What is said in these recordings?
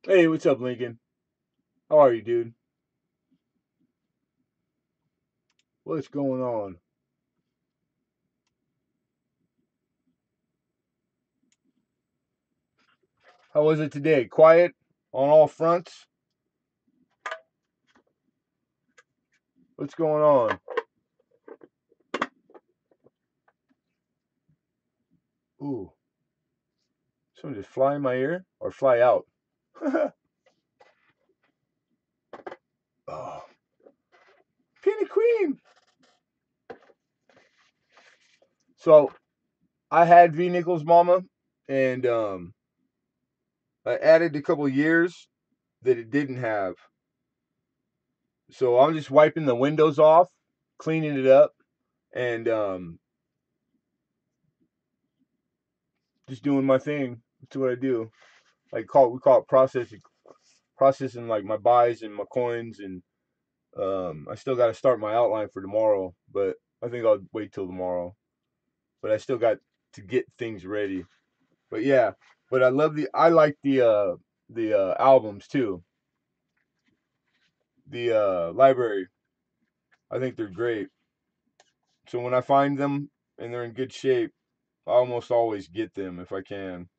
Hey, what's up, Lincoln? How are you, dude? What's going on? How was it today? Quiet on all fronts? What's going on? Ooh, someone just fly in my ear or fly out? Oh, Penny Queen. So I had V Nichols' mama, and I added a couple years that it didn't have. So I'm just wiping the windows off, cleaning it up, and just doing my thing. That's what I do. We call it processing like my buys and my coins, and I still got to start my outline for tomorrow, but I think I'll wait till tomorrow. But I still got to get things ready. But yeah, but I like the albums too. The library. I think they're great. So when I find them and they're in good shape, I almost always get them if I can.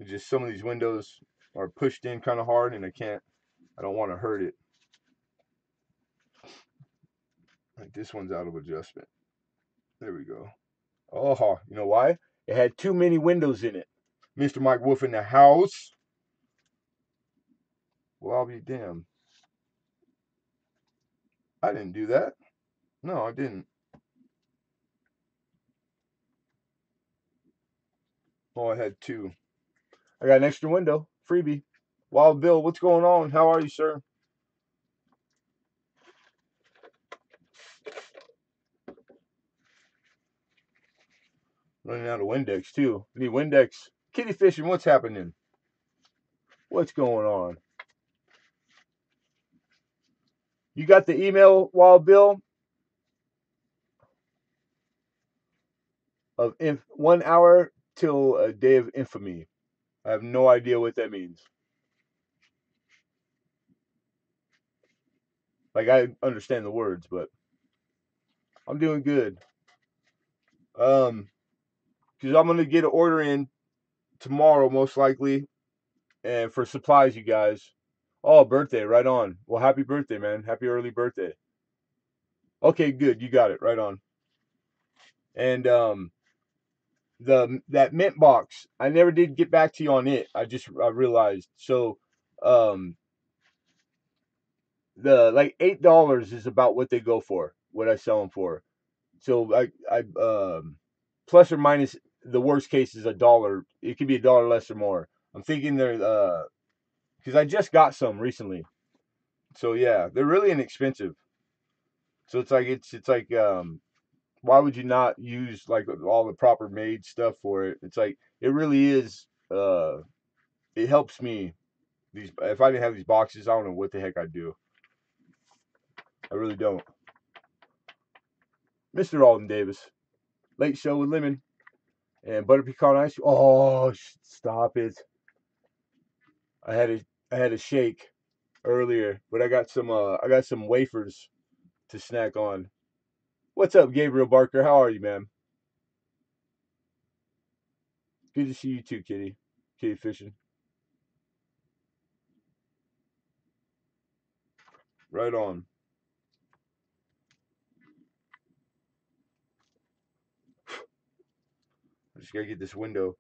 It's just some of these windows are pushed in kind of hard, and I don't want to hurt it. Like this one's out of adjustment. There we go. Oh, you know why? It had too many windows in it. Mr. Mike Wolf in the house. Well, I'll be damned. I didn't do that. No, I didn't. Oh, I had two. I got an extra window. Freebie. Wild Bill, what's going on? How are you, sir? Running out of Windex, too. I need Windex. Kitty fishing, what's happening? What's going on? You got the email, Wild Bill, of 1 hour till a day of infamy. I have no idea what that means. Like, I understand the words, but I'm doing good. Because I'm gonna get an order in tomorrow, most likely, and for supplies, you guys. Oh, birthday, right on. Well, happy birthday, man. Happy early birthday. Okay, good. You got it. Right on. And the that mint box, I never did get back to you on it. I realized. So um the like $8 is about what they go for, what I sell them for. So I plus or minus, the worst case is $1. It could be $1 less or more. I'm thinking they're because I just got some recently. So yeah, they're really inexpensive. So it's like why would you not use like all the proper made stuff for it? It's like it really is it helps me. These If I didn't have these boxes, I don't know what the heck I'd do. I really don't. Mr. Alden Davis, Late Show with Lemon and butter pecan ice. Oh, stop it! I had a I had a shake earlier, but I got some wafers to snack on. What's up, Gabriel Barker? How are you, man? Good to see you too, Kitty. Kitty fishing. Right on. I just gotta get this window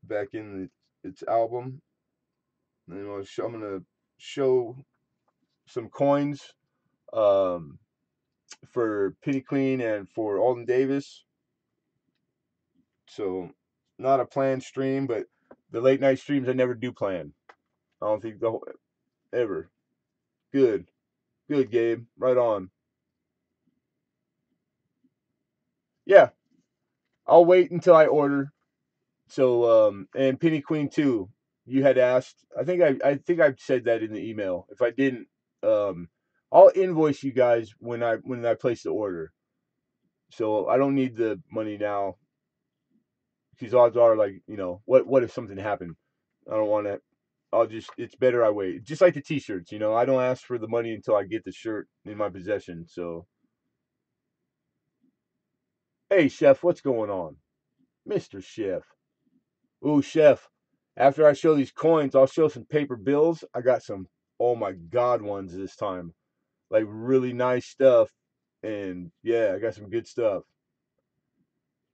back in its album. And I'm gonna show some coins um, for Penny Queen and for Alden Davis. So not a planned stream, but the late night streams I never do plan. I don't think the whole, ever. Good, good, Gabe. Right on. Yeah, I'll wait until I order. So and Penny Queen too. You had asked. I think I said that in the email. If I didn't, um, I'll invoice you guys when I place the order. So I don't need the money now. because odds are, like, what if something happened? I don't want to. I'll just. It's better I wait. Just like the t-shirts, I don't ask for the money until I get the shirt in my possession. So, hey, chef, what's going on, Mister Chef? Ooh, chef. After I show these coins, I'll show some paper bills. I got some. Oh my God, ones this time. Like really nice stuff. And yeah, I got some good stuff.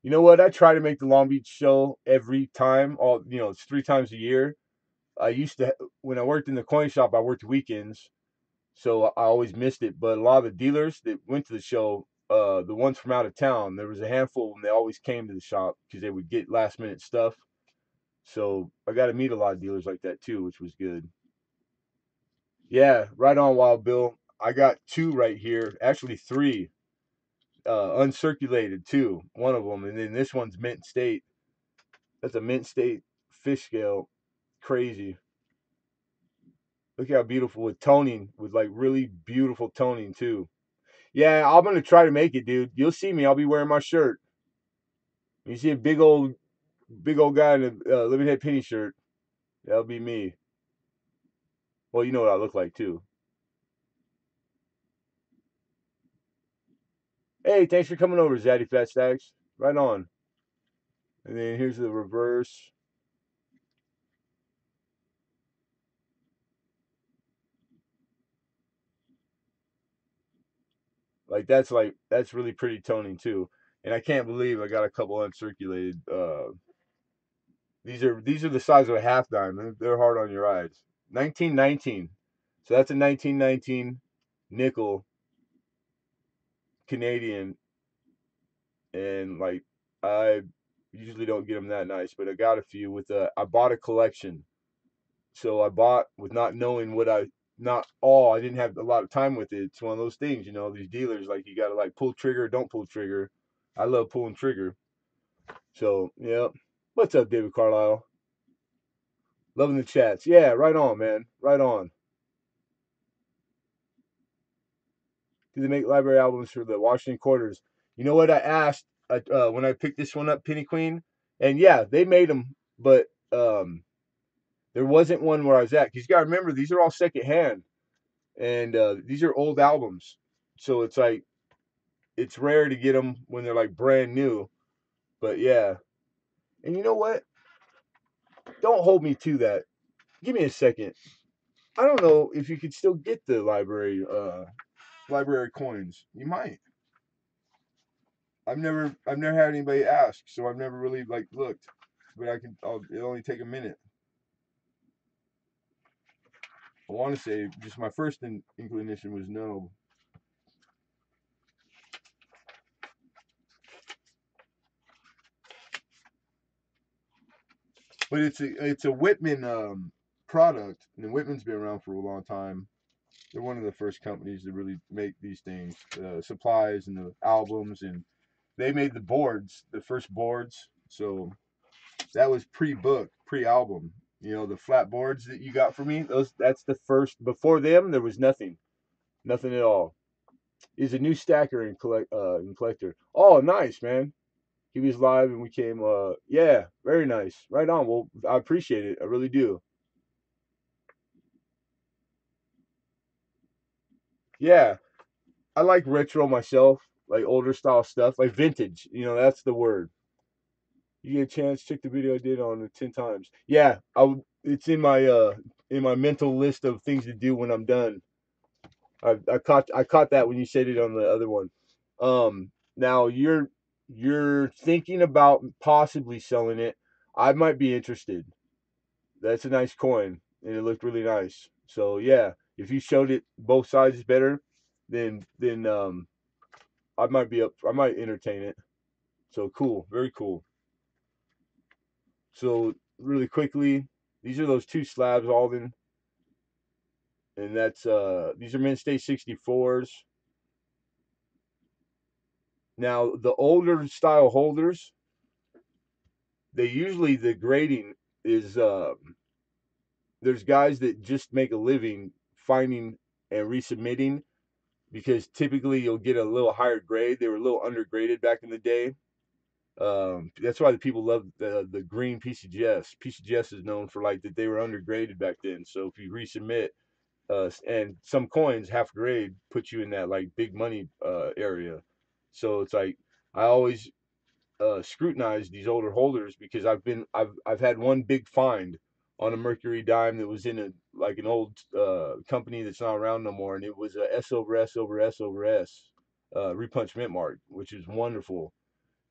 You know what? I try to make the Long Beach show every time. It's 3 times a year. I used to, when I worked in the coin shop, I worked weekends, so I always missed it. But a lot of the dealers that went to the show, the ones from out of town, there was a handful of them. They always came to the shop because they would get last minute stuff. So I got to meet a lot of dealers like that too, which was good. Yeah, right on, Wild Bill. I got two right here, actually three, uncirculated too. One of them, and then this one's mint state. That's a mint state fish scale. Crazy. Look how beautiful with toning, with like really beautiful toning too. Yeah, I'm gonna try to make it, dude. You'll see me. I'll be wearing my shirt. You see a big old guy in a Lemonhead penny shirt. That'll be me. Well, you know what I look like too. Hey, thanks for coming over, Zaddy Fat Stacks. Right on. And then here's the reverse. That's really pretty toning too. And I can't believe I got a couple uncirculated. These are the size of a half dime. They're hard on your eyes. 1919. So that's a 1919 nickel Canadian, and like I usually don't get them that nice, but I got a few with I bought a collection. So I bought with not knowing what not all. I didn't have a lot of time with it. It's one of those things, these dealers, like, you got to like pull trigger, don't pull trigger. I love pulling trigger. So, yeah. What's up, David Carlisle? Loving the chats. Yeah, right on, man. Right on. Do they make library albums for the Washington Quarters? You know what I asked when I picked this one up, Penny Queen? And yeah, they made them, but there wasn't one where I was at. Because you got to remember, these are all secondhand, and these are old albums. So it's like, it's rare to get them when they're like brand new. But yeah. And you know what? Don't hold me to that. Give me a second. I don't know if you could still get the library coins. You might. I've never had anybody ask, so I've never really like looked. But it'll only take a minute. I want to say just my first inclination was no. But it's a Whitman product, and Whitman's been around for a long time. They're one of the first companies to really make these things, supplies and the albums, and they made the boards, the first boards. So that was pre-book, pre-album. The flat boards that you got for me, that's the first. Before them, there was nothing, nothing at all. He's a new stacker and collector. Oh, nice, man. He was live and we came. Yeah, very nice. Right on. Well, I appreciate it. I really do. Yeah, I like retro myself, like older style stuff, like vintage. That's the word. You get a chance, check the video I did on it 10 times. Yeah, it's in my mental list of things to do when I'm done. I caught that when you said it on the other one. Now you're thinking about possibly selling it. I might be interested. That's a nice coin, and it looked really nice. So yeah, if you showed it both sides better, then I might be up. I might entertain it. So cool, very cool. So really quickly, these are those two slabs, Alden, and that's these are Mint State 64s. Now the older style holders, they usually the grading is there's guys that just make a living finding and resubmitting, because typically you'll get a little higher grade. They were a little undergraded back in the day. That's why the people love the green PCGS. PCGS is known for like that they were undergraded back then. So if you resubmit, and some coins half grade put you in that like big money area. So it's like I always scrutinize these older holders because I've had one big find on a Mercury dime that was in a like an old company that's not around no more, and it was a S over S over S over S repunch mint mark, which is wonderful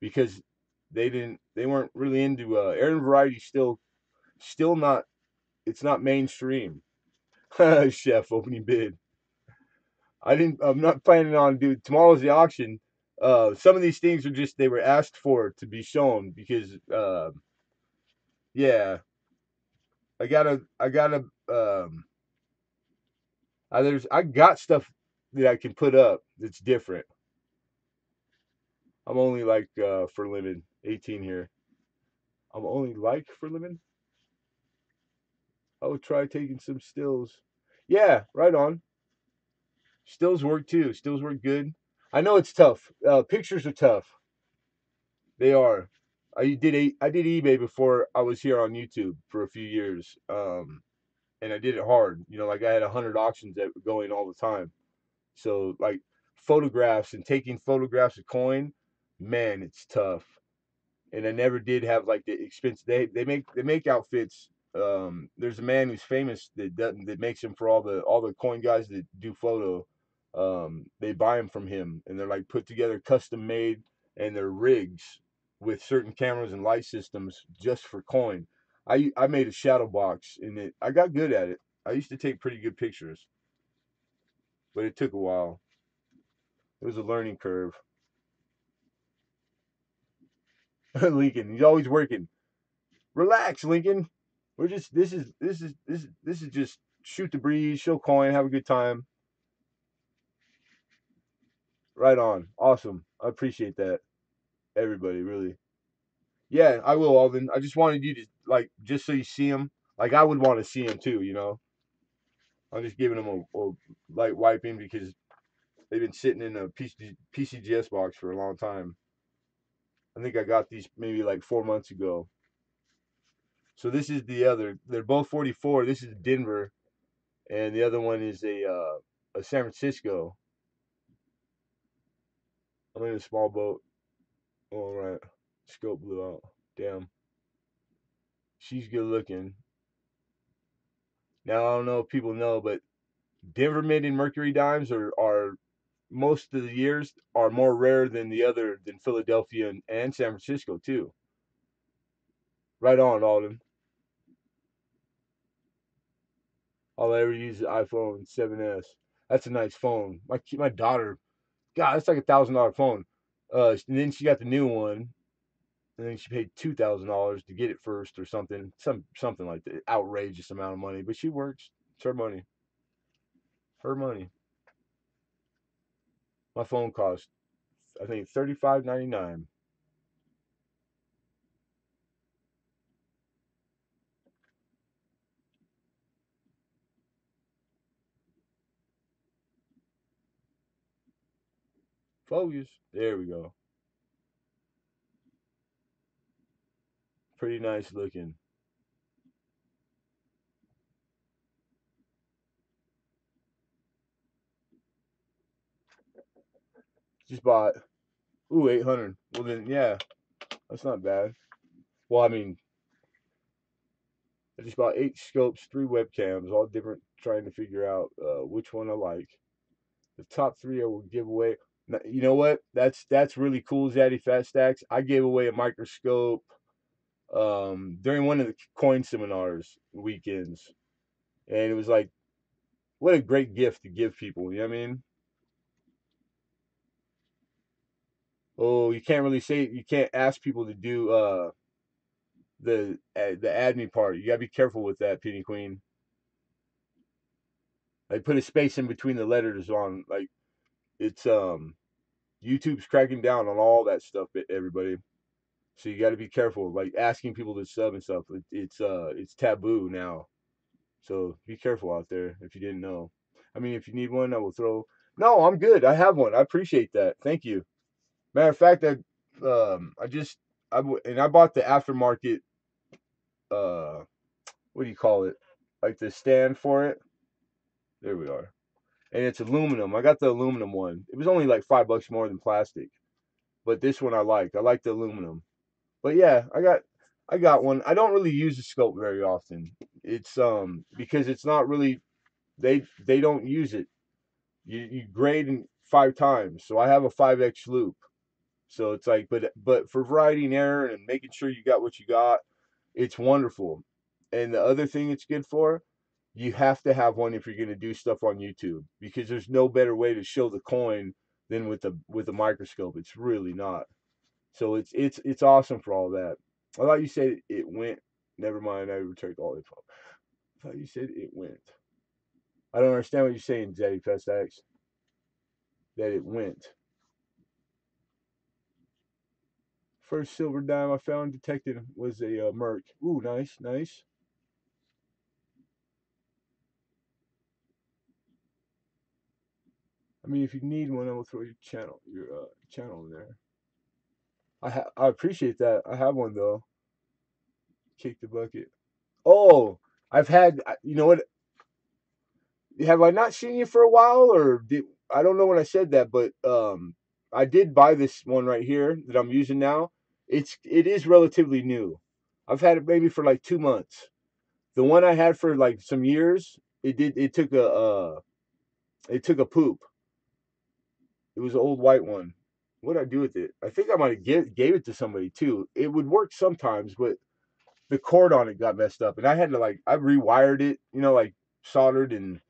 because they weren't really into Aaron variety still not, it's not mainstream. Chef opening bid. I'm not planning on doing tomorrow's the auction. Some of these things are just they were asked for to be shown because yeah, I gotta I got stuff that I can put up that's different. I'm only like for limit 18 here. I'm only like for limit. I would try taking some stills. Yeah, right on. Stills work too. Stills work good. I know it's tough. Pictures are tough. They are. I did eBay before I was here on YouTube for a few years, and I did it hard. You know, like I had 100 auctions that were going all the time. So like photographs and taking photographs of coin, man, it's tough. And I never did have like the expense. They make outfits. There's a man who's famous that makes them for all the coin guys that do photo. They buy them from him, and they're like put together, custom made, and they're rigs with certain cameras and light systems just for coin. I made a shadow box, and I got good at it. I used to take pretty good pictures, but it took a while. It was a learning curve. Lincoln, he's always working. Relax, Lincoln. We're just this is just shoot the breeze, show coin, have a good time. Right on. Awesome. I appreciate that. Everybody, really. Yeah, I will, Alden. I just wanted you to like just so you see them. Like I would want to see them too, you know. I'm just giving them a light wiping because they've been sitting in a PCGS box for a long time. I think I got these maybe like 4 months ago. So this is the other. They're both 44. This is Denver, and the other one is a San Francisco. I'm in a small boat. All right. Scope blew out. Damn. She's good looking. Now I don't know if people know, but Denver Mint and Mercury dimes are most of the years are more rare than the other than Philadelphia and San Francisco too. Right on, Alden. All I ever use is iPhone 7s. That's a nice phone. My daughter, God, that's like $1,000 phone. And then she got the new one, and then she paid $2,000 to get it first or something, something like that, outrageous amount of money. But she works. It's her money. Her money. My phone cost, I think, $35.99. Focus. There we go. Pretty nice looking. Just bought. Ooh, 800. Well then, yeah, that's not bad. Well, I mean, I just bought 8 scopes, 3 webcams, all different, trying to figure out which one I like. The top three I will give away. You know what? That's really cool, Zaddy Fat Stacks. I gave away a microscope during one of the coin seminars weekends, and it was like, what a great gift to give people. You know what I mean? Oh, you can't really say you can't ask people to do the admin part. You gotta be careful with that, Penny Queen. Like put a space in between the letters on like it's YouTube's cracking down on all that stuff, everybody. So you got to be careful, like asking people to sub and stuff. It's taboo now. So be careful out there if you didn't know. I mean, if you need one, I will throw. No, I'm good. I have one. I appreciate that. Thank you. Matter of fact, I just I bought the aftermarket. What do you call it? Like the stand for it. There we are. And it's aluminum. I got the aluminum one. It was only like $5 more than plastic, but this one I like. I like the aluminum. But yeah, I got one. I don't really use the scope very often. It's because it's not really they don't use it. You grade in 5 times, so I have a 5x loop. So it's like, but for variety and error and making sure you got what you got, it's wonderful. And the other thing it's good for, you have to have one if you're going to do stuff on YouTube because there's no better way to show the coin than with a microscope. It's really not. So it's awesome for all that. I thought you said it went. Never mind. I returned all info. I thought you said it went. I don't understand what you're saying, Zeddy Fest X. That it went. First silver dime I found detected was a Merc. Ooh, nice, nice. I mean, if you need one, I will throw your channel in there. I appreciate that. I have one though. Kick the bucket. Oh, I've had. You know what? Have I not seen you for a while, or did I don't know when I said that, but I did buy this one right here that I'm using now. It is relatively new. I've had it maybe for like 2 months. The one I had for like some years, it took a poop. It was an old white one. What did I do with it? I think I might have gave it to somebody too. It would work sometimes, but the cord on it got messed up, and I had to I rewired it, like soldered, and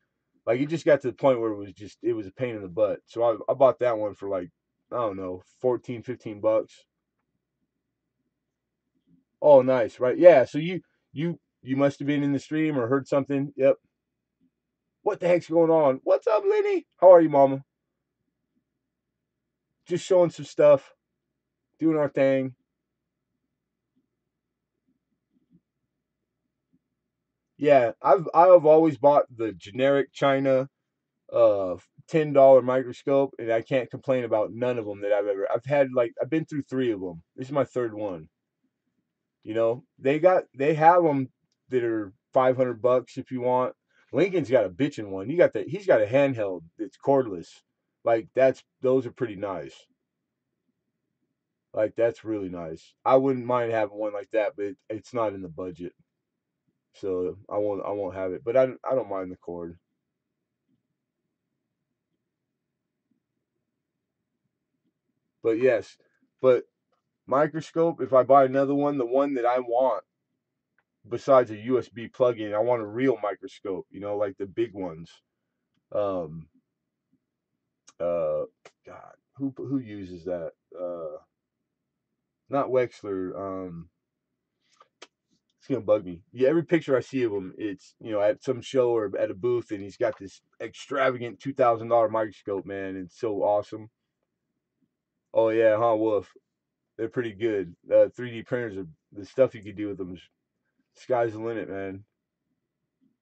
like it just got to the point where it was a pain in the butt. So I bought that one for like, I don't know, 14, $15. Oh, nice, right? Yeah. So you must have been in the stream or heard something. Yep. What the heck's going on? What's up, Lenny? How are you, Mama? Just showing some stuff, doing our thing. Yeah, I've always bought the generic China uh $10 microscope, and I can't complain about none of them that I've had. Like I've been through 3 of them. This is my third one. They have them that are $500 if you want. Lincoln's got a bitchin' one. He's got a handheld that's cordless. Like those are pretty nice. Like that's really nice. I wouldn't mind having one like that, but it's not in the budget, so I won't have it. But I don't mind the cord. But yes, but microscope. If I buy another one, the one that I want besides a USB plug-in, I want a real microscope. Like the big ones. Um, uh, God, who uses that? Not Wexler. It's gonna bug me. Yeah, every picture I see of him, it's at some show or at a booth, and he's got this extravagant $2,000 microscope. Man, it's so awesome. Oh yeah, huh, Wolf? They're pretty good. 3D printers are the stuff you could do with them. Sky's the limit, man.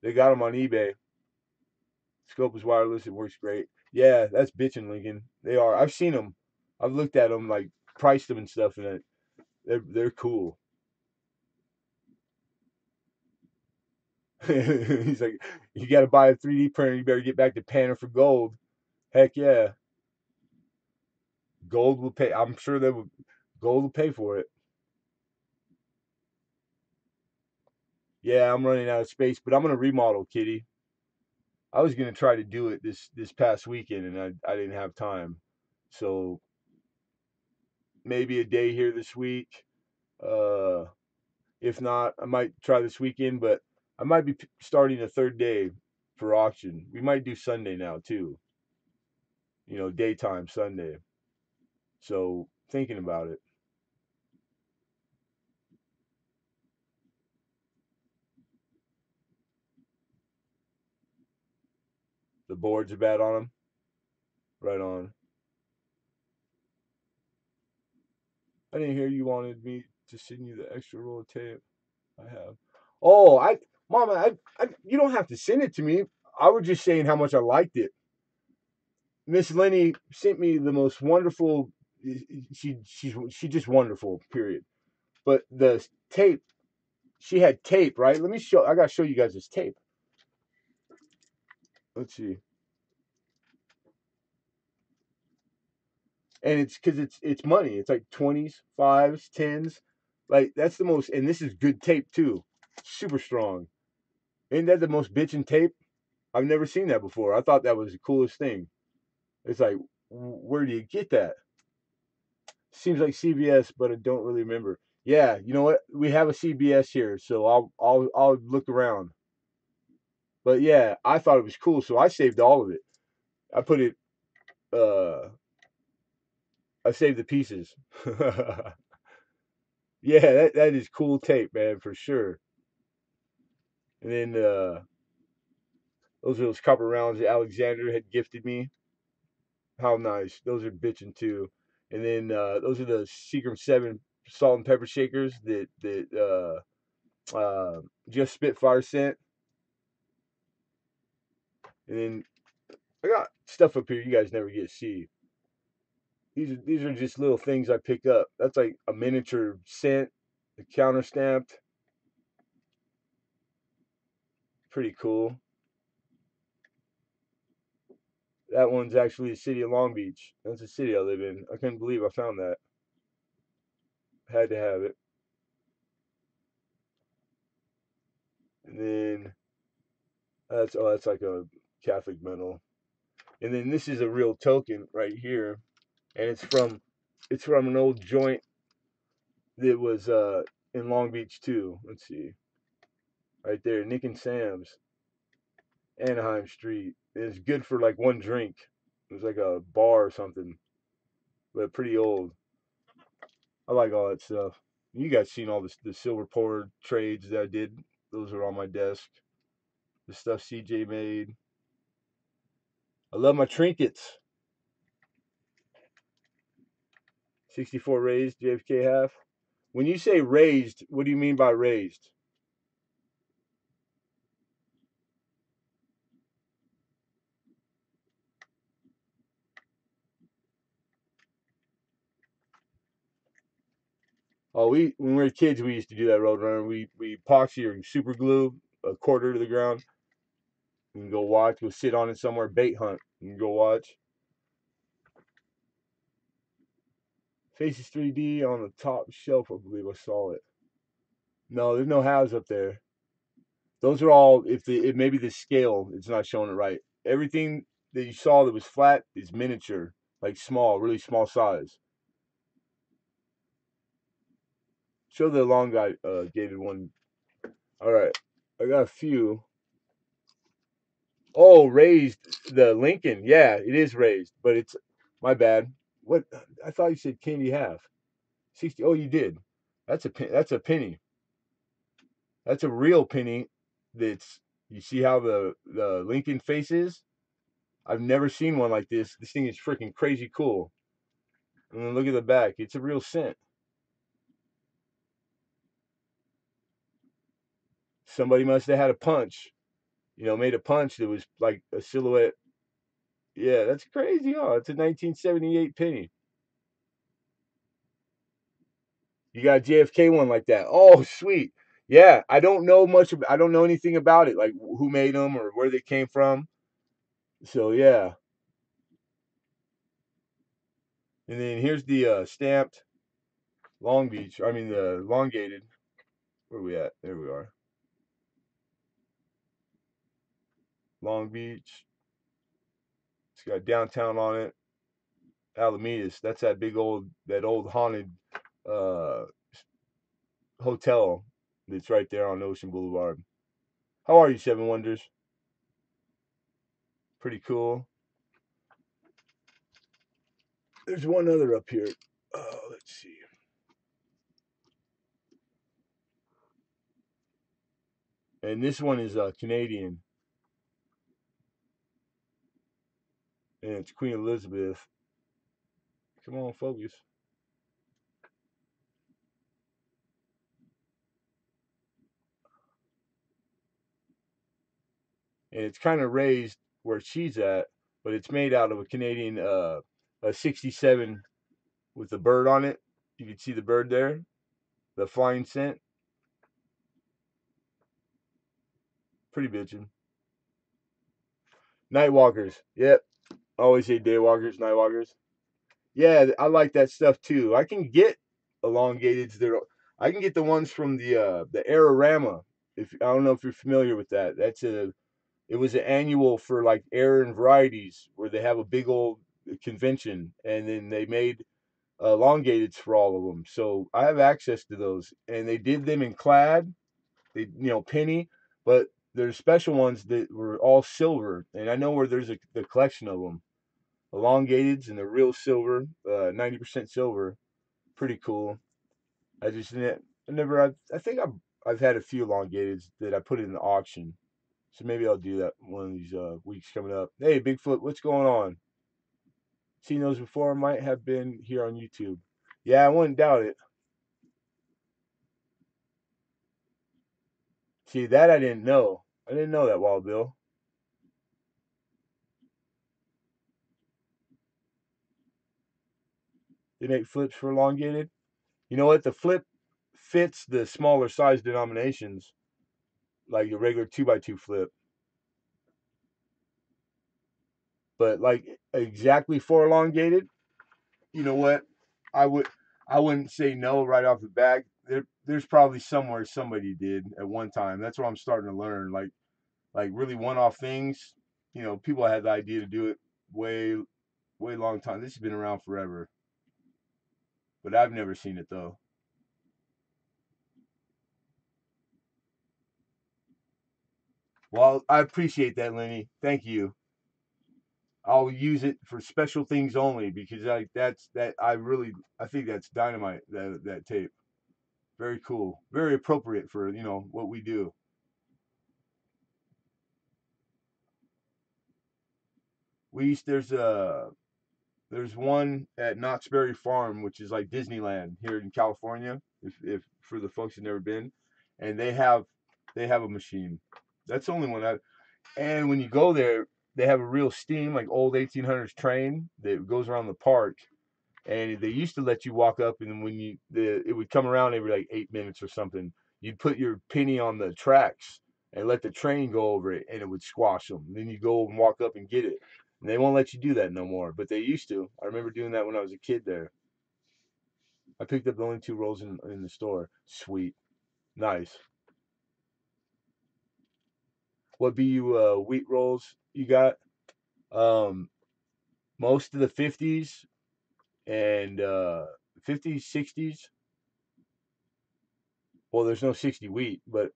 They got them on eBay. Scope is wireless. It works great. Yeah, that's bitching, Lincoln. They are. I've seen them. I've looked at them, like priced them and stuff, and they're cool. He's like, you got to buy a 3D printer. You better get back to panning for gold. Heck yeah, gold will pay. I'm sure they will. Gold will pay for it. Yeah, I'm running out of space, but I'm gonna remodel, Kitty. I was gonna try to do it this past weekend, and I didn't have time. So maybe a day here this week. Uh, if not, I might try this weekend, but I might be starting a third day for auction. We might do Sunday now too. Daytime Sunday. So thinking about it. The boards are bad on them. Right on. I didn't hear you wanted me to send you the extra roll of tape. I have. Oh, Mama, you don't have to send it to me. I was just saying how much I liked it. Miss Lenny sent me the most wonderful. She just wonderful. Period. But the tape, she had tape, right? Let me show. I gotta show you guys this tape. Let's see. And it's because it's money. It's like 20s, fives, tens. Like that's the most. And this is good tape too. Super strong. Ain't that the most bitchin' tape? I've never seen that before. I thought that was the coolest thing. It's like, where do you get that? Seems like CVS, but I don't really remember. Yeah, you know what? We have a CBS here, so I'll look around. But yeah, I thought it was cool, so I saved all of it. I put it. I saved the pieces. Yeah, that is cool tape, man, for sure. And then those are those copper rounds that Alexander had gifted me. How nice. Those are bitching too. And then those are the Seagram 7 salt and pepper shakers that just Spitfire sent. And then I got stuff up here you guys never get to see. These are just little things I picked up. That's like a miniature scent, the counter stamped. Pretty cool. That one's actually the city of Long Beach. That's the city I live in. I couldn't believe I found that. Had to have it. And then that's like a Catholic medal. And then this is a real token right here, and it's from an old joint that was in Long Beach too. Let's see, right there, Nick and Sam's, Anaheim Street. It's good for like one drink. It was like a bar or something, but pretty old. I like all that stuff. You guys seen all the silver poured trades that I did? Those are on my desk. The stuff CJ made. I love my trinkets. 64 raised, JFK half. When you say raised, what do you mean by raised? Oh, we when we were kids, we used to do that Roadrunner. We epoxy or super glue a quarter to the ground. You can go watch, go sit on it somewhere, bait hunt. You can go watch. Faces 3D on the top shelf, I believe I saw it. No, there's no halves up there. Those are all if maybe the scale it's not showing it right. Everything that you saw that was flat is miniature, like small, really small size. Show the long guy gated one. All right, I got a few. Oh, raised the Lincoln. Yeah, it is raised, but it's my bad. What I thought you said candy half 60. Oh, you did. That's a penny. That's a real penny. That's you see how the Lincoln face is. I've never seen one like this. This thing is freaking crazy cool. And then look at the back. It's a real cent. Somebody must have had a punch. Made a punch that was like a silhouette. Yeah, that's crazy. Oh, it's a 1978 penny. You got a JFK one like that. Oh, sweet. Yeah, I don't know much. I don't know anything about it, like who made them or where they came from. So yeah. And then here's the stamped Long Beach. I mean the elongated. Where are we at? There we are. Long Beach. It's got downtown on it. Alamedas. That's that old haunted uh, hotel that's right there on Ocean Boulevard. How are you, Seven Wonders? Pretty cool. There's one other up here. Oh, let's see. And this one is Canadian, and it's Queen Elizabeth. Come on, focus. And it's kind of raised where she's at, but it's made out of a Canadian a 67 with the bird on it. You can see the bird there, The flying scent. Pretty bitchin'. Nightwalkers. Yep. Always say daywalkers, nightwalkers. Yeah, I like that stuff too. I can get elongateds. I can get the ones from the Airorama. If I don't know if you're familiar with that. It was an annual for like air and varieties where they have a big old convention, and then they made elongateds for all of them. So I have access to those, and they did them in clad, penny, but there's special ones that were all silver, and I know where there's the collection of them, elongateds, and they're real silver, 90% silver, pretty cool. I just never, I think I've had a few elongateds that I put in the auction, so maybe I'll do that one of these weeks coming up. Hey, Bigfoot, what's going on? Seen those before? Might have been here on YouTube. Yeah, I wouldn't doubt it. See, that I didn't know. I didn't know that, Wild Bill. They make flips for elongated. You know what? The flip fits the smaller size denominations, like a regular 2x2 flip. But like exactly for elongated, you know what? I would I wouldn't say no right off the bat. There's probably somewhere somebody did at one time. That's what I'm starting to learn. Like really one-off things. People had the idea to do it way way long time. This has been around forever, but I've never seen it though. Well, I appreciate that, Lenny. Thank you. I'll use it for special things only because I think that's dynamite, that tape. Very cool. Very appropriate for, what we do. There's one at Knott's Berry Farm, which is like Disneyland here in California, if for the folks who've never been, and they have a machine. That's the only one and when you go there, they have a real steam, like old 1800s train that goes around the park, and they used to let you walk up, and when it would come around every like 8 minutes or something. You'd put your penny on the tracks and let the train go over it, and it would squash them. And then you go and walk up and get it, and they won't let you do that no more. But they used to. I remember doing that when I was a kid there. I picked up the only two rolls in the store. Sweet, nice. What BU wheat rolls you got? Um, Most of the 50s and 50s, 60s. Well, there's no 60 wheat, but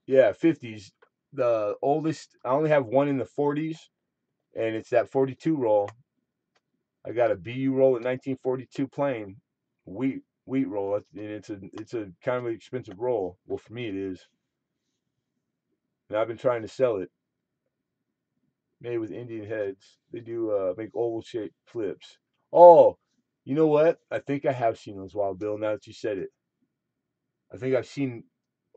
yeah, 50s. The oldest, I only have one in the 40s, and it's that 42 roll. I got a BU roll in 1942 plain wheat roll, and it's a kind of an expensive roll. Well, for me it is, and I've been trying to sell it. Made with Indian heads. They do make oval shaped flips. Oh, you know what? I think I have seen those, Wild Bill. Now that you said it, I think I've seen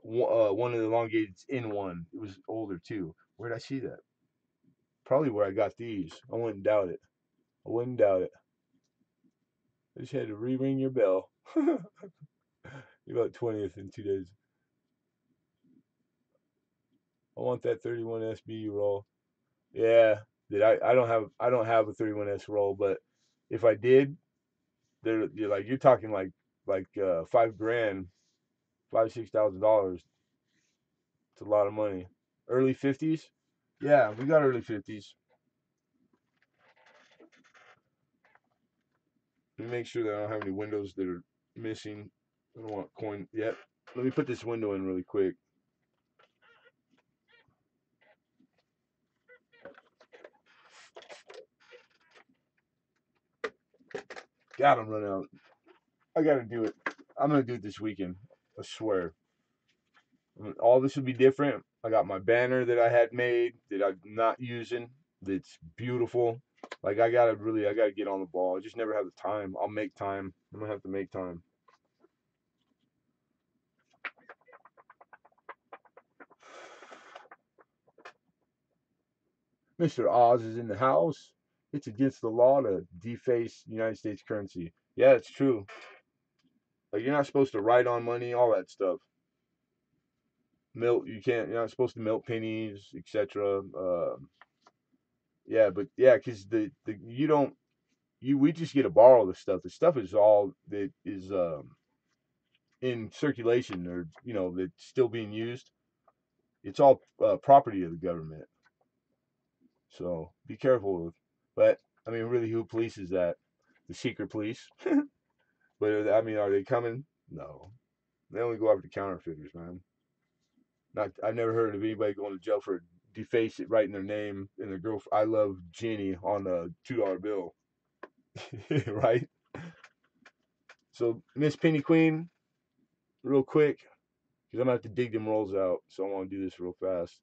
one of the elongateds in one. It was older too. Where did I see that? Probably where I got these. I wouldn't doubt it. I wouldn't doubt it. I just had to re-ring your bell. About 20th in 2 days. I want that 31 SBU roll. Yeah, that I don't have a 31S roll, but if I did, you're talking like 5 grand, 5 6 thousand dollars. It's a lot of money. Early 50s. Yeah, we got early 50s. Let me make sure that I don't have any windows that are missing. I don't want coin yet. Let me put this window in really quick. God, I'm running out. I gotta do it. I'm gonna do it this weekend. I swear. All this will be different. I got my banner that I had made that I'm not using. That's beautiful. Like I gotta get on the ball. I just never have the time. I'll make time. I'm gonna have to make time. Mr. Oz is in the house. It's against the law to deface United States currency. Yeah, it's true. Like you're not supposed to write on money, all that stuff. Milk, you can't. You're not supposed to milk pennies, etc. Yeah, but yeah, because the you don't you we just get to borrow the stuff. The stuff is all that is in circulation, or that's still being used. It's all property of the government. So be careful. But I mean, really, who polices that? The secret police. But I mean, are they coming? No, they only go after counterfeiters, man. Not, I've never heard of anybody going to jail for deface it, writing their name and their girl. I love Jenny on a $2 bill, right? So Miss Penny Queen, real quick, because I'm gonna have to dig them rolls out. So I want to do this real fast.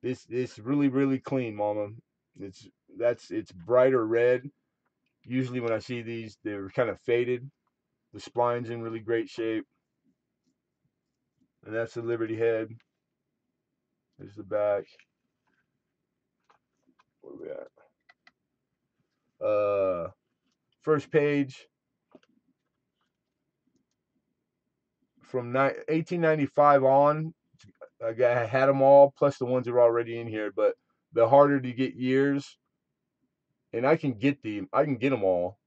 This really clean, Mama. It's it's brighter red. Usually when I see these, they're kind of faded. The spline's in really great shape, and that's the Liberty head. There's the back. Where we at? First page from 1895 on. I had them all, plus the ones that are already in here. But the harder to get years, and I can get them all,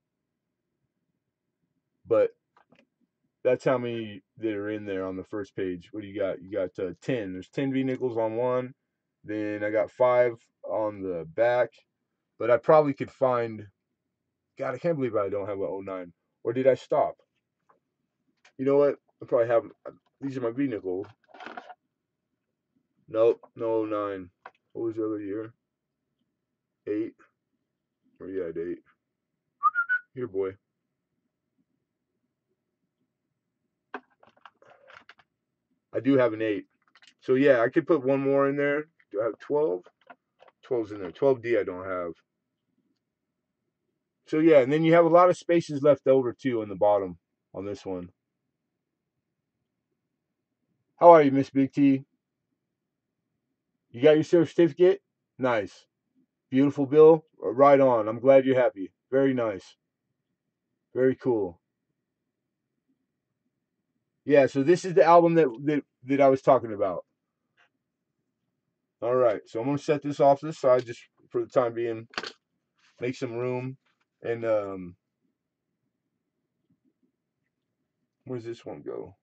but that's how many that are in there on the first page. What do you got? You got 10. There's 10 V nickels on one. Then I got 5 on the back. But I probably could find. God, I can't believe I don't have a '09. Or did I stop? You know what? I probably have. These are my V nickels. Nope, no '09. What was the other year? 8. Or yeah, 8. Here, boy. I do have an 8. So yeah, I could put one more in there. Do I have 12? 12's in there. 12D I don't have. So yeah, and then you have a lot of spaces left over too on the bottom on this one. How are you, Miss Big T? You got your certificate? Nice. Beautiful, Bill. Right on. I'm glad you're happy. Very nice. Very cool. Yeah, so this is the album that I was talking about. All right, so I'm gonna set this off to the side just for the time being, make some room, and where's this one go?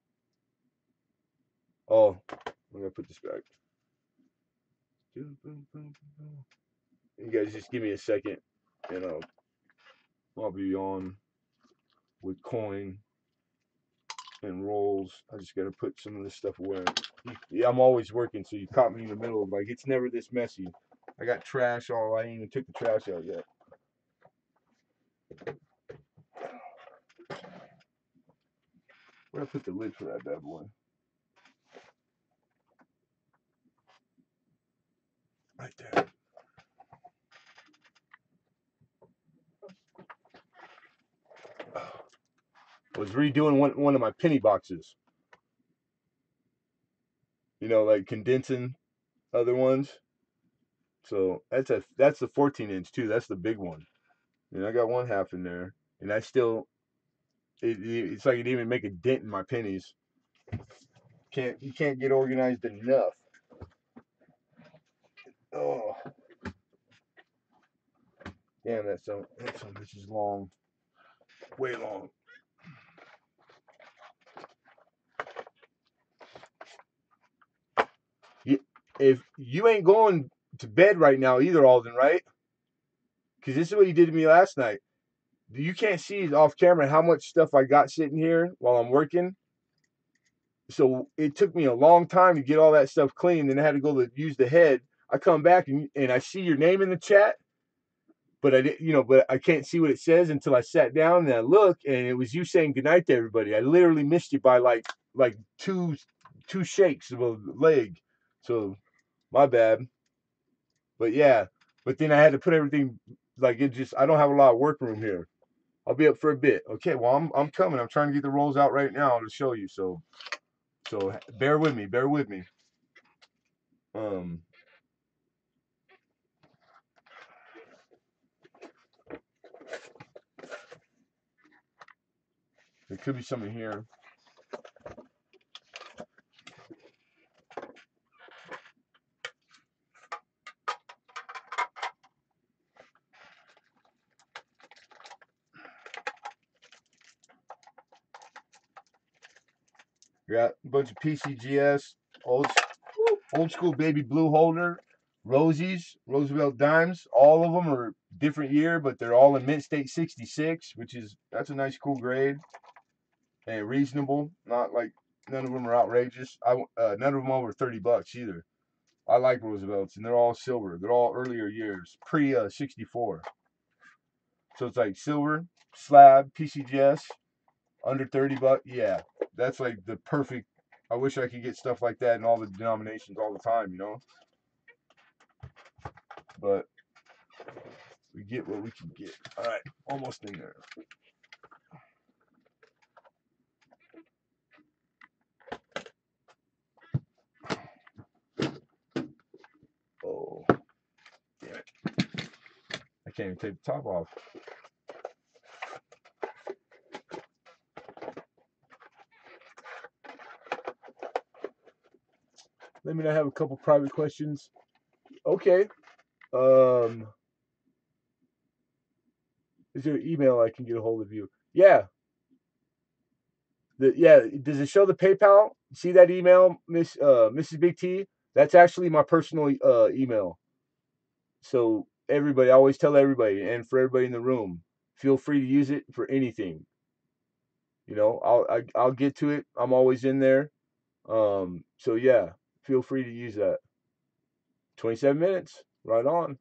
Oh, I'm gonna put this back. You guys just give me a second, and I'll be on with coin and rolls. I just gotta put some of this stuff away. Yeah, I'm always working, so you caught me in the middle of like it's never this messy. I got trash all. I ain't even took the trash out yet. Where I put the lid for that bad boy? Right there. I was redoing one of my penny boxes. Like condensing other ones. So that's the 14-inch too. That's the big one. And I got one half in there, and I still it's like it didn't even make a dent in my pennies. You can't get organized enough. Oh, damn, that some bitch is long, way long. If you ain't going to bed right now either, Alden, right? Because this is what you did to me last night. You can't see off camera how much stuff I got sitting here while I'm working. So it took me a long time to get all that stuff clean. Then I had to go to use the head. I come back and I see your name in the chat, but I didn't, but I can't see what it says until I sat down and I look, and it was you saying goodnight to everybody. I literally missed you by like two shakes of a leg. So my bad. But yeah, but then I had to put everything like it just. I don't have a lot of work room here. I'll be up for a bit. Okay, well I'm coming. I'm trying to get the rolls out right now to show you. So bear with me. Bear with me. Um, there could be some in here. Got a bunch of PCGS, old school baby blue holder, Rosies, Roosevelt dimes. All of them are different year, but they're all in mint state 66, that's a nice cool grade and reasonable. Not like none of them are outrageous. None of them over $30 either. I like Roosevelts, and they're all silver. They're all earlier years, pre 64. So it's like silver slab PCGS under $30. Yeah, that's like the perfect. I wish I could get stuff like that in all the denominations all the time, But we get what we can get. All right, almost in there. Oh, damn it! I can't even take the top off. Let me know. Have a couple private questions. Okay. Um, is there an email I can get a hold of you? Yeah. Does it show the PayPal? See that email, Mrs. Big T? That's actually my personal email. So everybody, I always tell everybody, and for everybody in the room, feel free to use it for anything. I'll get to it. I'm always in there. So yeah, feel free to use that. 27 minutes, right on.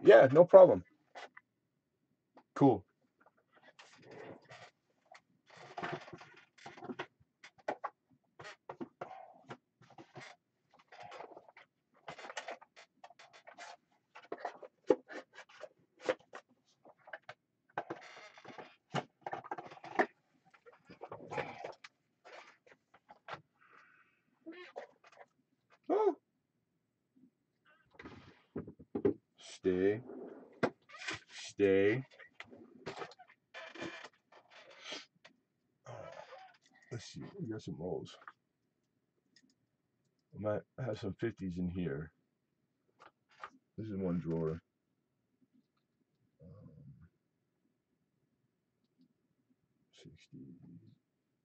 Yeah, no problem. Cool. Oh. Stay. Let's see. We got some rolls. I might have some 50s in here. This is one drawer. 60,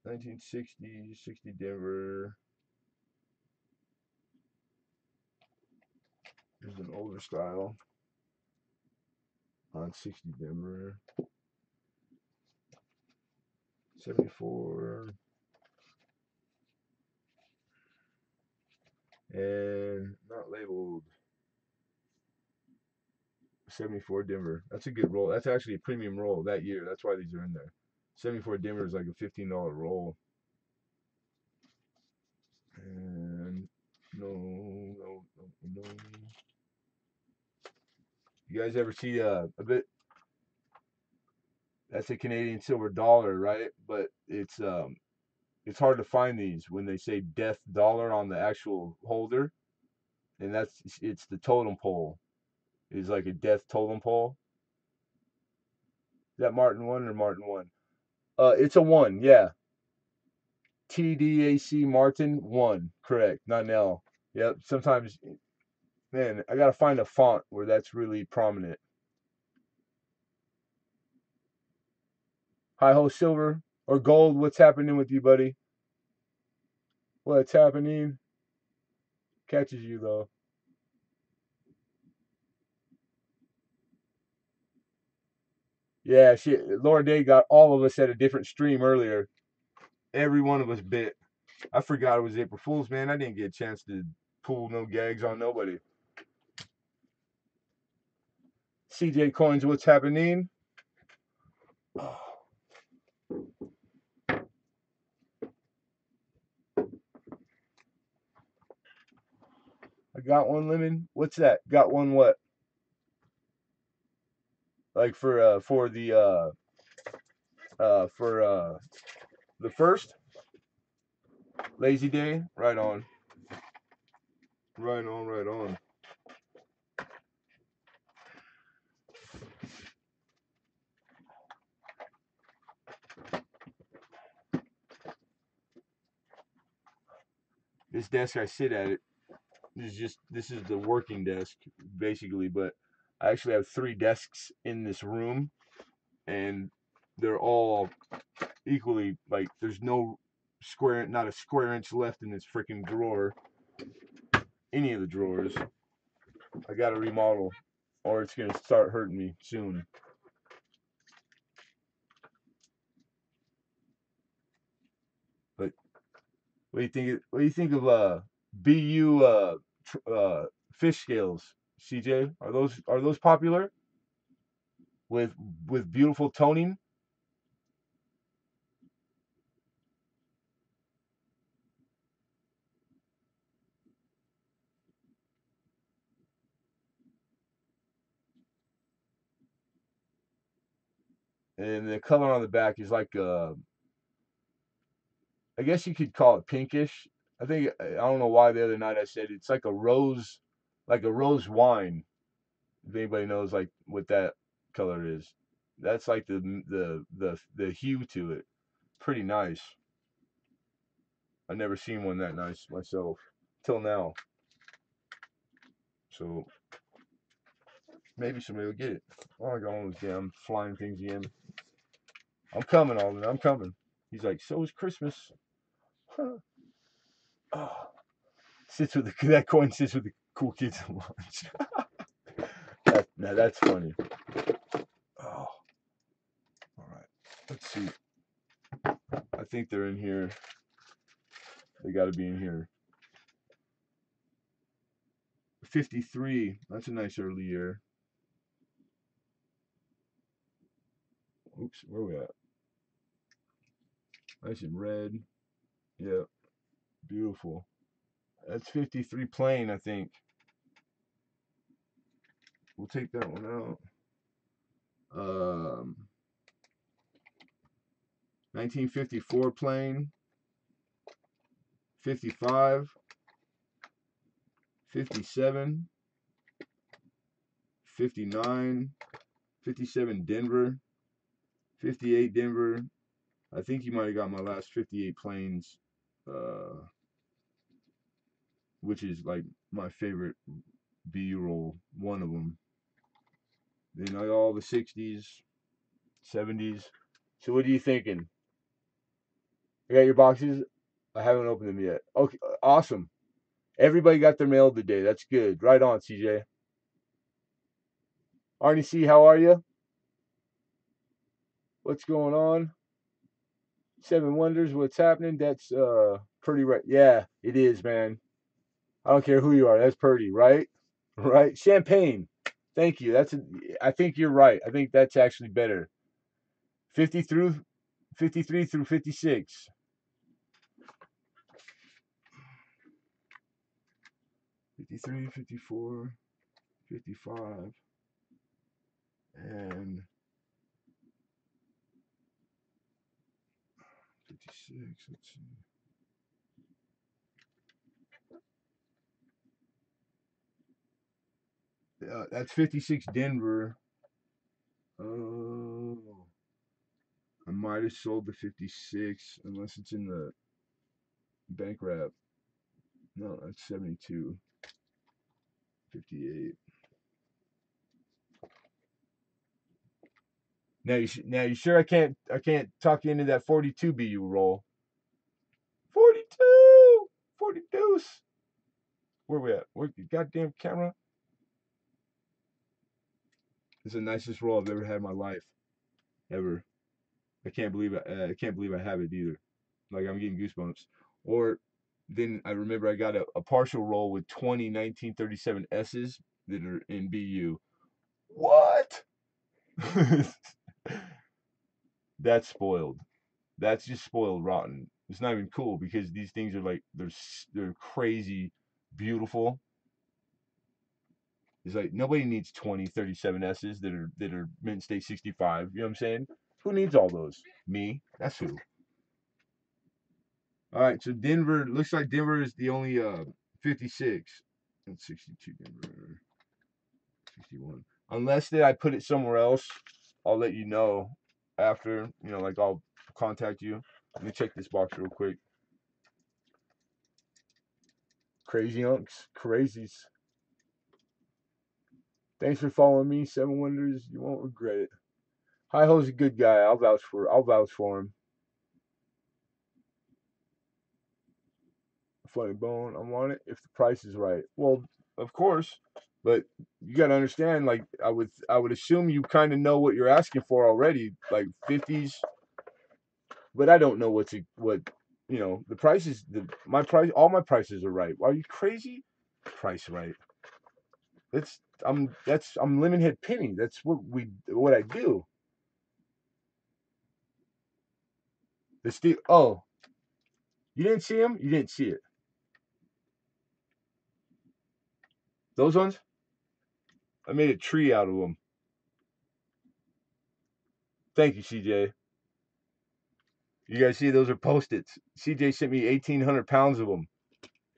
1960, 60 Denver. There's an older style on 60 Denver. 74. And not labeled. 74 Denver. That's a good roll. That's actually a premium roll that year. That's why these are in there. 74 Denver is like a $15 roll. And no. You guys ever see a bit? That's a Canadian silver dollar, right? But it's hard to find these when they say death dollar on the actual holder, and it's the totem pole. It's like a death totem pole. Is that Martin 1 or Martin 1? It's a 1, yeah. TDAC Martin 1, correct, not an L. Yep. Sometimes, man, I gotta find a font where that's really prominent. Hi ho silver or gold. What's happening with you, buddy? What's happening? Catches you though. Yeah, shit. Laura Day got all of us at a different stream earlier. Every one of us bit. I forgot it was April Fool's, man. I didn't get a chance to pull no gags on nobody. CJ Coins, what's happening? I got one lemon. What's that? Got one what? Like for the first lazy day. Right on. Right on. Right on. This desk I sit at it. This is the working desk basically, but I actually have 3 desks in this room, and they're all equally like there's no not a square inch left in this freaking drawer. Any of the drawers. I gotta remodel, or it's gonna start hurting me soon. But what do you think? What do you think of BU fish scales, CJ? Are those popular with beautiful toning? And the color on the back is like I guess you could call it pinkish. I don't know why the other night I said it's like a rose wine. If anybody knows like what that color is, that's like the hue to it. Pretty nice. I've never seen one that nice myself till now. So maybe somebody will get it. Oh, I got all those damn flying things again. I'm coming, Alden. I'm coming. He's like, so is Christmas. Huh. Oh, that coin sits with the cool kids at lunch. That's funny. Oh, all right. Let's see. I think they're in here. They got to be in here. 53. That's a nice early year. Oops, where are we at? Nice in red. Yeah, beautiful. That's 53 plain, I think. We'll take that one out. 1954 plain. 55. 57. 59. 57 Denver. 58 Denver. I think you might have got my last 58 planes, which is like my favorite B roll, one of them. Then I got all the 60s, 70s. So what are you thinking? You got your boxes? I haven't opened them yet. Okay, awesome. Everybody got their mail today. That's good. Right on, CJ. Arnie C, how are you? What's going on? Seven Wonders, what's happening? That's pretty right. Yeah, it is, man. I don't care who you are. That's pretty, right? Right? Champagne. Thank you. I think you're right. I think that's actually better. 50 through 53 through 56. 53, 54, 55, and 56. Let's see. That's 56 Denver. Oh, I might have sold the 56 unless it's in the bank wrap. No, that's 72. 58. Now you sure I can't talk you into that 42 BU roll. 42, 42. Where we at? Where the goddamn camera? It's the nicest roll I've ever had in my life, ever. I can't believe I have it either. Like I'm getting goosebumps. Or then I remember I got a partial roll with 20 1937 S's that are in BU. What? That's spoiled. That's just spoiled rotten. It's not even cool because these things are like they're crazy beautiful. It's like nobody needs 20 37 S's that are mint state 65. You know what I'm saying? Who needs all those? Me. That's who. All right, so Denver looks like Denver is the only 56. That's 62 Denver. 61. Unless that I put it somewhere else, I'll let you know after, like I'll contact you. Let me check this box real quick. Crazy unks, crazies. Thanks for following me, Seven Wonders. You won't regret it. Hi Ho's a good guy. I'll vouch for him. funny bone. I want it if the price is right. Well, of course, but you gotta understand. Like I would assume you kind of know what you're asking for already, like 50s. But I don't know what the prices. My price, all my prices are right. Are you crazy? Price right. I'm Lemonhead Penny. That's what I do. The steel. Oh, you didn't see him? You didn't see it. Those ones? I made a tree out of them. Thank you, CJ. You guys see those are Post-its. CJ sent me 1,800 pounds of them.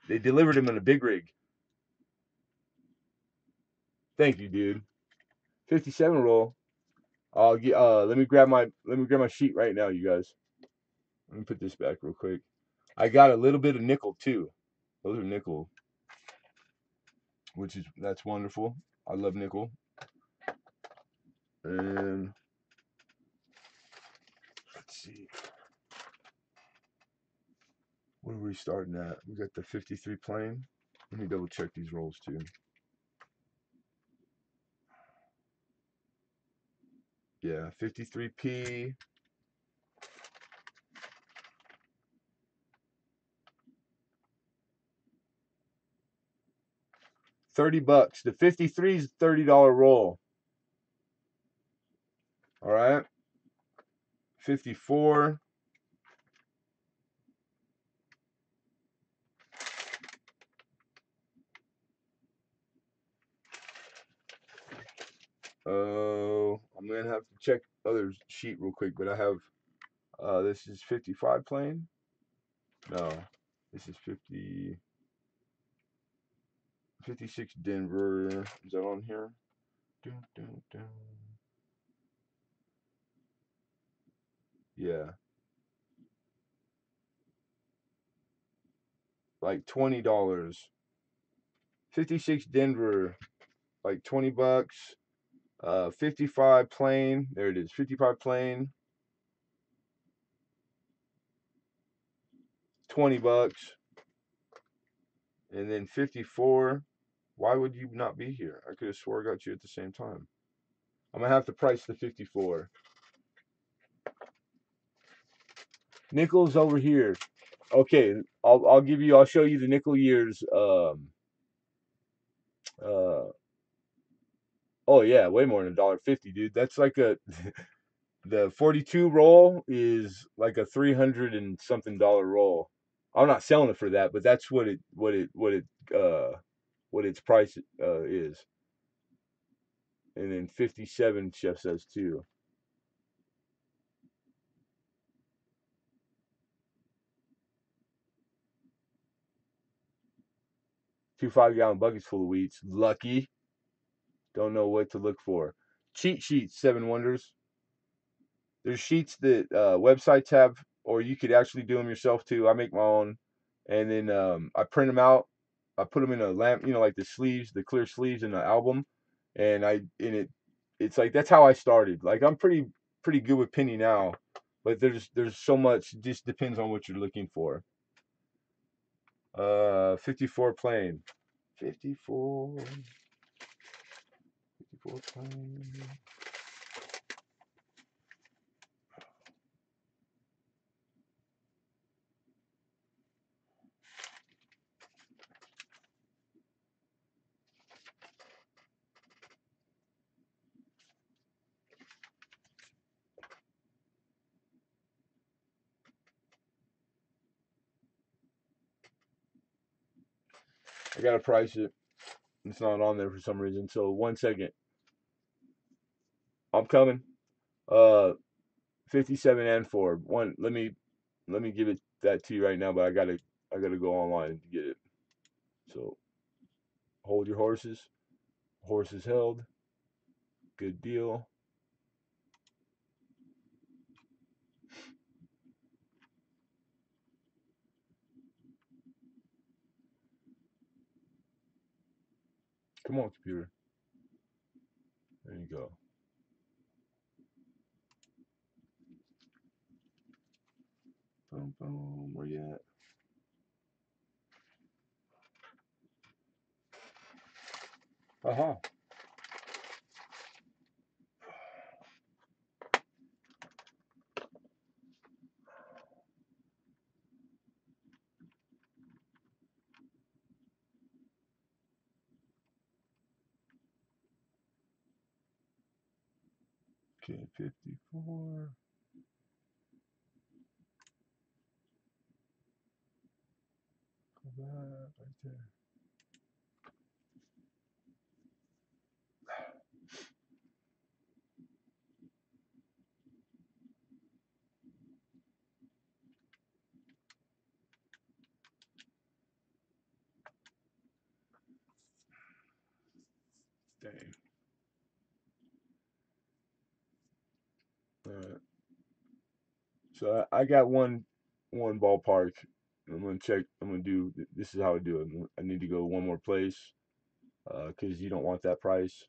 They delivered them in a big rig. Thank you, dude. 57 roll. I'll get. Let me grab my sheet right now, you guys. Let me put this back real quick. I got a little bit of nickel too. Those are nickel, that's wonderful. I love nickel. And let's see. What are we starting at? We got the 53 plane. Let me double check these rolls too. Yeah, 53p. 30 bucks. The 53 is $30 roll. All right. 54. Oh, I'm gonna have to check other sheet real quick, but I have this is 55 plane. No, this is 56 Denver. Is that on here? Dun, dun, dun. Yeah, like $20. 56 Denver, like 20 bucks. 55 plane. There it is. 55 plane. 20 bucks. And then 54. Why would you not be here? I could have swore I got you at the same time. I'm gonna have to price the 54. Nickels over here. Okay, I'll show you the nickel years. Uh, oh yeah, way more than $1.50, dude. That's like the 42 roll is like a 300 and something dollar roll. I'm not selling it for that, but that's what its price is. And then 57, Chef says too. Two 5-gallon buckets full of wheats. Lucky. Don't know what to look for. Cheat sheets, Seven Wonders. There's sheets that websites have, or you could actually do them yourself too. I make my own, and then I print them out. I put them in a lamp, like the sleeves, the clear sleeves in the album, and it's like that's how I started. Like I'm pretty good with penny now, but there's so much. It just depends on what you're looking for. 54 plane. 54. 54 plane. I gotta price it. It's not on there for some reason. So 1 second. I'm coming. Uh, 57 and 4. Let me give it that to you right now, but I gotta go online to get it. So hold your horses. Horses held. Good deal. Come on, computer. There you go. Boom, boom. Where you at? Uh-huh. Okay, 54. That right there. Dang. So I got one ballpark. I'm gonna check. I'm gonna do. This is how I do it. I need to go one more place, because you don't want that price.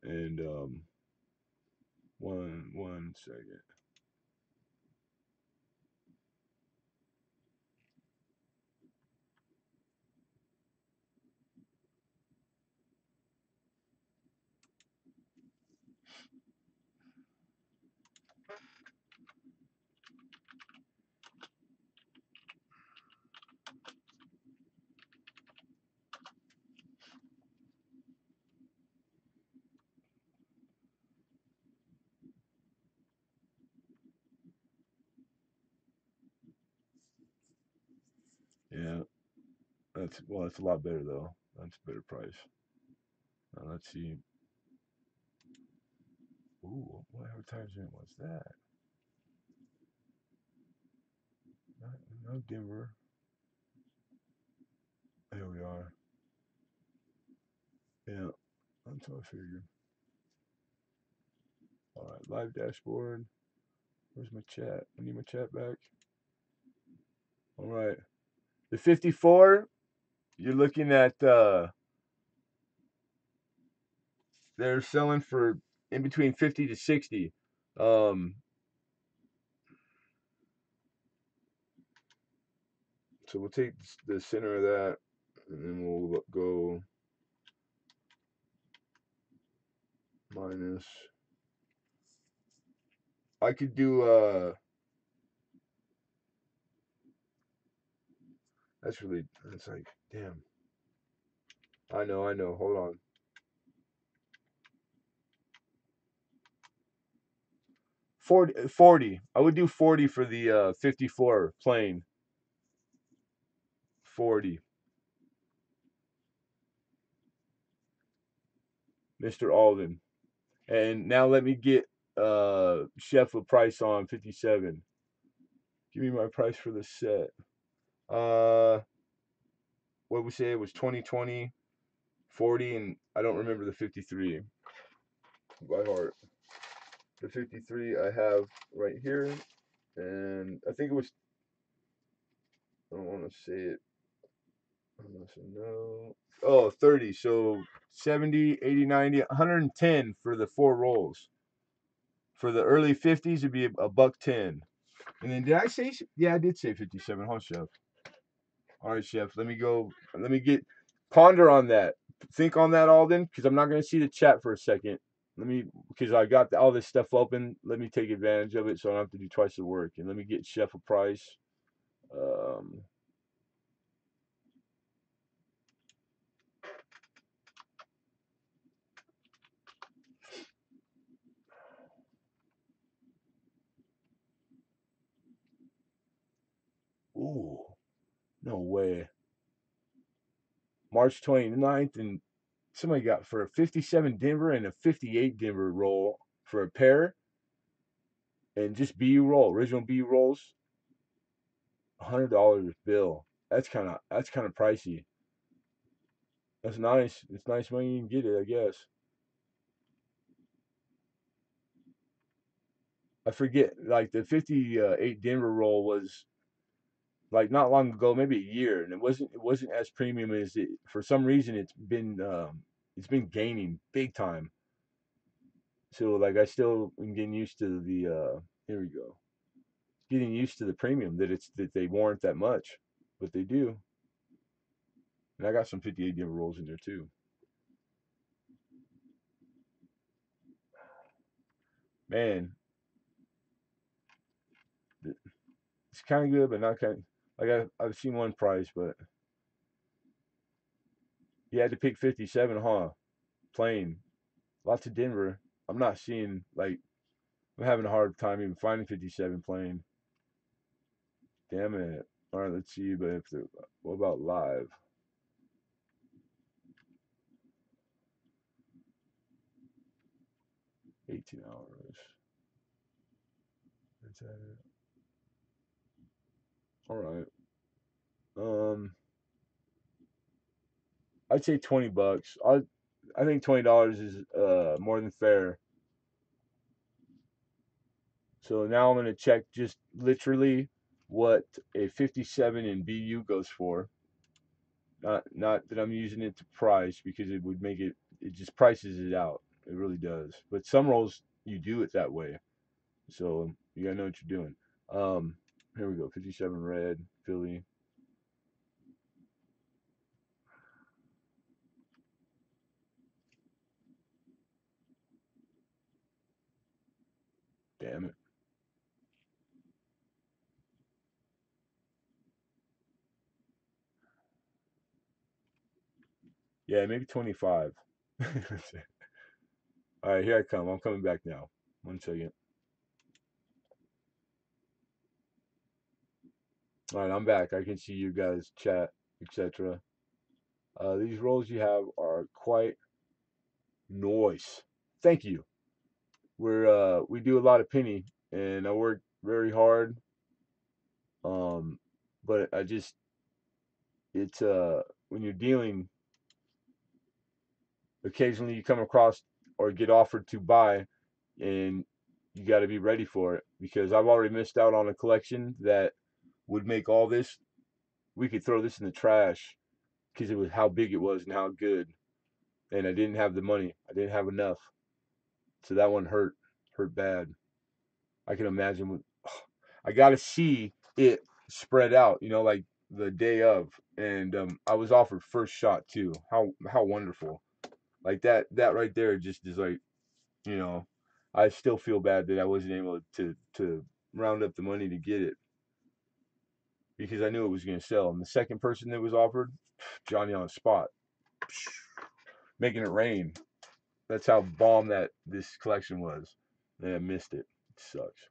And one second. Yeah, that's a lot better though. That's a better price. Let's see. Ooh, what advertisement was that? No Denver. There we are. Yeah, that's what I figured. All right, live dashboard. Where's my chat? I need my chat back. All right, the 54. You're looking at they're selling for in between 50 to 60. Um, so we'll take the center of that, and then we'll go minus. I could do that's like damn. I know. Hold on. 40. I would do 40 for the 54 plain. 40. Mr. Alden. And now let me get Chef a price on 57. Give me my price for the set. Uh what we say it was 2020, 40, and I don't remember the 53 by heart. The 53 I have right here, and I think it was, I don't want to say it. Unless I know. Oh, 30. So 70, 80, 90, 110 for the four rolls. For the early 50s, it'd be a buck 10. And then did I say? Yeah, I did say 57, huh, Chef? All right, Chef. Let me go. Let me get ponder on that. Think on that, Alden, because I'm not going to see the chat for a second. Let me, because I got all this stuff open. Let me take advantage of it so I don't have to do twice the work. And let me get Chef a price. Um, ooh, no way. March 29th, and somebody got for a 57 Denver and a 58 Denver roll for a pair, and just BU roll, original BU rolls, $100 bill. That's kind of pricey. That's nice. It's nice when you can get it, I guess. I forget, like the 58 Denver roll was like not long ago, maybe a year, and it wasn't as premium as it. For some reason, it's been gaining big time. So like I still am getting used to the here we go. Getting used to the premium that they warrant that much, but they do. And I got some 58 Denver rolls in there too. Man, it's kind of good, but not kind. Like I've seen one price, but you had to pick 57, huh? Plain. Lots of Denver. I'm not seeing like I'm having a hard time even finding 57 plain. Damn it. All right, let's see. But if the what about live? 18 hours. Is that it? All right. Um, I'd say $20. I think $20 is more than fair. So now I'm gonna check just literally what a 57 in BU goes for. Not that I'm using it to price because it would make it just prices it out. It really does. But some rolls you do it that way. So you gotta know what you're doing. Um, Here we go. 57 red Philly. Damn it. Yeah, maybe 25. All right, here I come. I'm coming back now. 1 second. All right, I'm back. I can see you guys chat, etc. These rolls you have are quite nice. Thank you. We do a lot of penny, and I work very hard. Um, but I just it's when you're dealing, occasionally you come across or get offered to buy, and you got to be ready for it because I've already missed out on a collection that would make all this. We could throw this in the trash because it was how big it was and how good, and I didn't have the money. I didn't have enough, so that one hurt bad. I can imagine what I got to see it spread out, like the day of, and I was offered first shot too. How wonderful! Like that right there just is like, you know, I still feel bad that I wasn't able to round up the money to get it because I knew it was going to sell. And the second person that was offered, Johnny on the spot, making it rain. That's how bomb that this collection was. And I missed it. It sucks.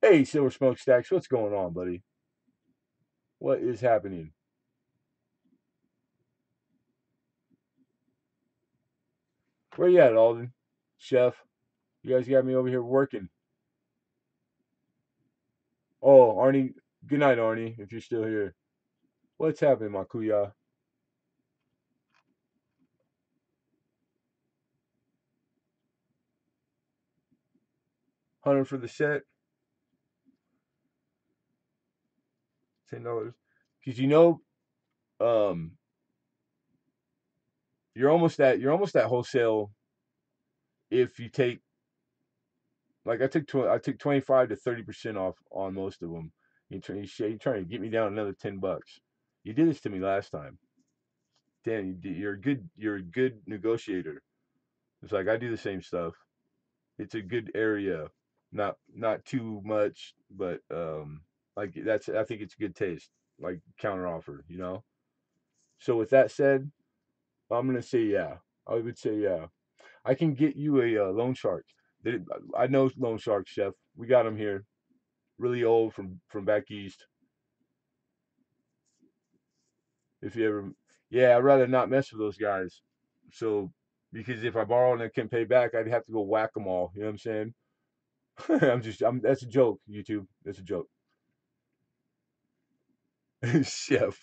Hey, Silver Smokestacks, what's going on, buddy? What is happening? Where you at, Alden? Chef, you guys got me over here working. Oh, Arnie, good night, Arnie, if you're still here. What's happening, Makuya? $100 for the set, $10. Because um, you're almost at wholesale if you take like I took 25 to 30% off on most of them. You're trying to get me down another $10. You did this to me last time. Dan, you're a good negotiator. It's like I do the same stuff. It's a good area, not too much, but like I think it's good taste, like counter offer. So with that said, I'm gonna say yeah. I would say yeah. I can get you a loan shark. I know loan shark, chef. We got him here. Really old from back east. If you ever, yeah, I'd rather not mess with those guys. So because if I borrow and I can't pay back, I'd have to go whack them all. You know what I'm saying? That's a joke, YouTube. That's a joke. Chef,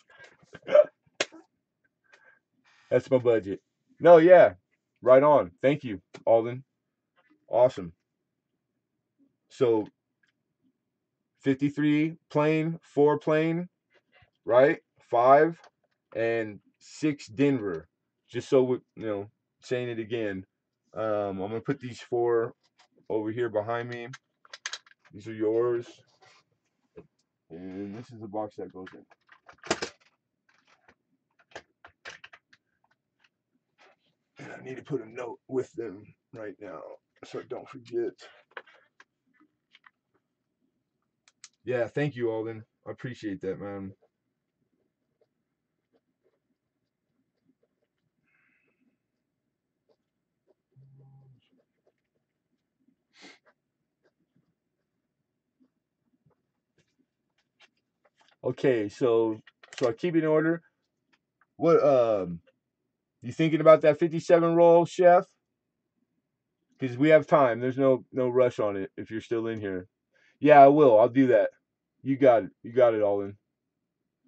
that's my budget. No, yeah, right on. Thank you, Alden. Awesome. So 53 plane, 4 plane, right? 5 and 6 Denver. Just so saying it again. I'm gonna put these 4 over here behind me. These are yours. And this is the box that goes in. And I need to put a note with them right now so I don't forget. Yeah, thank you, Alden. I appreciate that, man. Okay, so I keep it in order. What you thinking about that 57 roll, Chef? Because we have time. There's no rush on it if you're still in here. Yeah, I will. I'll do that. You got it. You got it, Alden.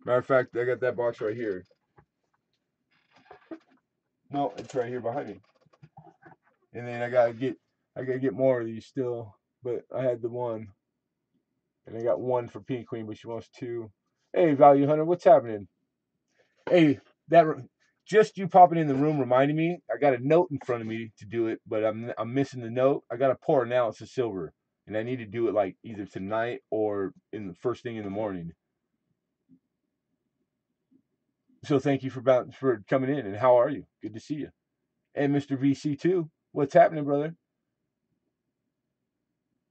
Matter of fact, I got that box right here. No, it's right here behind me. And then I gotta get more of these still. But I had the one. And I got one for Pink Queen, but she wants two. Hey, Value Hunter, what's happening? Hey, that just you popping in the room reminded me. I got a note in front of me to do it, but I'm missing the note. I got to pour an ounce of silver, and I need to do it like either tonight or in the first thing in the morning. So thank you for coming in. And how are you? Good to see you. And Mr. VC too. What's happening, brother?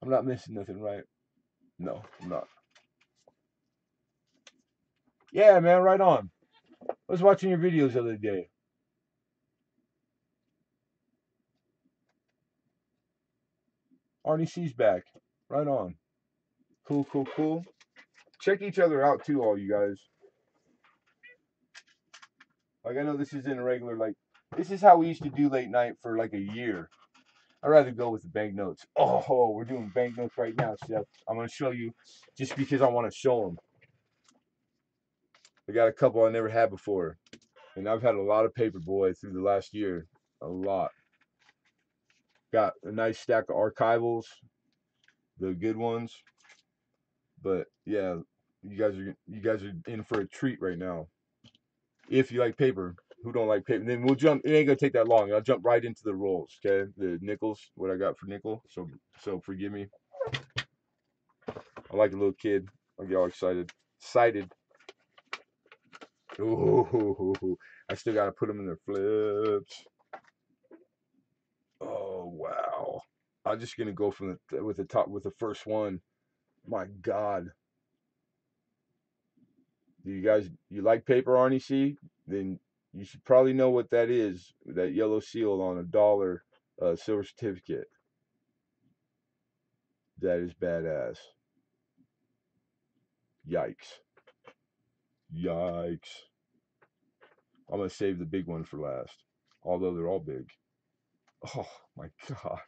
I'm not missing nothing, right? No, I'm not. Yeah, man, right on. I was watching your videos the other day. Arnie C's back. Right on. Cool, cool, cool. Check each other out too, all you guys. Like I know this isn't a regular like this is how we used to do late night for like a year. I'd rather go with the banknotes. Oh, we're doing banknotes right now, Chef. I'm gonna show you just because I want to show them. I got a couple I never had before, and I've had a lot of paper boy through the last year. A lot. Got a nice stack of archivals, the good ones. But yeah, you guys are in for a treat right now. If you like paper, who don't like paper? Then we'll jump. It ain't gonna take that long. I'll jump right into the rolls. Okay, the nickels. What I got for nickel. So forgive me. I like a little kid. I get all excited. Excited. Ooh, I still gotta put them in their flips. Oh wow. I'm just gonna go from with the top with the first one. My God. Do you like paper, Arnie C? Then you should probably know what that is. That yellow seal on a dollar silver certificate. That is badass. Yikes. Yikes. I'm gonna save the big one for last. Although they're all big. Oh my God.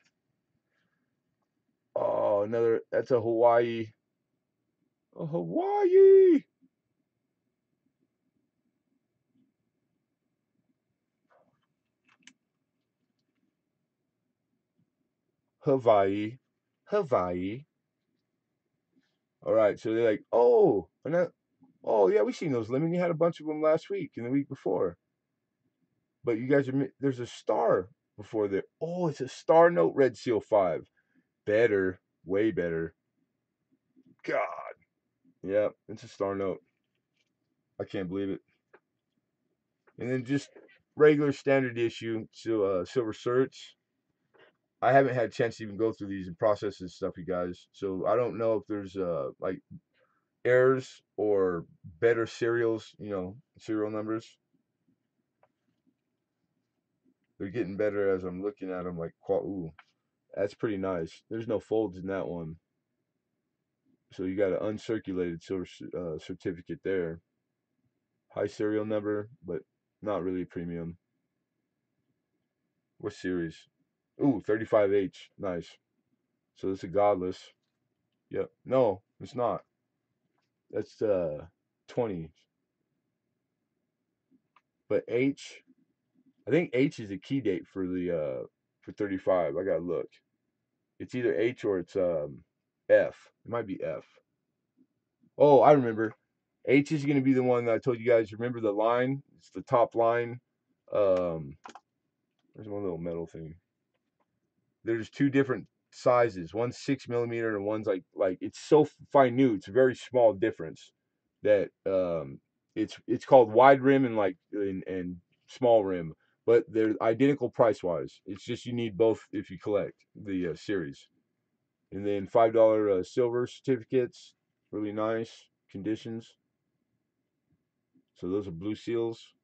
Oh, that's a Hawaii. A Hawaii. Hawaii. Hawaii. All right, so they're like, oh, oh yeah, we seen those lemon. You had a bunch of them last week and the week before. But you guys there's a star before there. Oh, it's a star note red seal 5. Better, way better. God. Yeah, it's a star note. I can't believe it. And then just regular standard issue, so silver certs. I haven't had a chance to even go through these and process this stuff, you guys. So I don't know if there's like errors or better serials, serial numbers. They're getting better as I'm looking at them. Like, ooh, that's pretty nice. There's no folds in that one. So you got an uncirculated silver certificate there. High serial number, but not really premium. What series? Ooh, 35H. Nice. So it's a godless. Yep. No, it's not. That's 20. But I think H is a key date for the for 35. I gotta look. It's either H or it's F. It might be F. Oh, I remember. H is gonna be the one that I told you guys. Remember the line? It's the top line. There's one little metal thing. There's two different sizes. One's 6 millimeter and one's like it's so fine new. It's a very small difference that it's called wide rim and and small rim, but they're identical price wise. It's just you need both if you collect the series. And then $5 silver certificates, really nice conditions. So those are blue seals.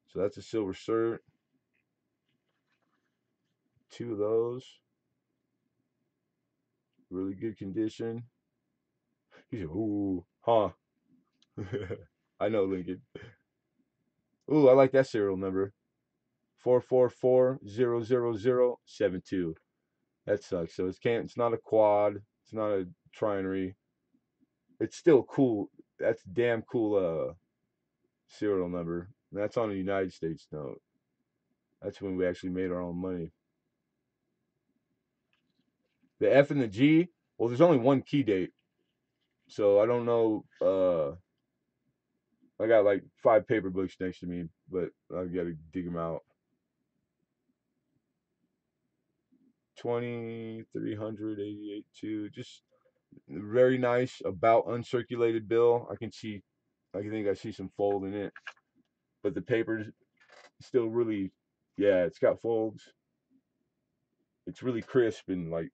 So that's a silver cert. Two of those, really good condition. He said, "Ooh, huh?" I know, Lincoln. Ooh, I like that serial number. 444000072. That sucks. So it's not a quad. It's not a trinary. It's still cool. That's damn cool. Serial number. And that's on a United States note. That's when we actually made our own money. The F and the G. Well, there's only one key date, so I don't know. I got like 5 paper books next to me, but I gotta dig them out. 2388 2. Just very nice about uncirculated bill. I think I see some fold in it, but the paper's still really, yeah, it's got folds. It's really crisp and like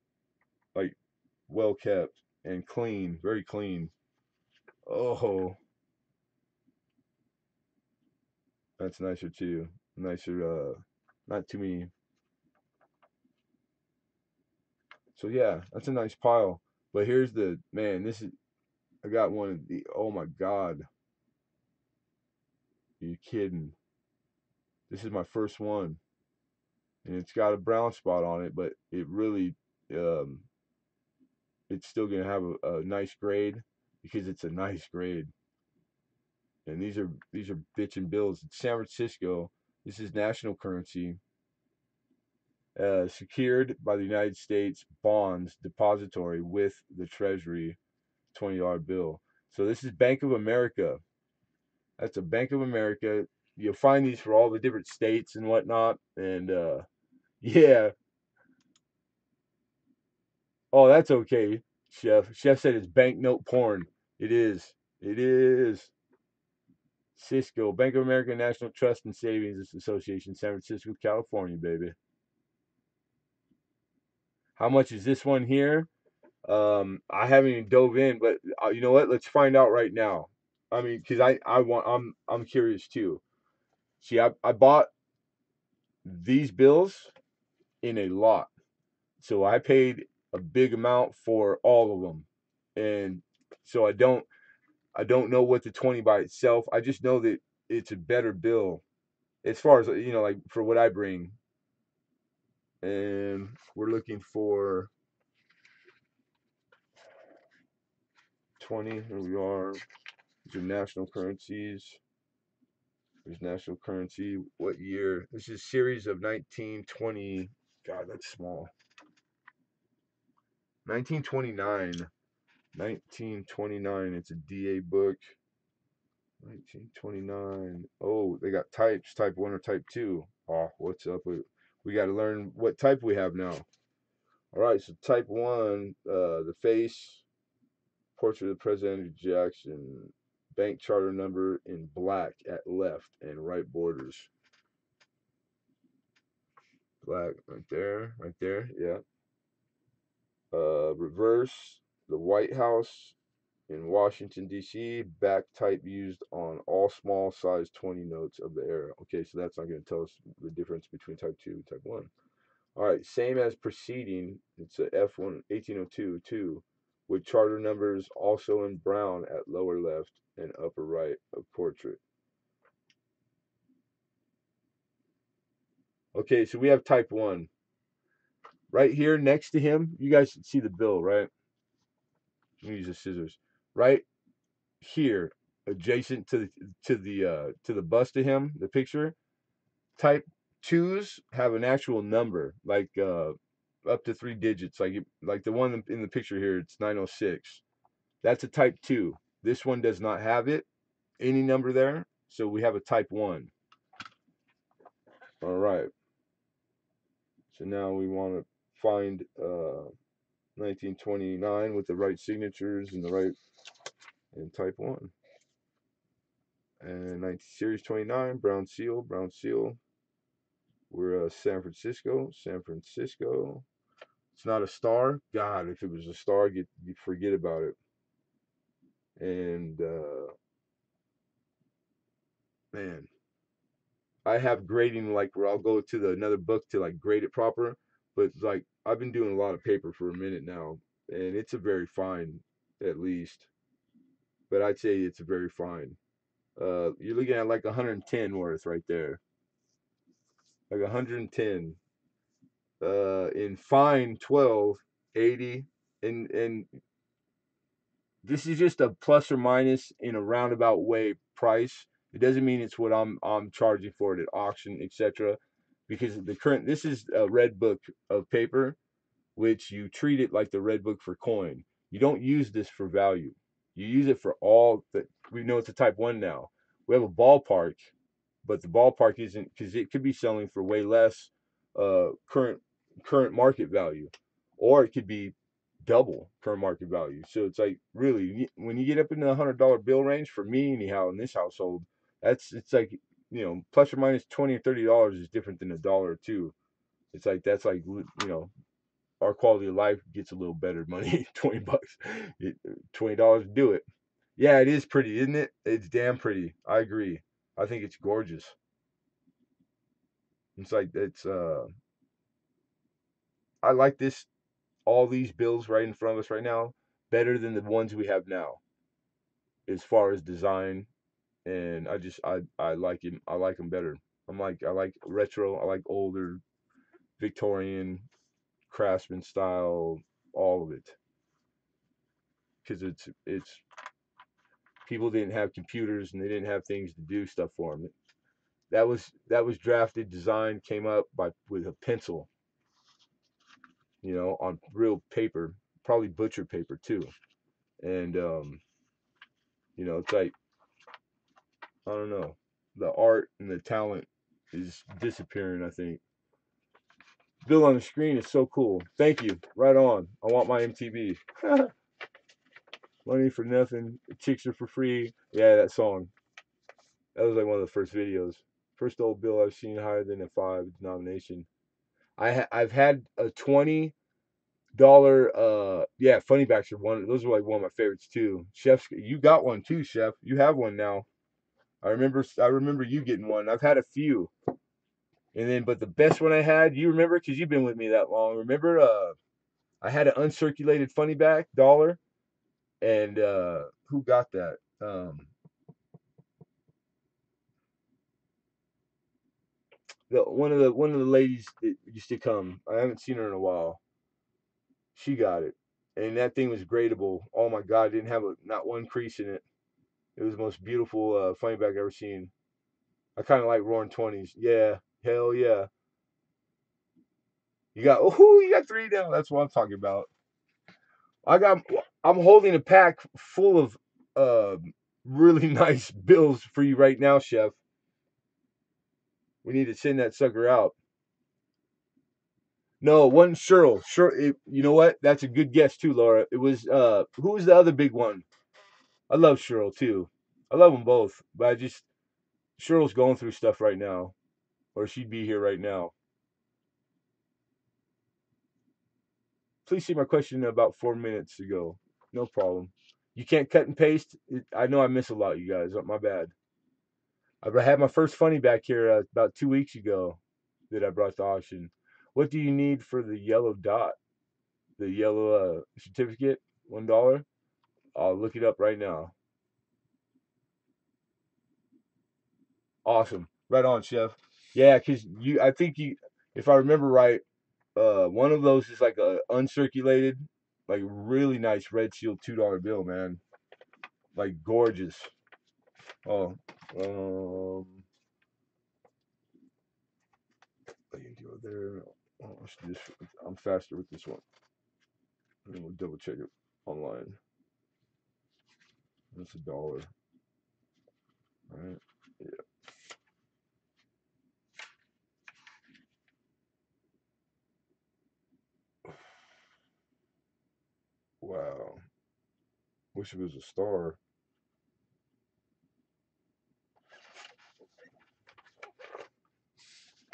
well kept and clean, very clean. Oh, that's nicer too. Nicer, not too many. So yeah, that's a nice pile. But here's the man. This is I got one of the. Oh my God, are you kidding? This is my first one, and it's got a brown spot on it, but it really, um, it's still gonna have a nice grade because it's a nice grade. And these are bitchin' bills. It's San Francisco. This is national currency, secured by the United States bonds depository with the Treasury, $20 bill. So this is Bank of America. That's a Bank of America. You'll find these for all the different states and whatnot. And yeah. Oh, that's okay, Chef. Chef said it's banknote porn. It is. It is. Cisco, Bank of America National Trust and Savings Association, San Francisco, California, baby. How much is this one here? I haven't even dove in, but you know what? Let's find out right now. I mean, because I'm curious too. See, I bought these bills in a lot, so I paid a big amount for all of them, and so I don't know what the 20 by itself. I just know that it's a better bill as far as like for what I bring. And we're looking for 20. Here we are. These are national currencies. There's national currency. What year? This is series of 1920. God, that's small. 1929. 1929. It's a DA book. 1929. Oh, they got types, type 1 or type 2. Oh, what's up with we got to learn what type we have now. All right, so type 1, the face, portrait of President Jackson, bank charter number in black at left and right borders. Black right there, yeah. Reverse, the White House in Washington, D.C., back type used on all small size 20 notes of the era. Okay, so that's not going to tell us the difference between type 2 and type 1. All right, same as preceding. It's a F1 1802 2 with charter numbers also in brown at lower left and upper right of portrait. Okay, so we have type 1. Right here next to him, you guys see the bill, right? Let me use the scissors. Right here, adjacent to the bust of him, the picture, type 2s have an actual number, like up to 3 digits, like the one in the picture here, it's 906. That's a type 2. This one does not have it, any number there, so we have a type 1. All right. So now we want to find 1929 with the right signatures and the right and type 1. And 19 Series 29, brown seal, brown seal. We're San Francisco, San Francisco. It's not a star. God, if it was a star, you forget about it. And man, I have grading like where I'll go to another book to like grade it proper. But like I've been doing a lot of paper for a minute now, and it's a very fine, at least. But I'd say it's a very fine. You're looking at like 110 worth right there, like 110. In fine 12, 80, and this is just a plus or minus in a roundabout way price. It doesn't mean it's what I'm charging for it at auction, etc. Because the current this is a red book of paper, which you treat it like the red book for coin. You don't use this for value. You use it for all that we know it's a type 1 now. We have a ballpark, but the ballpark isn't because it could be selling for way less current market value, or it could be double current market value. So it's like really when you get up in the $100 bill range for me anyhow in this household, it's like plus or minus $20 or $30 is different than a dollar or two. It's like that's like our quality of life gets a little better money. $20, $20 do it. Yeah, it is pretty, isn't it? It's damn pretty. I agree. I think it's gorgeous. It's like I like this all these bills right in front of us right now better than the ones we have now as far as design, and I like him. I like them better. I like retro. I like older Victorian craftsman style, all of it, because it's people didn't have computers and they didn't have things to do stuff for them. That was drafted, designed, came up by with a pencil, on real paper, probably butcher paper too. And it's like I don't know, the art and the talent is disappearing. I think. Bill on the screen is so cool. Thank you. Right on. I want my MTV. Money for nothing. Chicks are for free. Yeah, that song. That was like one of the first videos. First old bill I've seen higher than a 5 denomination. I've had a $20 yeah, funny backs are one. Those are like one of my favorites too. Chef's, you got one too, Chef. You have one now. I remember you getting one. I've had a few. And then but the best one I had, you remember cuz you've been with me that long. Remember I had an uncirculated funny back dollar, and who got that? One of the ladies that used to come. I haven't seen her in a while. She got it, and that thing was gradable. Oh my god, it didn't have not one crease in it. It was the most beautiful funny bag I've ever seen. I kind of like roaring 20s. Yeah, hell yeah. You got three now. That's what I'm talking about. I got. I'm holding a pack full of uh, really nice bills for you right now, Chef. We need to send that sucker out. No, one Cheryl. Sure, you know what? That's a good guess too, Laura. It was who was the other big one? I love Cheryl too. I love them both, but Cheryl's going through stuff right now, or she'd be here right now. Please see my question about 4 minutes ago. No problem. You can't cut and paste. I know I miss a lot, you guys. My bad. I had my first funny back here about 2 weeks ago that I brought to auction. What do you need for the yellow dot? The yellow certificate? $1? I'll look it up right now. Awesome. Right on, Chef. Yeah, because I think if I remember right, one of those is like a uncirculated, like really nice red seal $2 bill, man. Like gorgeous. Oh, I can go there. Oh, I'm faster with this one. And we'll double check it online. That's $1. All right. Yeah. wish it was a star.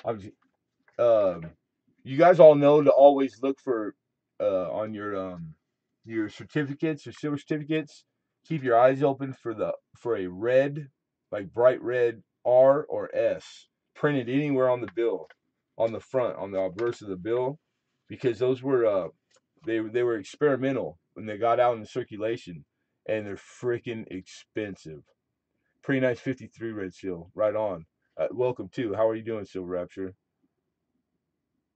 I'm just, you guys all know to always look for on your certificates, your silver certificates. Keep your eyes open for a red, like bright red R or S printed anywhere on the bill, on the front, on the obverse of the bill, because those were they were experimental when they got out in circulation, and they're freaking expensive. Pretty nice 53 red seal, right on. Welcome to. How are you doing, Silver Rapture?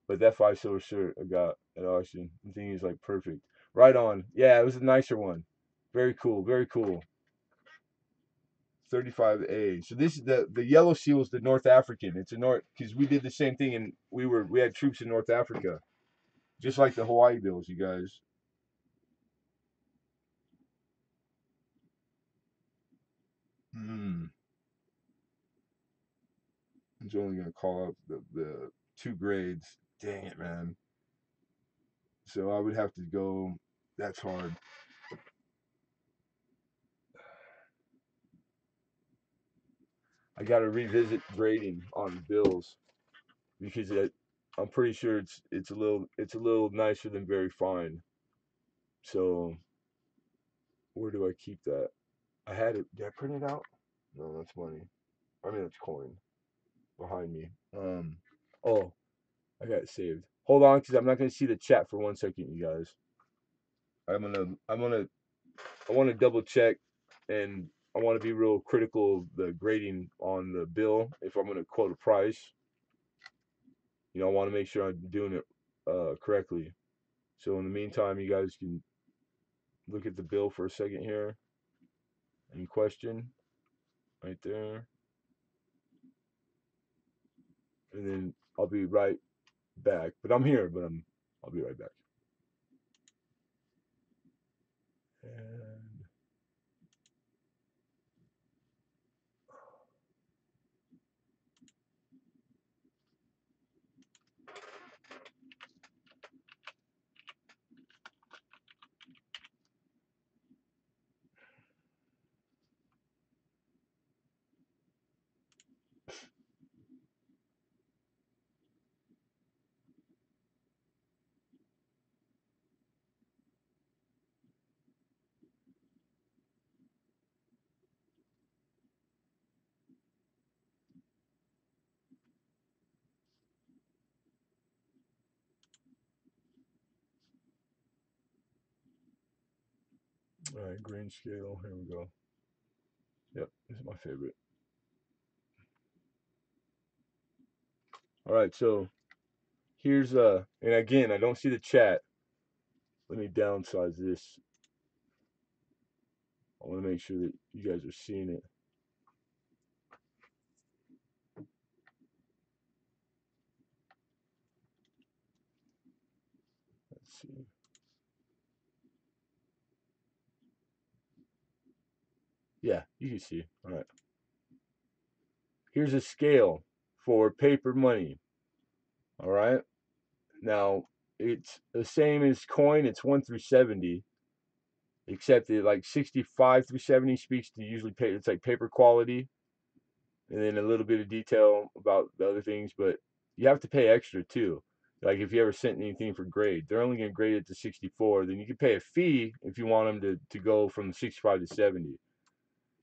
But that 5 silver shirt I got at auction, the thing is like perfect. Right on. Yeah, it was a nicer one. Very cool. Very cool. 35A. So this is the yellow seal is the North African. It's a North because we did the same thing and we had troops in North Africa, just like the Hawaii bills, you guys. Hmm. I'm only gonna call out the 2 grades. Dang it, man. So I would have to go. That's hard. I got to revisit grading on bills because I'm pretty sure it's a little nicer than very fine. So where do I keep that? I had it. Did I print it out? No, that's money. I mean that's coin behind me. Oh, I got it saved. Hold on, because I'm not gonna see the chat for 1 second, you guys. I want to double check, and I want to be real critical of the grading on the bill if I'm gonna quote a price. I want to make sure I'm doing it correctly. So in the meantime, you guys can look at the bill for a second here. Any question? Right there. And then I'll be right back. But I'm here, but I'll be right back. And all right, grain scale. Here we go. Yep, this is my favorite. All right, so here's and again, I don't see the chat. Let me downsize this. I want to make sure that you guys are seeing it. Let's see. Yeah, you can see. All right. Here's a scale for paper money. All right. Now it's the same as coin. It's 1 through 70, except that like 65 through 70 speaks to usually pay. It's like paper quality, and then a little bit of detail about the other things. But you have to pay extra too. Like if you ever sent anything for grade, they're only going to grade it to 64. Then you can pay a fee if you want them to go from 65 to 70.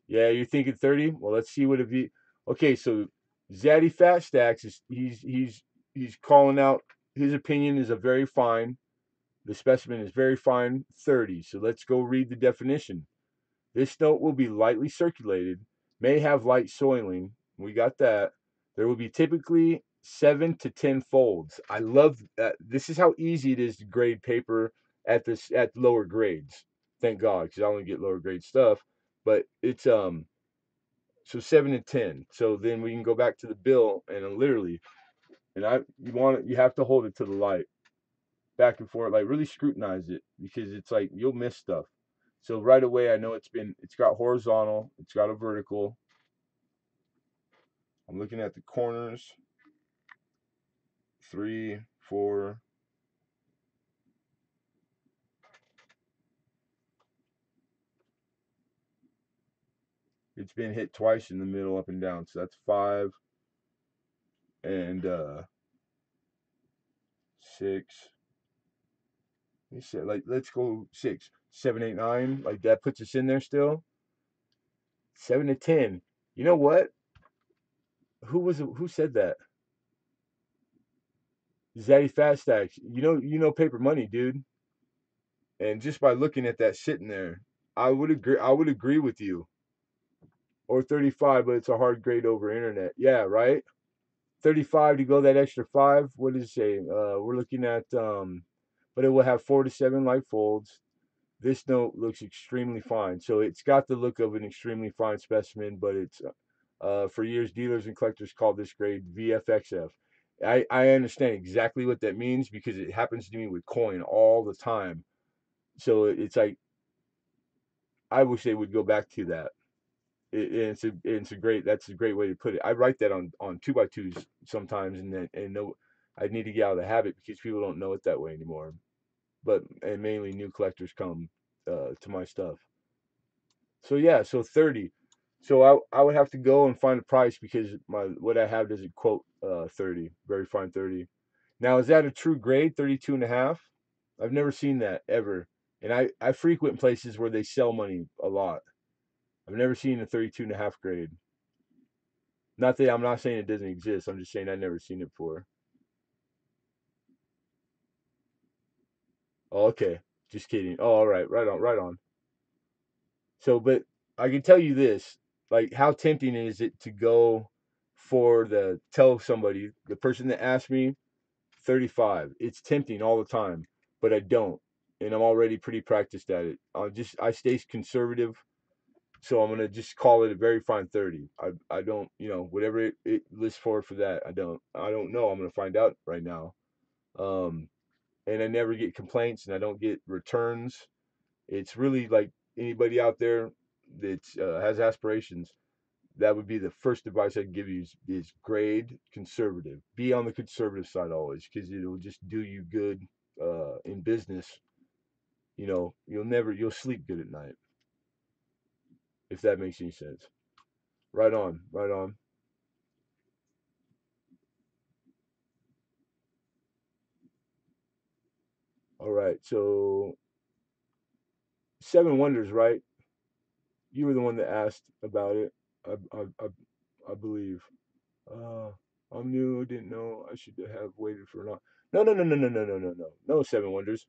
Yeah, you're thinking 30? Well, let's see what it be. Okay, so Zaddy Fat Stacks is he's calling out his opinion is a very fine. The specimen is very fine 30. So let's go read the definition. This note will be lightly circulated, may have light soiling. We got that. There will be typically 7 to 10 folds. I love that. This is how easy it is to grade paper at lower grades. Thank God, because I only get lower grade stuff. But it's so 7 to 10. So then we can go back to the bill and literally, and you have to hold it to the light, back and forth, like really scrutinize it because it's like you'll miss stuff. So right away, I know it's got horizontal, it's got a vertical. I'm looking at the corners, 3, 4. It's been hit twice in the middle, up and down. So that's 5 and 6. You said like let's go 6, 7, 8, 9. Like that puts us in there still. 7 to 10. You know what? Who said that? Zaddy Fat Stacks. You know paper money, dude. And just by looking at that sitting there, I would agree with you. Or 35, but it's a hard grade over internet. Yeah, right. 35 to go that extra 5. What does it say? We're looking at but it will have 4 to 7 light folds. This note looks extremely fine. So it's got the look of an extremely fine specimen, but it's for years dealers and collectors called this grade VFXF. I understand exactly what that means because it happens to me with coin all the time. So it's like I wish they would go back to that. It's a great that's a great way to put it. I write that on 2x2s sometimes, and no, I need to get out of the habit because people don't know it that way anymore. But and mainly new collectors come to my stuff. So yeah, so 30. So I would have to go and find a price because my what I have doesn't quote 30, very fine 30. Now is that a true grade 32 and a half? I've never seen that ever. And I frequent places where they sell money a lot. I've never seen a 32 and a half grade. Not that I'm not saying it doesn't exist. I'm just saying I've never seen it before. Oh, okay. Just kidding. Oh, all right. Right on. Right on. So, but I can tell you this, like, how tempting is it to go for the tell somebody, the person that asked me, 35. It's tempting all the time, but I don't, and I'm already pretty practiced at it. I stay conservative, so I'm gonna just call it a very fine 30. I don't, whatever it lists for that. I don't know. I'm gonna find out right now. Um, and I never get complaints, and I don't get returns. It's really like anybody out there that has aspirations. That would be the first advice I'd give you is grade conservative. Be on the conservative side always, because it'll just do you good in business. You'll sleep good at night if that makes any sense. Right on, right on. All right, so Seven Wonders, right? You were the one that asked about it. I believe. Uh, I'm new. Didn't know. I should have waited for an. No, no, no, no, no, no, no, no, no. No Seven Wonders.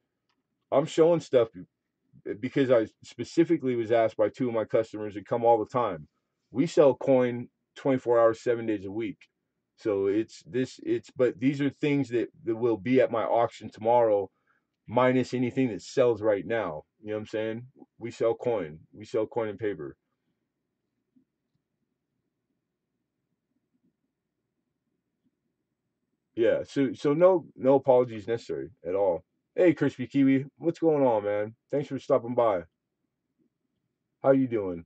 I'm showing stuff because I specifically was asked by two of my customers that come all the time. We sell coin 24 hours, 7 days a week. So but these are things that will be at my auction tomorrow, minus anything that sells right now. You know what I'm saying? We sell coin. We sell coin and paper. Yeah. So no apologies necessary at all. Hey, Crispy Kiwi, what's going on, man? Thanks for stopping by. How you doing?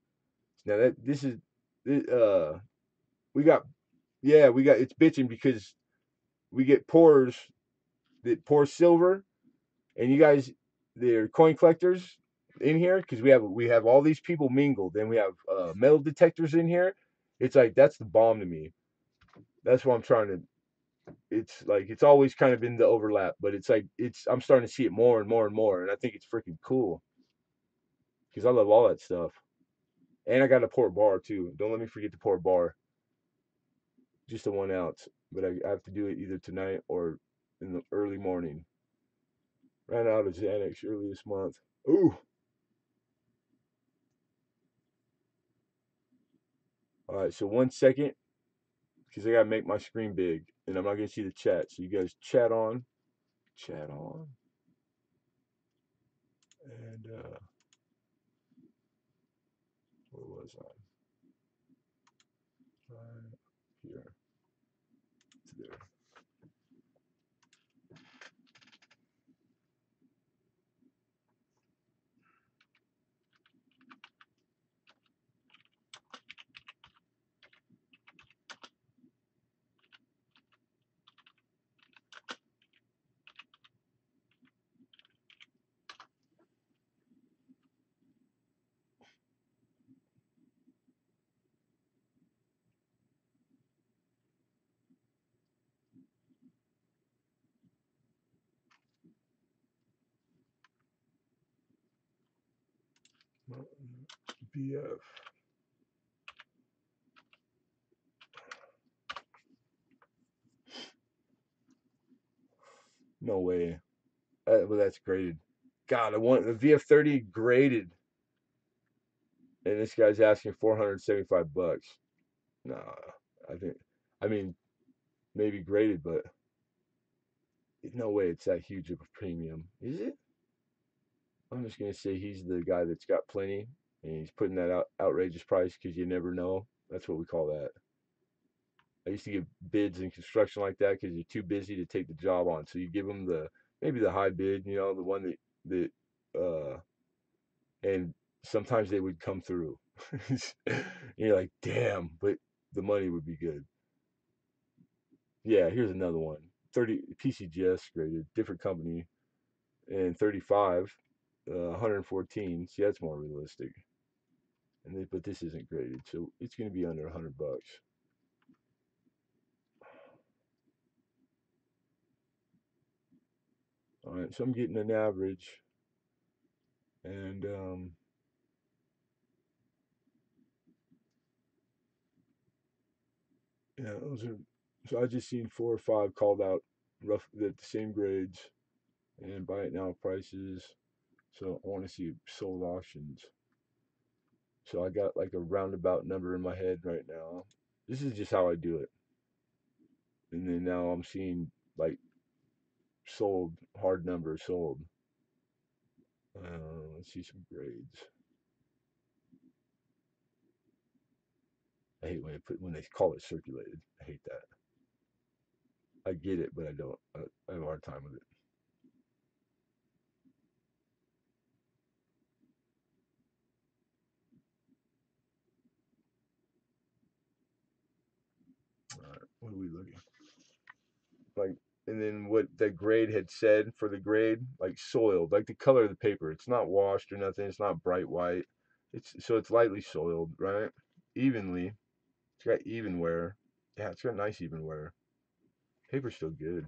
Now that this is, we got, yeah, we got it's bitching because we get pours that pour silver, and you guys, they're coin collectors in here because we have all these people mingled, and we have metal detectors in here. It's like that's the bomb to me. That's what I'm trying to. It's like it's always kind of been the overlap, but it's like I'm starting to see it more and more and more, and I think it's freaking cool because I love all that stuff. And I got a port bar too. Don't let me forget the port bar. Just a 1 ounce, but I have to do it either tonight or in the early morning. Ran out of Xanax early this month. Ooh. All right, so 1 second because I gotta make my screen big, and I'm not gonna see the chat. So you guys chat on, and where was I? Right here to there. BF. No way. Well, that's graded. God, I want the VF30 graded, and this guy's asking $475. Nah, I think. I mean, maybe graded, but no way it's that huge of a premium, is it? I'm just gonna say he's the guy that's got plenty, and he's putting that outrageous price because you never know. That's what we call that. I used to give bids in construction like that because you're too busy to take the job on. So you give them maybe the high bid, the one that and sometimes they would come through. And you're like, damn, but the money would be good. Yeah, here's another one. 30 PCGS graded, different company, and 35, 114. See, that's more realistic. But this isn't graded, so it's going to be under $100. All right, so I'm getting an average, and yeah, those are. So I just seen 4 or 5 called out rough at the same grades and buy it now prices. So I want to see sold auctions. So I got like a roundabout number in my head right now. This is just how I do it. And then now I'm seeing like sold hard numbers sold. Let's see some grades. I hate when they call it circulated. I hate that. I get it, but I don't. I have a hard time with it. All right, what are we looking like? And then what the grade had said for the grade, like soiled, like the color of the paper. It's not washed or nothing. It's not bright white. It's lightly soiled, right? Evenly. It's got even wear. Yeah, it's got nice even wear. Paper's still good.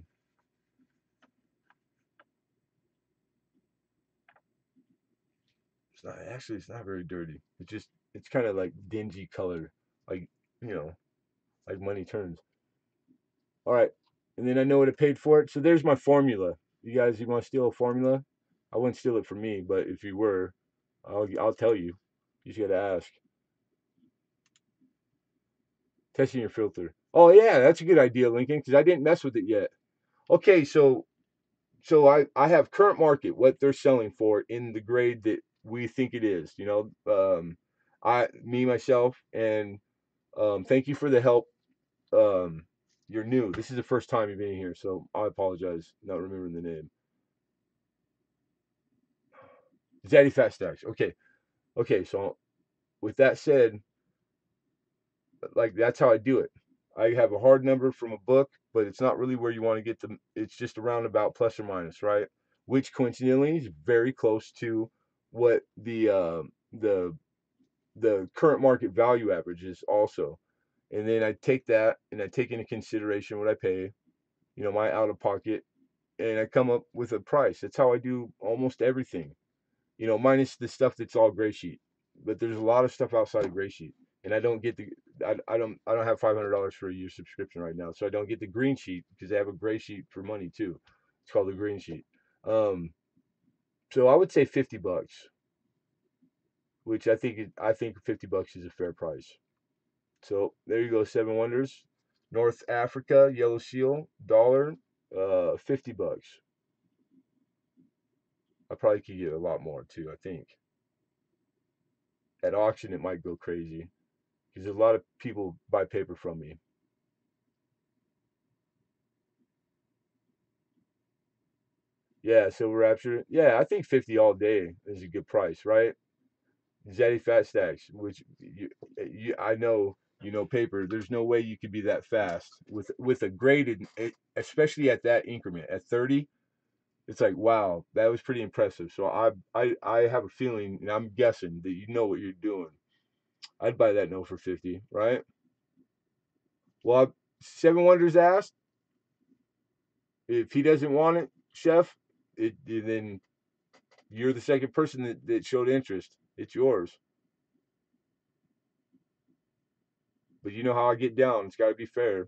It's not actually. It's not very dirty. It's kind of like dingy color, like you know, like money turns. All right, and then I know what I paid for it. So there's my formula. You want to steal a formula? I wouldn't steal it from me, but if you were, I'll tell you. You just gotta ask. Testing your filter. Oh yeah, that's a good idea, Lincoln, because I didn't mess with it yet. Okay, so I have current market what they're selling for in the grade that we think it is. Myself, and thank you for the help. Um, you're new. This is the first time you've been here, so I apologize not remembering the name. Zaddy Fat Stacks. Okay. So with that said, like that's how I do it. I have a hard number from a book, but it's not really where you want to get them. It's just a roundabout plus or minus, right? Which coincidentally is very close to what the current market value average is also. And then I take that and I take into consideration what I pay, my out of pocket, and I come up with a price. That's how I do almost everything. Minus the stuff that's all gray sheet. But there's a lot of stuff outside of gray sheet, and I don't have $500 for a year subscription right now, so I don't get the green sheet because they have a gray sheet for money too. It's called the green sheet. Um, so I would say $50, which I think $50 is a fair price. So there you go, Seven Wonders, North Africa, yellow seal, dollar, $50. I probably could get a lot more too. I think at auction it might go crazy because a lot of people buy paper from me. Yeah, Silver Rapture. Yeah, I think 50 all day is a good price, right? Zaddy Fat Stacks, which I know paper. There's no way you could be that fast with a graded, especially at that increment at 30. It's like wow, that was pretty impressive. So I have a feeling, and I'm guessing that you know what you're doing. I'd buy that note for 50, right? Well, Seven Wonders asked if he doesn't want it, Chef. Then you're the second person that showed interest. It's yours. But you know how I get down. It's got to be fair.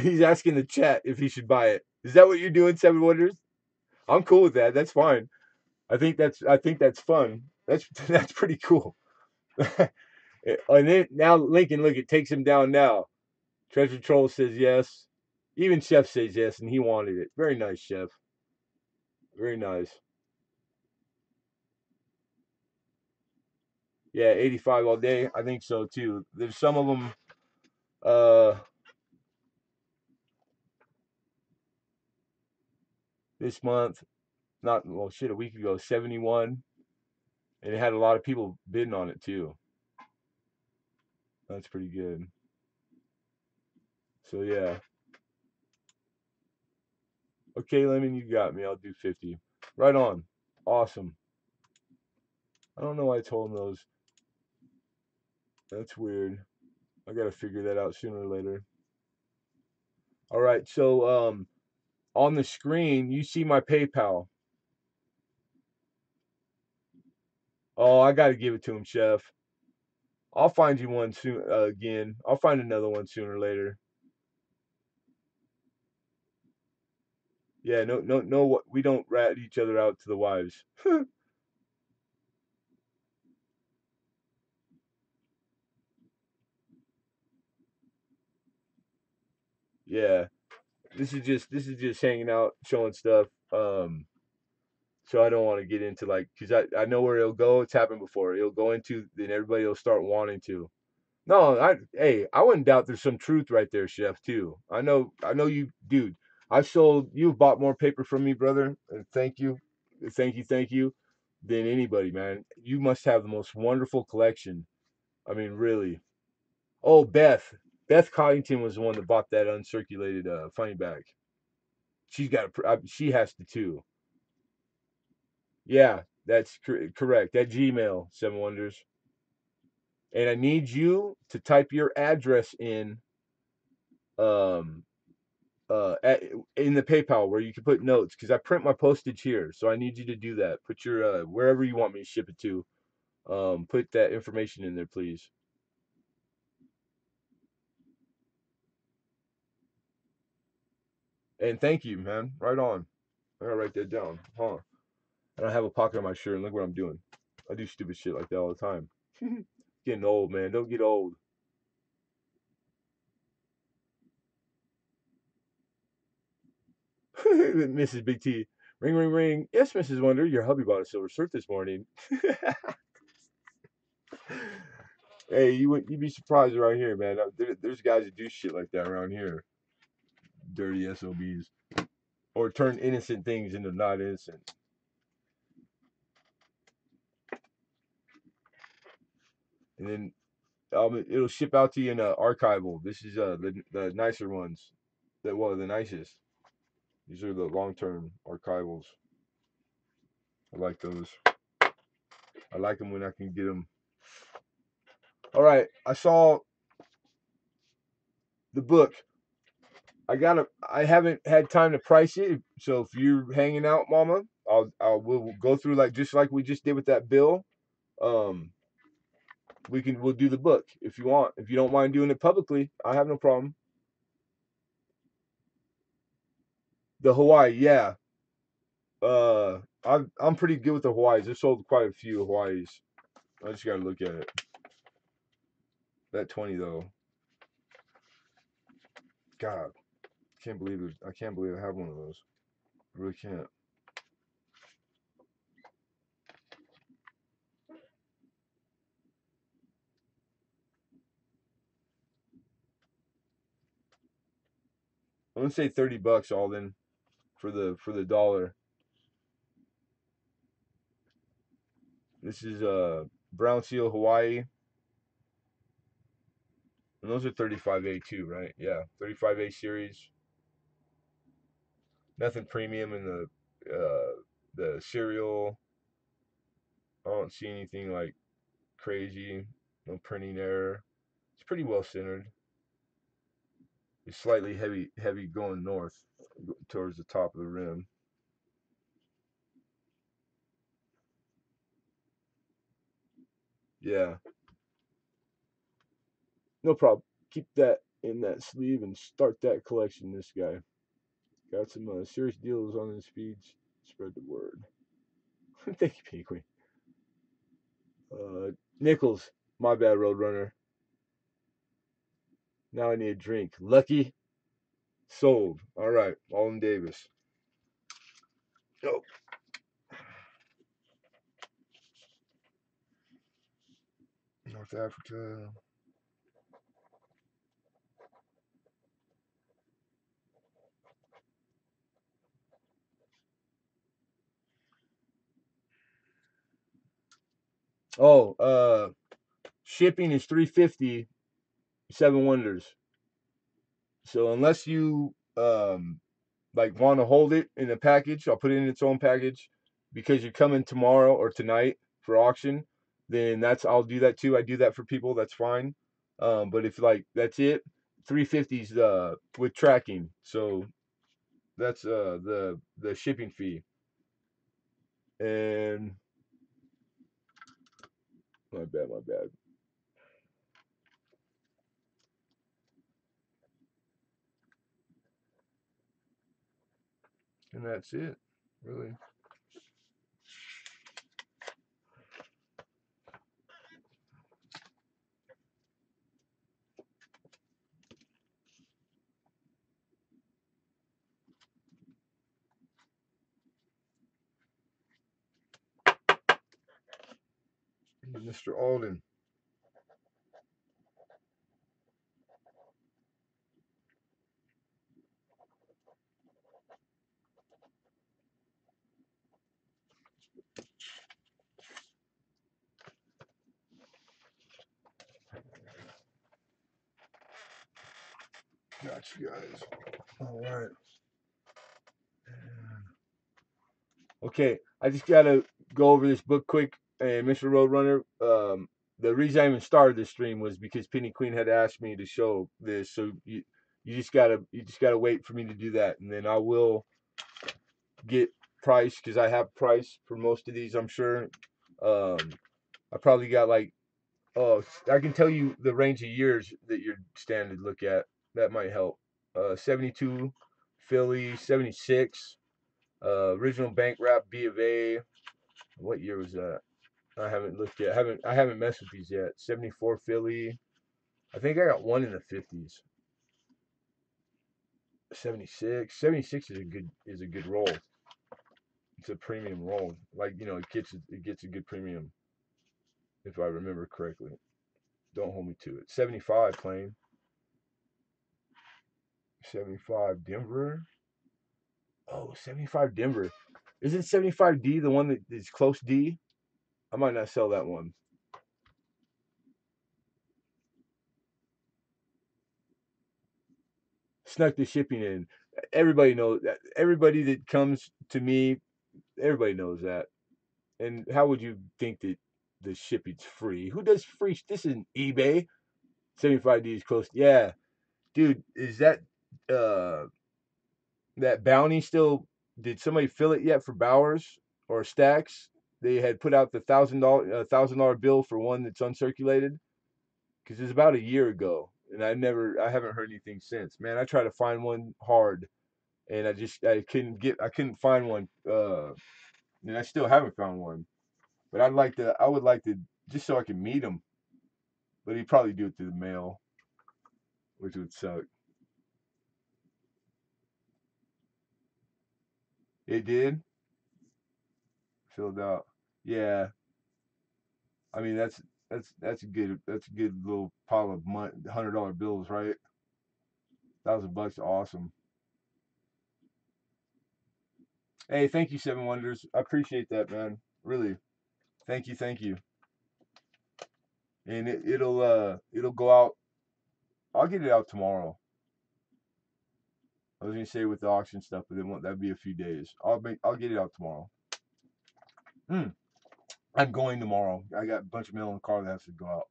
He's asking the chat if he should buy it. Is that what you're doing, Seven Wonders? I'm cool with that. That's fine. I think that's fun. That's that's pretty cool. And then now Lincoln, look, it takes him down now. Treasure Troll says yes. Even Chef says yes, and he wanted it. Very nice, Chef. Very nice. Yeah, 85 all day. I think so too. There's some of them. Uh, this month, not well, shit, a week ago, 71, and it had a lot of people bidding on it too. That's pretty good. So yeah. Okay, Lemon, you got me. I'll do 50. Right on. Awesome. I don't know why I told him those. That's weird. I gotta figure that out sooner or later. All right, so on the screen you see my PayPal. Oh, I gotta give it to him, Chef. I'll find you one soon again. I'll find another one sooner or later. Yeah, no, no, no. We don't rat each other out to the wives. Yeah, this is just hanging out, showing stuff. So I don't want to get into like because I know where it'll go. It's happened before. It'll go into then everybody will start wanting to. No, I wouldn't doubt there's some truth right there, Chef. Too. I know you, dude. You've bought more paper from me, brother. And thank you, than anybody, man. You must have the most wonderful collection. I mean, really. Oh, Beth Coddington was the one that bought that uncirculated funny bag. She has to too. Yeah, that's correct. That Gmail, Seven Wonders. And I need you to type your address um at, in the PayPal where you can put notes because I print my postage here. So I need you to do that. Put your wherever you want me to ship it to. Put that information in there, please. And thank you, man. Right on. I gotta write that down. Huh. And I have a pocket on my shirt and look what I'm doing. I do stupid shit like that all the time. Getting old, man. Don't get old. Mrs. Big T. Ring, ring, ring. Yes, Mrs. Wonder, your hubby bought a silver shirt this morning. Hey, you'd be surprised around here, man. There's guys that do shit like that around here. Dirty SOBs. Or turn innocent things into not innocent. And then it'll ship out to you in archival. This is the nicer ones. The nicest. These are the long term archivals. I like those. I like them when I can get them. All right, I saw the book. I haven't had time to price it. So if you're hanging out, Mama, we'll go through like just like we just did with that bill. Um, we'll do the book if you want. If you don't mind doing it publicly, I have no problem. The Hawaii, yeah. I'm pretty good with the Hawaiis. I sold quite a few Hawaiis. I just gotta look at it. That 20 though, God, can't believe it. I can't believe I have one of those. I really can't. I'm gonna say $30 all in for the dollar. This is brown seal Hawaii, and those are 35A too, right? Yeah, 35A series. Nothing premium in the cereal. I don't see anything like crazy. No printing error. It's pretty well centered. It's slightly heavy going north towards the top of the rim. Yeah, no problem. Keep that in that sleeve and start that collection. This guy got some serious deals on his feeds. Spread the word. Thank you, Penny Queen. Nichols, my bad, Roadrunner. Now I need a drink. Lucky, sold. All right, Alden Davis. Oh, North Africa. Oh, shipping is 350. Seven Wonders. So unless you like want to hold it in a package, I'll put it in its own package because you're coming tomorrow or tonight for auction. Then I'll do that too. I do that for people. That's fine. But if like that's it, 350s with tracking. So that's the shipping fee. And my bad, my bad. And that's it, really. Mr. Alden. Got you guys. All right. Okay, I just gotta go over this book quick. And Mr. Roadrunner, the reason I even started this stream was because Penny Queen had asked me to show this. So you just gotta wait for me to do that, and then I will get price because I have price for most of these. I'm sure. Um, I probably got like I can tell you the range of years that you're standing to look at. That might help. 72, Philly, 76, original bank wrap B of A. What year was that? I haven't looked yet. I haven't messed with these yet. 74 Philly. I think I got one in the 50s. 76. 76 is a good roll. It's a premium roll. Like, it gets a good premium if I remember correctly. Don't hold me to it. 75 plain. 75 Denver. Oh, 75 Denver. Isn't 75D the one that is close D? I might not sell that one. Snuck the shipping in. Everybody knows that. Everybody that comes to me, everybody knows that. And how would you think that the shipping's free? Who does free? This isn't eBay. 75D is close. Yeah, dude, is uh that bounty still? Did somebody fill it yet for Bowers or Stacks? They had put out the $1,000 bill for one that's uncirculated because it's about a year ago, and I haven't heard anything since. Man, I tried to find one hard, and I couldn't find one. And I still haven't found one. But I would like to, just so I can meet him. But he'd probably do it through the mail, which would suck. It did, filled out. Yeah, I mean that's a good little pile of $100 bills, right? $1,000, awesome. Hey, thank you, Seven Wonders. I appreciate that, man. Really, thank you, thank you. And it'll go out. I'll get it out tomorrow. I was gonna say with the auction stuff, but then that'd be a few days. I'll get it out tomorrow. Mm, I'm going tomorrow. I got a bunch of mail in the car that has to go out.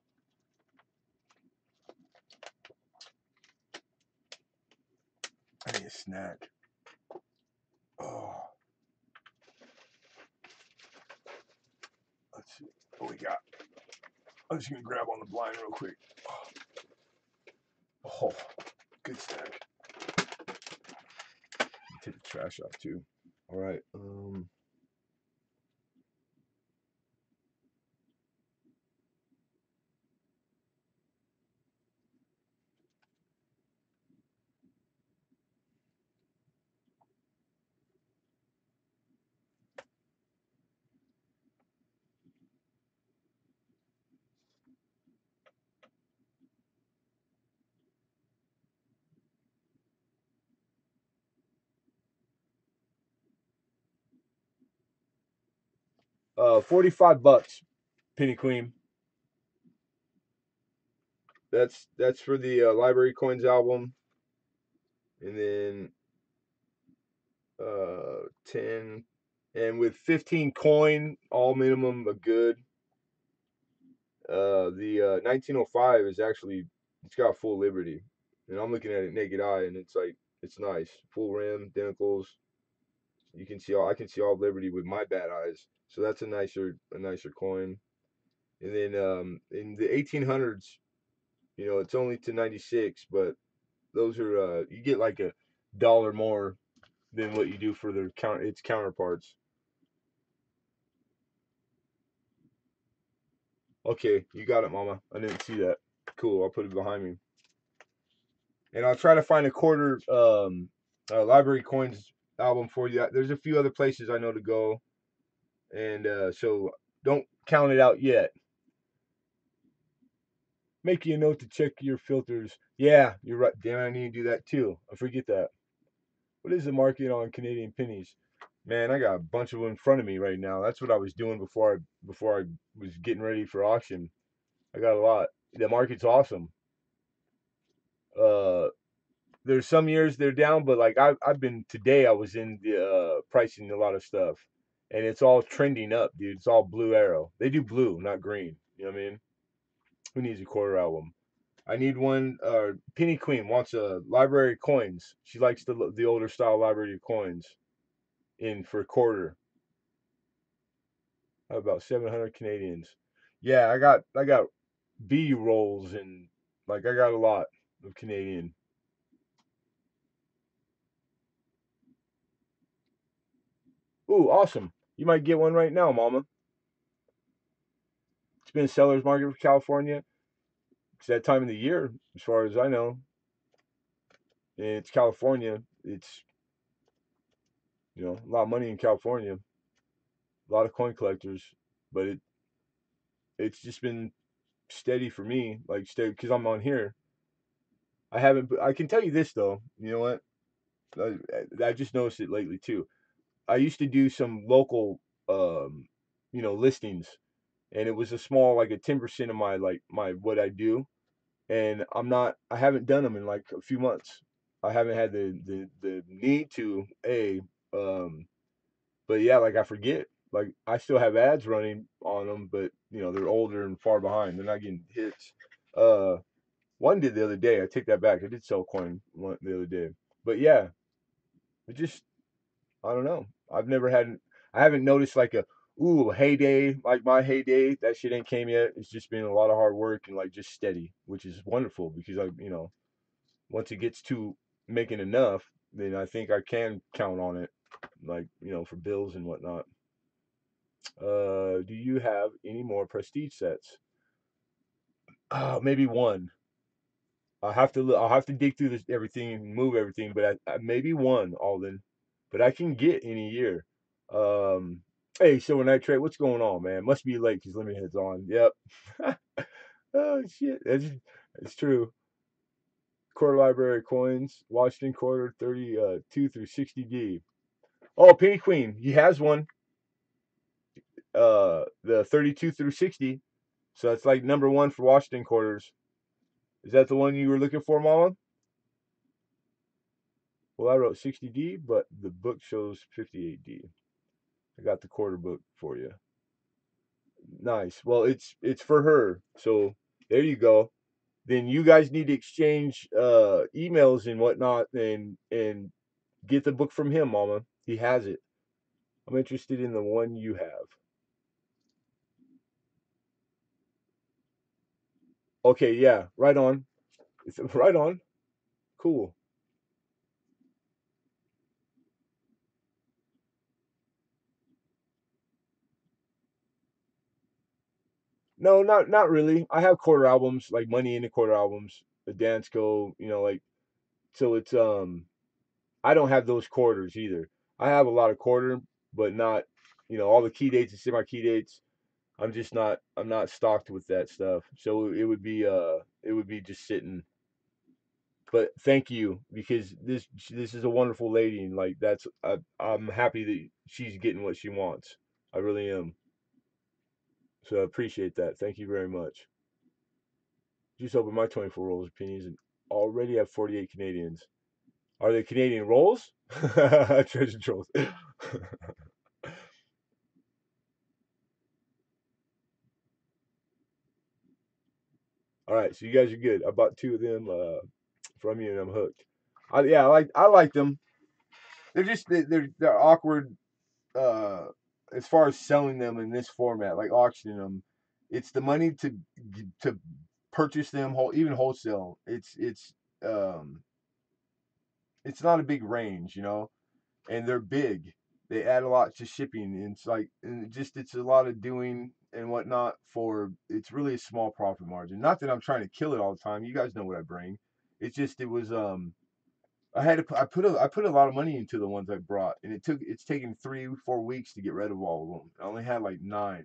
a snack. Oh, let's see what we got. I'm just gonna grab on the blind real quick. Oh, good snack. Take the trash off too. All right. 45 bucks, Penny Queen. That's for the Library Coins album, and then 10, and with 15 coin, all minimum a good. The 1905 is actually, it's got full Liberty, and I'm looking at it naked eye, and it's like, it's nice, full rim, identicals. You can see all, I can see all Liberty with my bad eyes, so that's a nicer coin. And then in the 1800s, it's only to 96, but those are you get like a dollar more than what you do for its counterparts. Okay, you got it, Mama. I didn't see that. Cool. I'll put it behind me, and I'll try to find a quarter Library Coins album for you. There's a few other places I know to go, and so don't count it out yet. Make you a note to check your filters. Yeah, you're right. Damn, I need to do that too. I forget that. What is the market on Canadian pennies? Man, I got a bunch of them in front of me right now. That's what I was doing before I was getting ready for auction. I got a lot. The market's awesome. Uh, there's some years they're down, but like I've been today, I was in the pricing a lot of stuff, and it's all trending up, dude. It's all Blue Arrow. They do blue, not green. You know what I mean? Who needs a quarter album? I need one. Penny Queen wants a Library Coins. She likes the older style Library Coins in for quarter. About 700 Canadians. Yeah, I got B rolls, and like I got a lot of Canadian. Ooh, awesome! You might get one right now, Mama. It's been a seller's market for California. It's that time of the year, as far as I know. And it's California. It's a lot of money in California, a lot of coin collectors, but it's just been steady for me, like steady because I'm on here. I haven't. I can tell you this though. You know what? I just noticed it lately too. I used to do some local, listings, and it was a small, like a 10% of my what I do, and I haven't done them in like a few months. I haven't had the need to but yeah, like I forget. Like I still have ads running on them, but they're older and far behind. They're not getting hits. Uh, One did the other day. I take that back. I did sell coin one the other day, but yeah, it just I don't know. I haven't noticed like a heyday like my heyday. That shit ain't came yet. It's just been a lot of hard work and like just steady, which is wonderful because once it gets to making enough, then I think I can count on it, like for bills and whatnot. Do you have any more prestige sets? Maybe one. I'll have to dig through this everything and move everything, but maybe one, Alden. But I can get any year. Um, hey, Silver Nitrate, what's going on, man? Must be late because Lemonhead's on. Yep. Oh shit, it's true. Quarter Library Coins, Washington Quarter 32 through 60D. Oh, Penny Queen, he has one. The 32 through 60. So that's like number one for Washington Quarters. Is that the one you were looking for, Mama? Well, I wrote 60D, but the book shows 58D. I got the quarter book for you. Nice. Well, it's for her. So there you go. Then you guys need to exchange emails and whatnot, and Get the book from him, Mama. He has it. I'm interested in the one you have. Okay, yeah, right on. Right on. Cool. No, not really. I have quarter albums, like Money in the quarter albums, the Dance Go, like so it's I don't have those quarters either. I have a lot of quarter, but not all the key dates and semi key dates. I'm not stocked with that stuff. So it would be just sitting. But thank you because this is a wonderful lady and like I'm happy that she's getting what she wants. I really am. So I appreciate that. Thank you very much. Just opened my 24 rolls opinions and already have 48 Canadians. Are they Canadian rolls? Treasure trolls. All right, so you guys are good. I bought two of them from you and I'm hooked. I like them. They're awkward as far as selling them in this format, like auctioning them. It's the money to purchase them even wholesale. Um it's not a big range, and they're big. They add a lot to shipping. And it's like, and it's a lot of doing and whatnot for. It's really a small profit margin. Not that I'm trying to kill it all the time. You guys know what I bring. It's just it was I put a lot of money into the ones I brought, and it's taken 3 4 weeks to get rid of all of them. I only had like 9.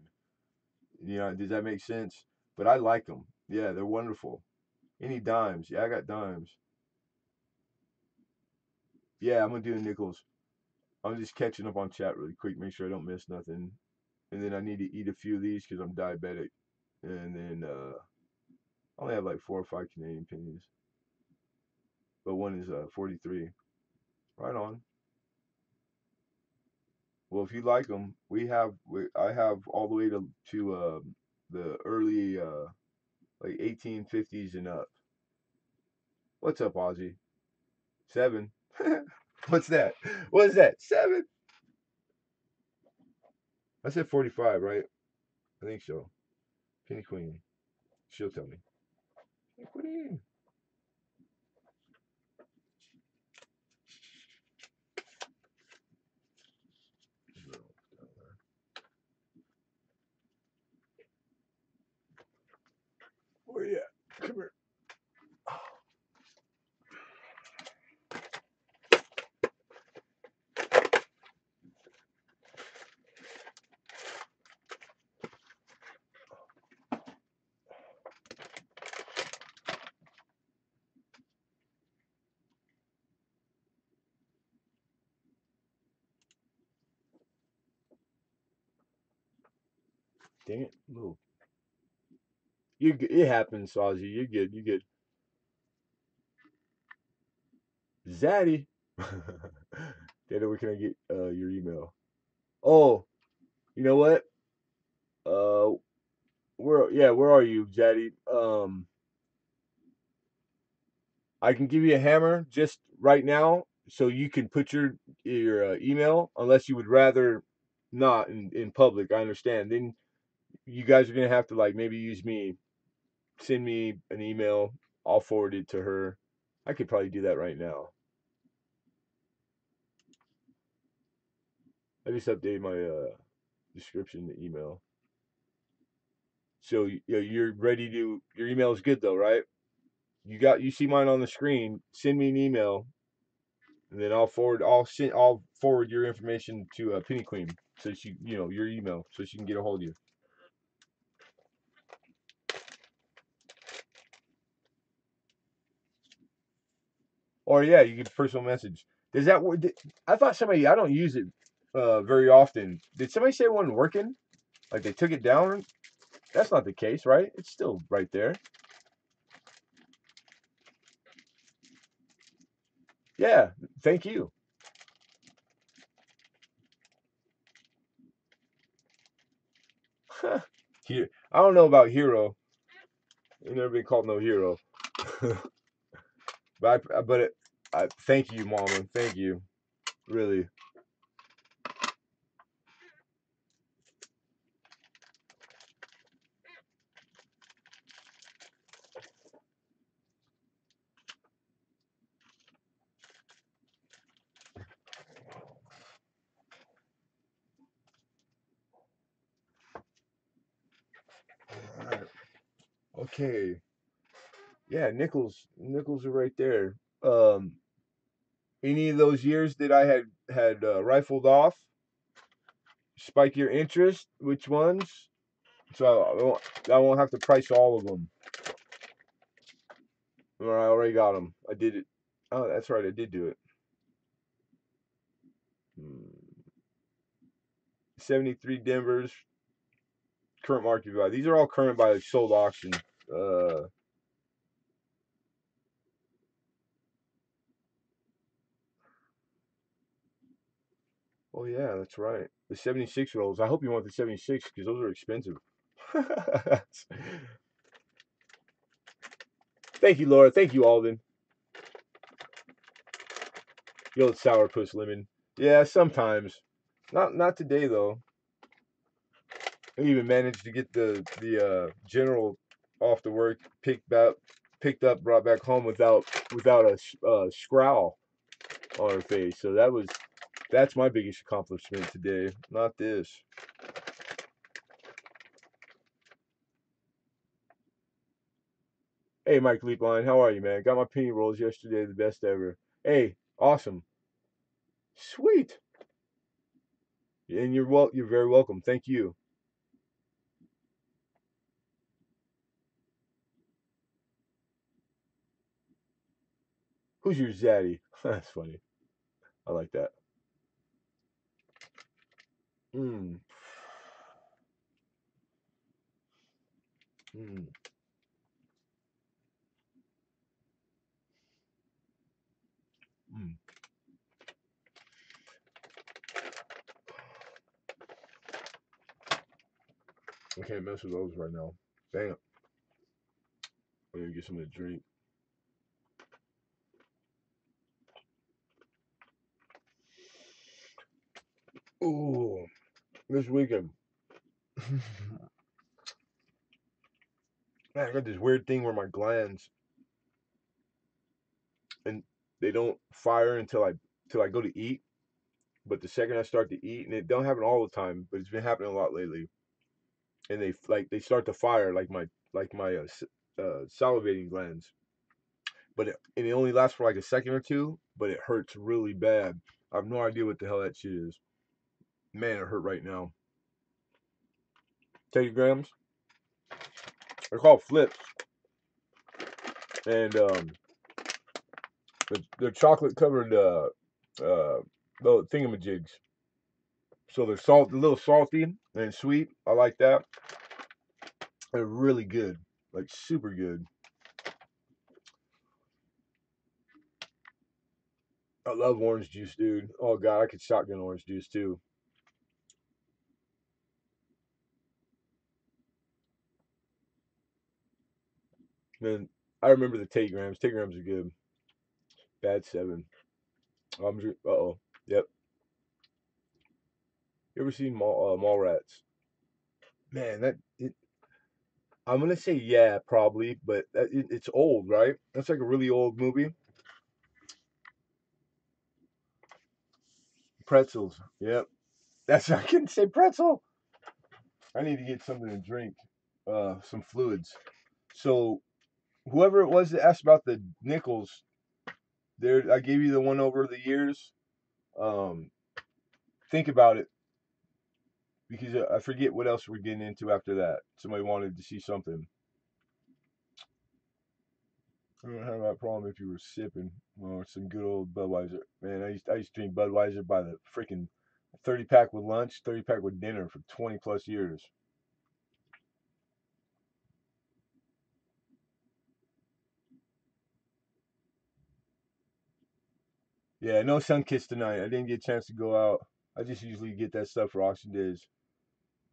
Does that make sense? But I like them. Yeah, they're wonderful. Any dimes? Yeah, I got dimes. Yeah, I'm gonna do the nickels. I'm just catching up on chat really quick, make sure I don't miss nothing. And then I need to eat a few of these because I'm diabetic. And then I only have like 4 or 5 Canadian pennies, but one is 43. Right on. Well, if you like them, I have all the way to the early like 1850s and up. What's up, Ozzy? 7. What's that? What is that? 7? I said 45, right? I think so. Penny Queen. She'll tell me. Penny Queen. Where you at? Come here. Dang it. Move. It happens, Ozzy. You're good. You're good. Zaddy. Dana, where can I get your email? Oh, you know what? Uh, where are you, Zaddy? I can give you a hammer just right now, so you can put your email, unless you would rather not in public. I understand. Then you guys are gonna have to like maybe use me. Send me an email. I'll forward it to her. I could probably do that right now. I just updated my description to email. So you're ready to. Your email is good though, right? You see mine on the screen. Send me an email, and then I'll forward your information to Penny Queen, so your email, so she can get a hold of you. Or yeah, you get personal message. Does that work? I thought somebody. I don't use it very often. Did somebody say it wasn't working? Like they took it down? That's not the case, right? It's still right there. Yeah. Thank you. Here, I don't know about hero. I've never been called no hero. But thank you, Mama. Thank you. Really. All right. Okay. Yeah, nickels are right there. Um, any of those years that I had rifled off spike your interest? Which ones? So I won't have to price all of them. Or I already got them. I did it. Oh, that's right. I did do it. 73 Denver's current market value. These are all current by sold auction. Uh, oh yeah, that's right. The 76 rolls. I hope you want the 76 because those are expensive. Thank you, Laura. Thank you, Alden. You old sourpuss lemon. Yeah, sometimes. Not today though. I even managed to get the general off the work, picked up, brought back home without a scowl on her face. So that's my biggest accomplishment today. Not this. Hey, Mike Leapline, how are you, man? Got my penny rolls yesterday, the best ever. Hey, awesome, sweet, and you're very welcome. Thank you. Who's your zaddy? That's funny. I like that. Mm, mm, mm. I can't mess with those right now. Damn. I'm gonna get something to drink. Ooh, this weekend. Man, I got this weird thing where my glands and they don't fire until I go to eat. But the second I start to eat, and it don't happen all the time, but it's been happening a lot lately. And they start to fire like my salivating glands. And it only lasts for like a second or two, but it hurts really bad. I have no idea what the hell that shit is. Man, it hurt right now. Telegrams. They're called flips, and they're chocolate covered little thingamajigs. So they're a little salty and sweet. I like that. They're really good, like super good. I love orange juice, dude. Oh god, I could shotgun orange juice too. Man, I remember the Tategrams. Tategrams are good. Bad seven. Oh. Yep. You ever seen mall rats? Man, I'm gonna say yeah, probably, but it's old, right? That's like a really old movie. Pretzels. Yep. That's I can say pretzel. I need to get something to drink. Some fluids. So whoever it was that asked about the nickels, there I gave you the one over the years. Um, think about it because I forget what else we're getting into after that. Somebody wanted to see something. I don't have that problem if you were sipping. Well, some good old Budweiser. Man, I used to drink Budweiser by the freaking 30 pack with lunch, 30 pack with dinner for 20 plus years. Yeah, no sun kiss tonight. I didn't get a chance to go out. I just usually get that stuff for auction days.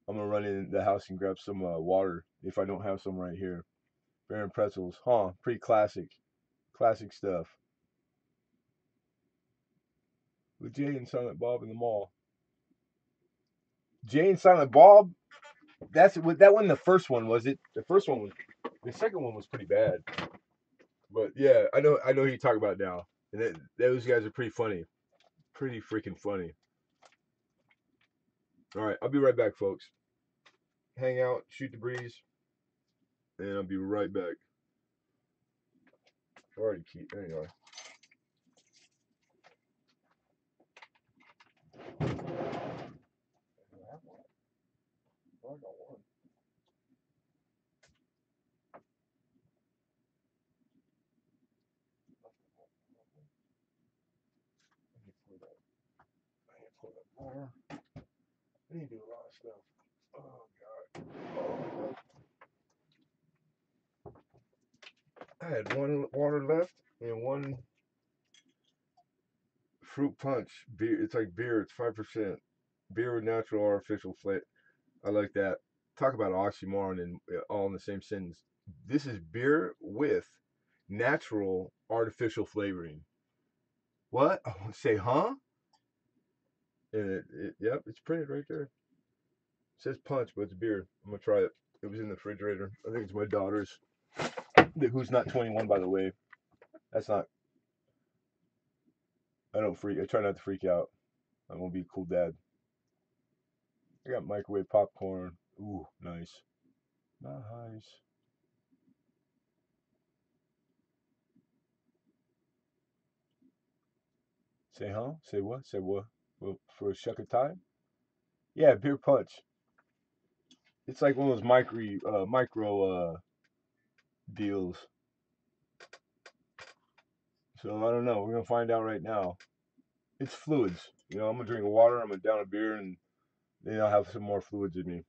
I'm gonna run in the house and grab some water if I don't have some right here. Baron pretzels, huh? Pretty classic, classic stuff. with Jay and Silent Bob in the mall. Jay and Silent Bob. That wasn't the first one, was it? The first one was. The second one was pretty bad. But yeah, I know who you talk about now. And those guys are pretty funny. Pretty freaking funny. All right, I'll be right back, folks. Hang out, shoot the breeze, and I'll be right back. Already keep anyway. I need to do a lot of stuff. Oh god. I had one water left and one fruit punch beer. It's like beer. It's 5% beer with natural artificial flavor. I like that. Talk about oxymoron and all in the same sentence. This is beer with natural artificial flavoring. What? I want to say, huh? And yep, it's printed right there. It says punch, but it's beer. I'm gonna try it. It was in the refrigerator. I think it's my daughter's. Who's not 21, by the way. That's not. I don't freak. I try not to freak out. I'm gonna be a cool dad. I got microwave popcorn. Ooh, nice. Nice. Say huh? Say what? Say what? Well, for a shuck of time? Yeah, beer punch. It's like one of those micro deals. So I don't know. We're gonna find out right now. It's fluids. I'm gonna drink water. I'm gonna down a beer, and then I'll have some more fluids in me.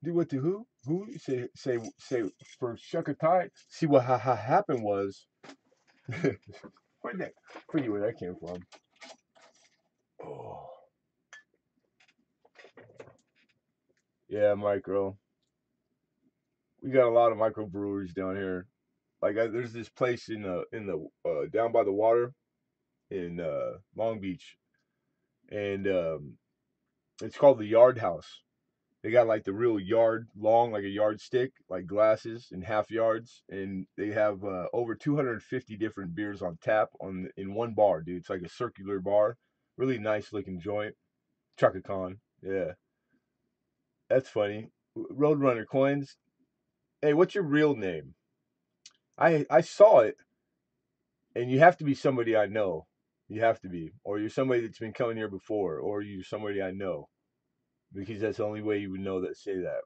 Do what to who? Who? Say for shuck of time. See what happened was. Where'd that? Forget where that came from. Oh, yeah, micro. We got a lot of microbreweries down here. Like there's this place in the down by the water in Long Beach, and it's called the Yard House. They got like the real yard long, like a yardstick, like glasses and half yards, and they have over 250 different beers on tap in one bar, dude. It's like a circular bar, really nice looking joint. Chaka Khan, yeah, that's funny. Roadrunner coins. Hey, what's your real name? I saw it, and you have to be somebody I know. You have to be, or you're somebody that's been coming here before, or you're somebody I know, because that's the only way you would know that. Say that.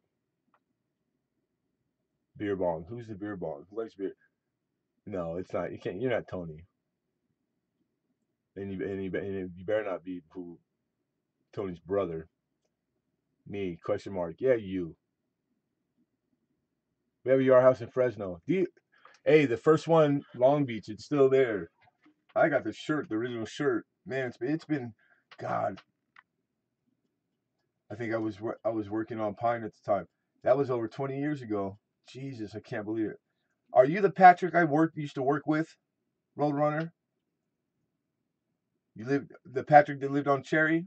Beer bong. Who's the beer bong? Who likes beer? No, it's not. You can't. You're not Tony, and you better not be who Tony's brother. Me? Question mark. Yeah, you. We have a Yard House in Fresno. Hey, the first one, Long Beach. It's still there. I got the shirt, the original shirt. Man, it's been, God. I think I was working on Pine at the time. That was over 20 years ago. Jesus, I can't believe it. Are you the Patrick I used to work with, Roadrunner? You lived the Patrick that lived on Cherry?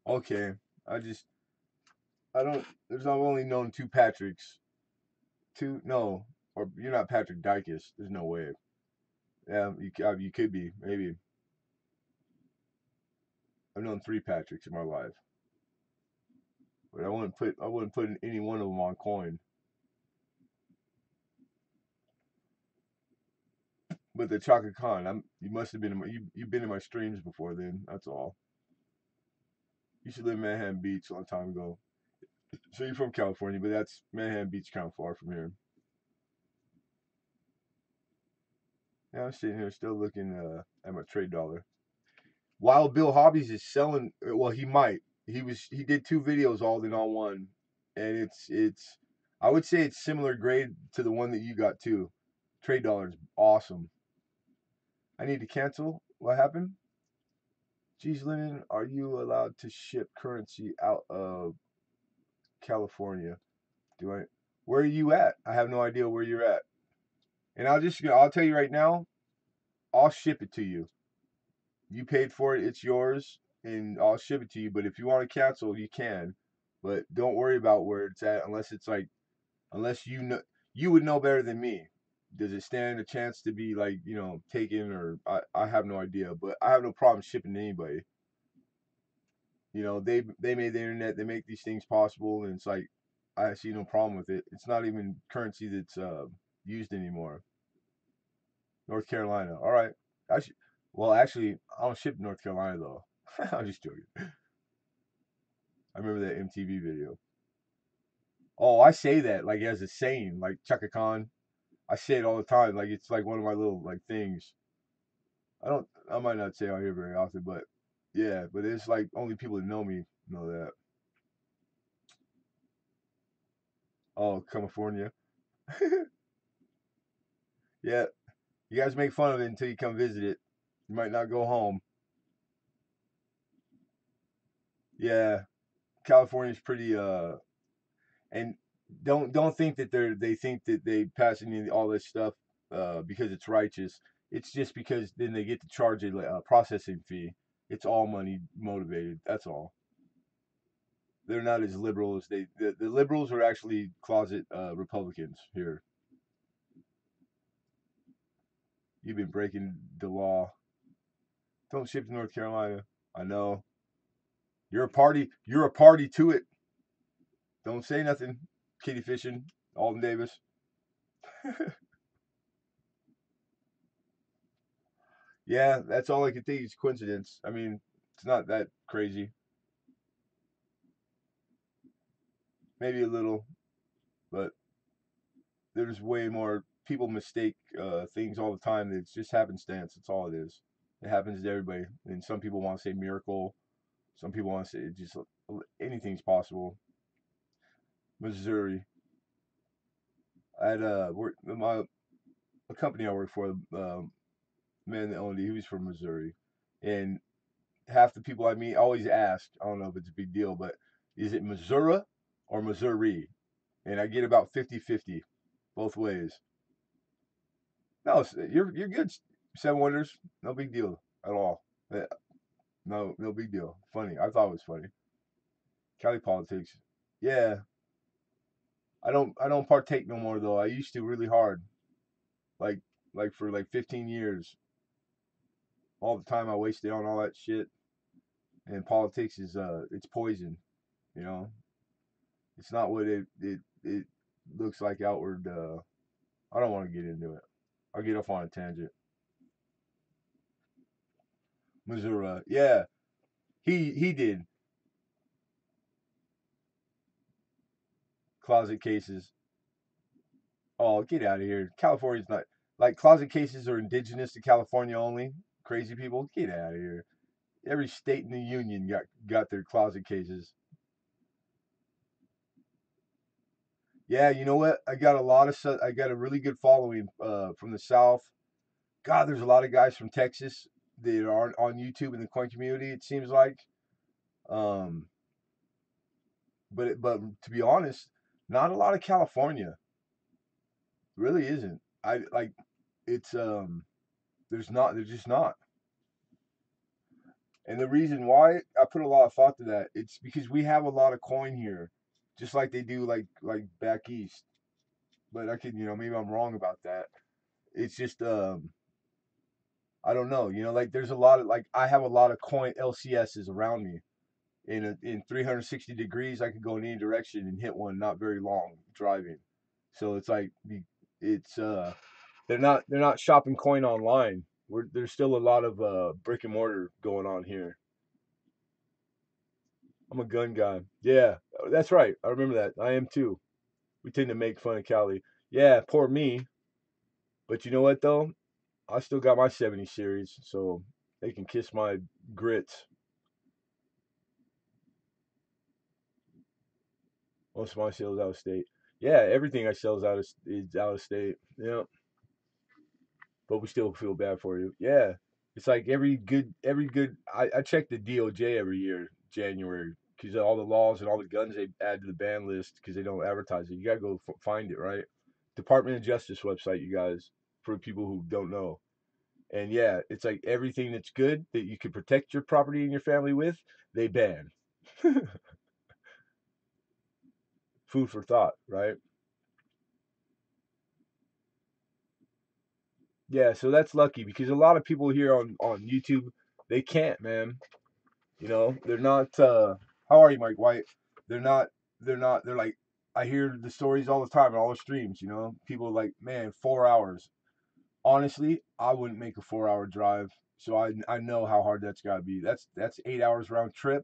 Okay. I just I don't. I've only known two Patricks. Two, no, or you're not Patrick Dykes. There's no way. Yeah, you could be maybe. I've known three Patricks in my life, but I wouldn't put any one of them on coin. But the Chaka Khan, you must have been you've been in my streams before then. That's all. You used to live in Manhattan Beach a long time ago. So you're from California, but that's Manhattan Beach, kind of far from here. Yeah, I'm sitting here still looking at my trade dollar. Wild Bill Hobbies is selling. Well, he might. He did two videos all in all one, and it's I would say it's similar grade to the one that you got too. Trade dollars, awesome. I need to cancel. What happened? Geez, Lennon, are you allowed to ship currency out of California? Do I? Where are you at? I have no idea where you're at. And I'll tell you right now, I'll ship it to you. You paid for it, it's yours, and I'll ship it to you. But if you want to cancel, you can. But don't worry about where it's at unless it's like, unless you know, you would know better than me. Does it stand a chance to be like, taken, or I have no idea, but I have no problem shipping to anybody. They made the internet, they make these things possible, and it's like I see no problem with it. It's not even currency that's used anymore. North Carolina. All right. Actually, well, actually, I don't ship to North Carolina though. I'm just joking. I remember that MTV video. Oh, I say that like as a saying, like Chaka Khan. I say it all the time. Like it's like one of my little like things. I might not say it out here very often, but yeah, but it's like only people that know me know that. Oh, California. Yeah, you guys make fun of it until you come visit it. You might not go home. Yeah, California's pretty and don't think that they think that they passing in all this stuff because it's righteous. It's just because then they get to charge a processing fee. It's all money motivated. That's all. They're not as liberal as the liberals are actually closet Republicans here. You've been breaking the law. Don't ship to North Carolina. I know. You're a party. You're a party to it. Don't say nothing. Kitty fishing. Alden Davis. Yeah, that's all I can think is coincidence. I mean, it's not that crazy. Maybe a little, but there's way more. People mistake things all the time. It's just happenstance. That's all it is. It happens to everybody. And some people want to say miracle. Some people want to say just anything's possible. Missouri. I had work my a company I work for. Man that owned it, he was from Missouri, and half the people I meet always ask. I don't know if it's a big deal, but is it Missouri or Missouri? And I get about 50-50 both ways. No, you're good. Seven Wonders, no big deal at all. No big deal. Funny. I thought it was funny. Cali politics. Yeah, I don't partake no more though. I used to really hard, like for like 15 years. All the time I wasted on all that shit. And politics is it's poison. You know, it's not what it looks like outward. I don't want to get into it. I'll get off on a tangent. Missouri, yeah, he did closet cases. Oh, get out of here. California's not like closet cases are indigenous to California only. Crazy people, get out of here. Every state in the union got their closet cases. Yeah, you know what? I got a really good following from the South. God, there's a lot of guys from Texas that are on YouTube in the coin community. It seems like, um, but to be honest, not a lot of California. Really isn't. I like it's there's just not. And the reason why I put a lot of thought to that, it's because we have a lot of coin here, just like they do like back east. But I could, maybe I'm wrong about that. It's just I don't know, like there's a lot of like I have a lot of coin LCSs around me. In 360 degrees, I could go in any direction and hit one not very long driving. So it's like it's they're not shopping coin online. There's still a lot of brick and mortar going on here. I'm a gun guy. Yeah, that's right. I remember that. I am too. We tend to make fun of Cali. Yeah, poor me. But you know what though? I still got my 70 series, so they can kiss my grits. Most of my sales out of state. Yeah, everything I sell is out of state. Yeah. but we still feel bad for you. Yeah, it's like every good. I check the DOJ every year, January, because all the laws and all the guns they add to the ban list because they don't advertise it. You gotta go find it, right? Department of Justice website, you guys, for people who don't know. And yeah, it's like everything that's good that you could protect your property and your family with, they ban. Food for thought, right? Yeah, so that's lucky because a lot of people here on YouTube, they can't, man. They're not. How are you, Mike White? They're not. They're not. They're like. I hear the stories all the time on all the streams. People are like, man, 4 hours. Honestly, I wouldn't make a 4 hour drive. So I know how hard that's got to be. That's 8 hours round trip.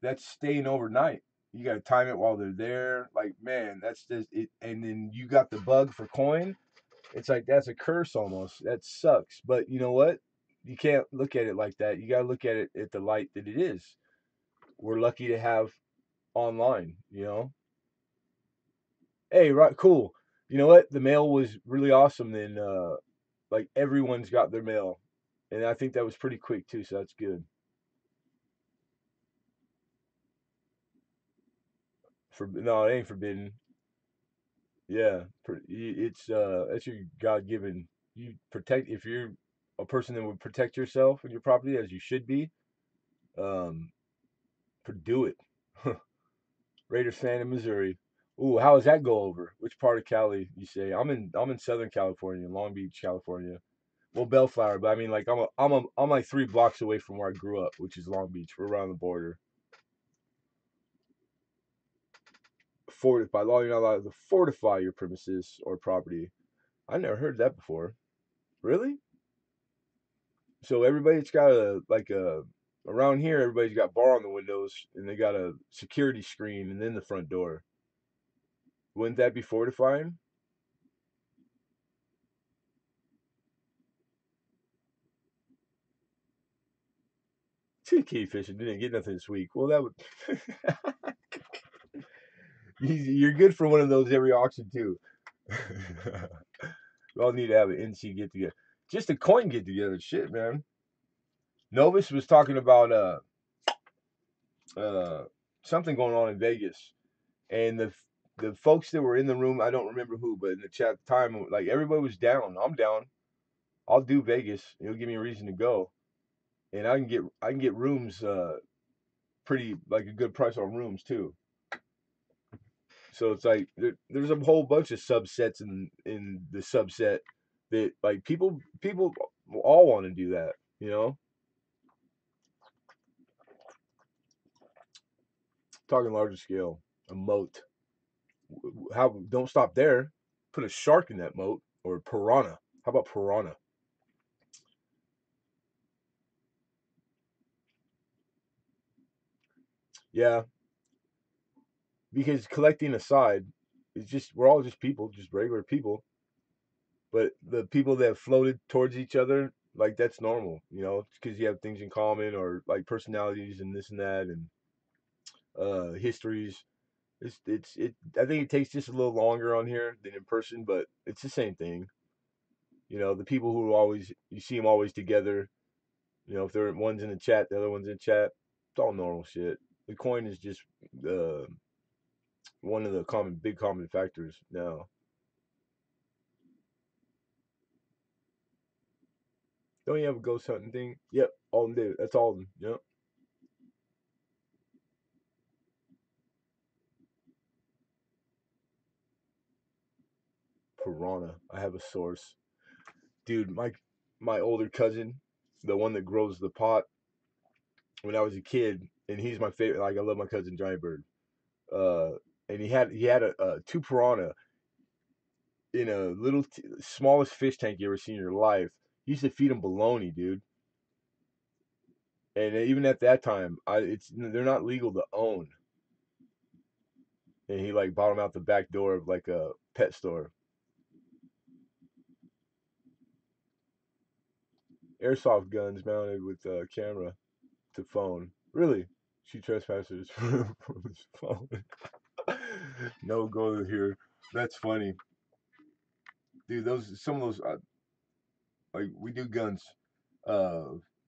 That's staying overnight. You got to time it while they're there. Like, man, that's just it. And then you got the bug for coin. It's like that's a curse almost. That sucks. But you know what? You can't look at it like that. You got to look at it at the light that it is. We're lucky to have online. Hey, right, cool. You know what? The mail was really awesome. Then, like everyone's got their mail, and I think that was pretty quick too. So that's good. For no, it ain't forbidden. Yeah, it's your God given. You protect if you're a person that would protect yourself and your property as you should be. Um, do it. Raiders fan in Missouri. Ooh, how does that go over? Which part of Cali you say? I'm in Southern California, Long Beach, California. Well, Bellflower, but I mean like I'm like 3 blocks away from where I grew up, which is Long Beach. We're around the border. By law, you're not allowed to fortify your premises or property. I never heard that before. Really? So everybody's got a like a around here. Everybody's got bar on the windows, and they got a security screen, and then the front door. Wouldn't that be fortifying? Key fishing didn't get nothing this week. Well, that would you're good for one of those every auction too. We all need to have an NC get together, just a coin get together. Shit, man. Novus was talking about uh something going on in Vegas, and the folks that were in the room, I don't remember who, but in the chat at the time, like everybody was down. I'm down. I'll do Vegas. It'll give me a reason to go, and I can get rooms pretty like a good price on rooms too. So it's like there's a whole bunch of subsets in the subset that like people all want to do that. You know, talking larger scale, a moat. How don't stop there. Put a shark in that moat or piranha. How about piranha? Yeah, because collecting aside, it's just we're all just people, just regular people. But the people that floated towards each other, like that's normal, because you have things in common or like personalities and this and that and histories. I think it takes just a little longer on here than in person, but it's the same thing. The people who always you see them always together. If they're one's in the chat, the other one's in chat. It's all normal shit. The coin is just uh, one of the big common factors now. Don't you have a ghost hunting thing? Yep, Alden did. That's Alden. Yep. Piranha. I have a source, dude. My older cousin, the one that grows the pot, when I was a kid, and he's my favorite. Like I love my cousin Johnny Bird. Uh, and he had a two piranha in a little smallest fish tank you ever seen in your life. He used to feed him bologna, dude. And even at that time, they're not legal to own. And he like bought them out the back door of like a pet store. Airsoft guns mounted with a camera to phone. Really? She trespasses from his phone. No go here. That's funny, dude. Some of those. Like we do guns. Uh,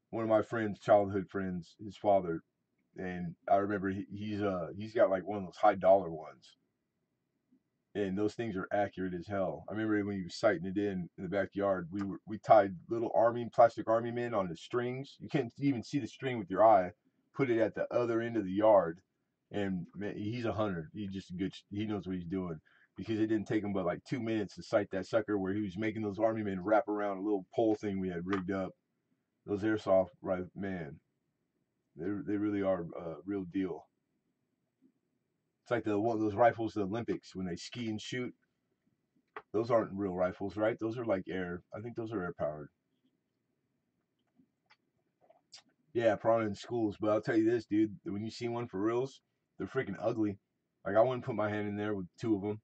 one of my friends, childhood friends, his father, and I remember he's got like one of those high dollar ones, and those things are accurate as hell. I remember when he was sighting it in the backyard. We tied little plastic army men on the strings. You can't even see the string with your eye. Put it at the other end of the yard, and man, he's a hunter. He's just a good. He knows what he's doing because it didn't take him but like 2 minutes to sight that sucker. Where he was making those army men wrap around a little pole thing we had rigged up. Those airsoft, right, man, they really are real deal. It's like the one of those rifles, the Olympics when they ski and shoot. Those aren't real rifles, right? Those are like air. I think those are air powered. Yeah, probably in schools. But I'll tell you this, dude. When you see one for reals, they're freaking ugly. Like I wouldn't put my hand in there with two of them.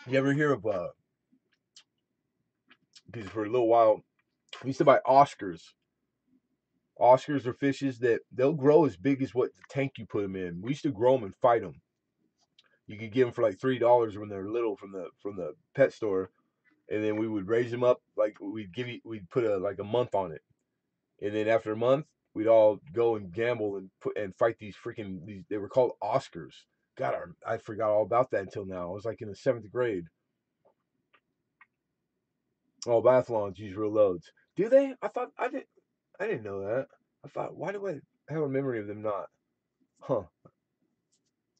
You ever hear of because for a little while we used to buy Oscars. Oscars are fishes that they'll grow as big as what the tank you put them in. We used to grow them and fight them. You could get them for like $3 when they're little from the pet store, and then we would raise them up like we'd put a like a month on it, and then after a month we'd all go and gamble and fight these freaking these. They were called Oscars. God, I forgot all about that until now. I was like in the seventh grade. Oh, biathlons use real loads. Do they? I thought I didn't. I didn't know that. I thought, why do I have a memory of them not? Huh.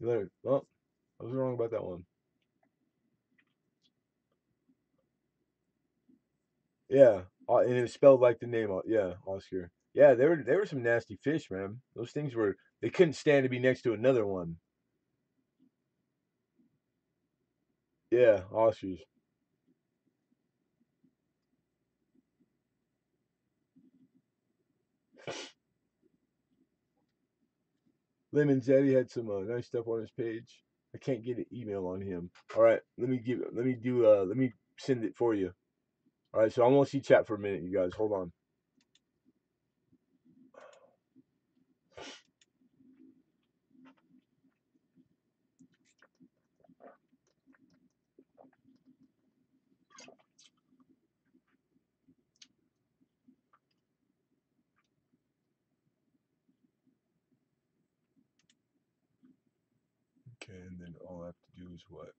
Well, I was wrong about that one. Yeah, and it was spelled like the name. Yeah, Oscar. Yeah, they were some nasty fish, man. Those things were. They couldn't stand to be next to another one. Yeah, Oscars. Lemon said he had some nice stuff on his page. I can't get an email on him. All right, let me send it for you. All right, so I'm gonna see chat for a minute, you guys. Hold on. Okay, and then all I have to do is what?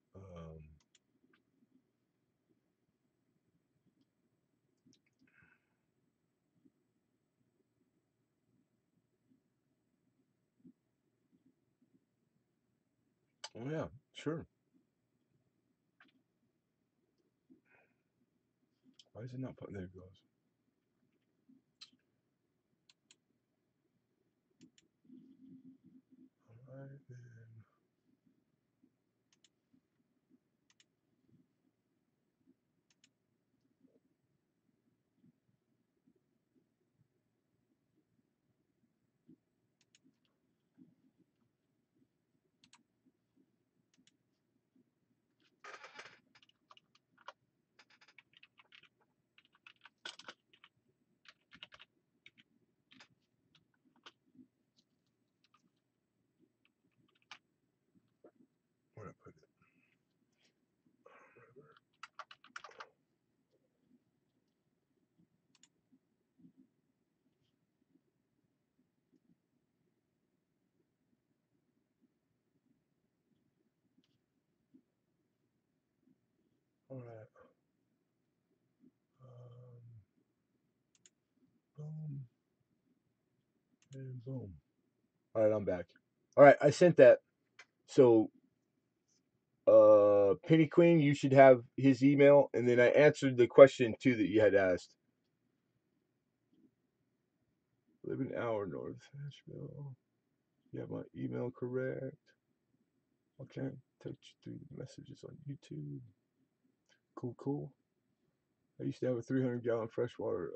Oh yeah, sure. Why is it not putting? There it goes. All right then. Where did I put it? All right. Boom and boom. All right, I'm back. All right, I sent that. So, Penny Queen, you should have his email, and then I answered the question too that you had asked. Live an hour north Nashville. You have my email correct. Okay, touch through the messages on YouTube. Cool, cool. I used to have a 300-gallon freshwater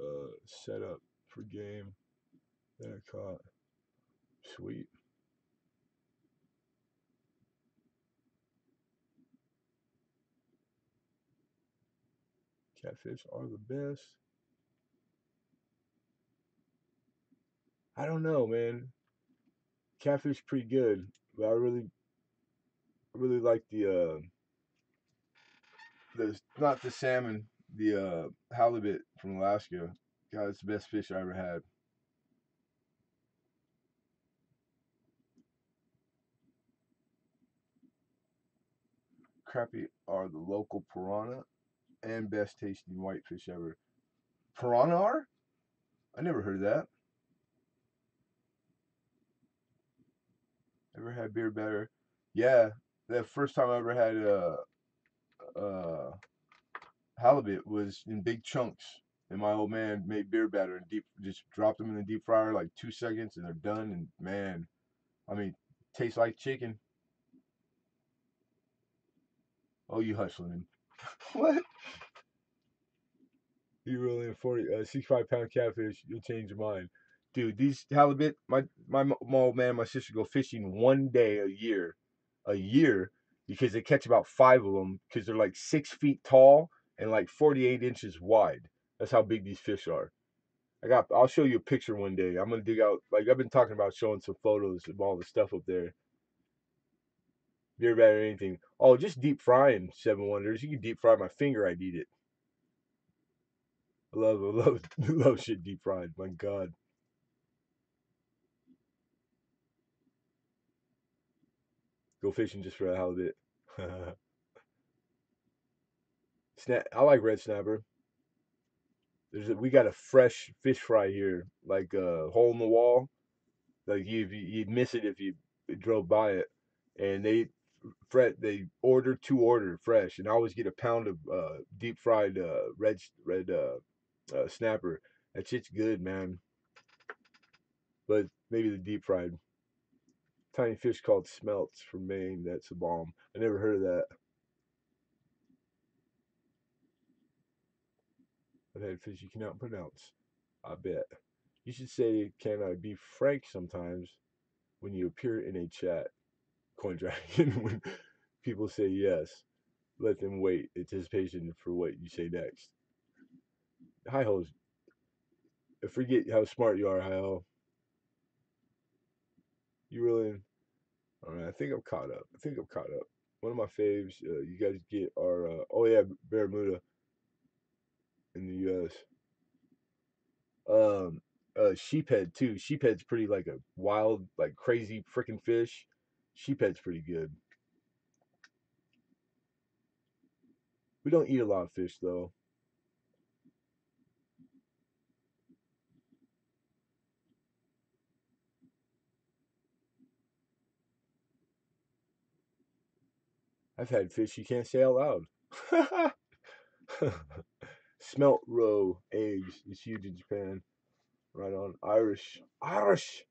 setup for game that I caught. Sweet. Catfish are the best. I don't know, man. Catfish pretty good, but I really like the not the salmon, the halibut from Alaska. God, it's the best fish I ever had. Crappie are the local piranha and best tasting whitefish ever. Piranha are? I never heard of that. Ever had beer better? Yeah, the first time I ever had halibut was in big chunks, and my old man made beer batter and deep just dropped them in the deep fryer like 2 seconds, and they're done. And man, I mean, tastes like chicken. Oh, you hustling? What? You really in 65 pound catfish? You'll change your mind, dude. These halibut, my old man, and my sister go fishing 1 day a year, because they catch about 5 of them because they're like 6 feet tall and like 48 inches wide. That's how big these fish are. I'll show you a picture one day. I'm gonna dig out, like I've been talking about, showing some photos of all the stuff up there. Beer batter or anything. Oh, just deep frying 7 Wonders. You can deep fry my finger, I'd eat it. I love love shit deep fried. My God. Go fishing just for a halibut. I like red snapper. We got a fresh fish fry here, like a hole in the wall. Like you'd miss it if you drove by it. And they order fresh, and I always get a pound of deep fried red snapper. That shit's good, man. But maybe the deep fried tiny fish called smelts from Maine. That's a bomb. I never heard of that. I've had fish you cannot pronounce. I bet. You should say, "Can I be frank?" sometimes when you appear in a chat, Coin Dragon. When people say yes, let them wait anticipation for what you say next. Hi hoes, I forget how smart you are, hi ho. You really? All right, I think I'm caught up. One of my faves, you guys get are oh yeah, Bermuda in the U.S. Um, sheephead too. Sheephead's pretty like a wild, like crazy freaking fish. Sheephead's pretty good. We don't eat a lot of fish though. I've had fish you can't say out loud. Smelt roe eggs is huge in Japan. Right on. Irish. Irish.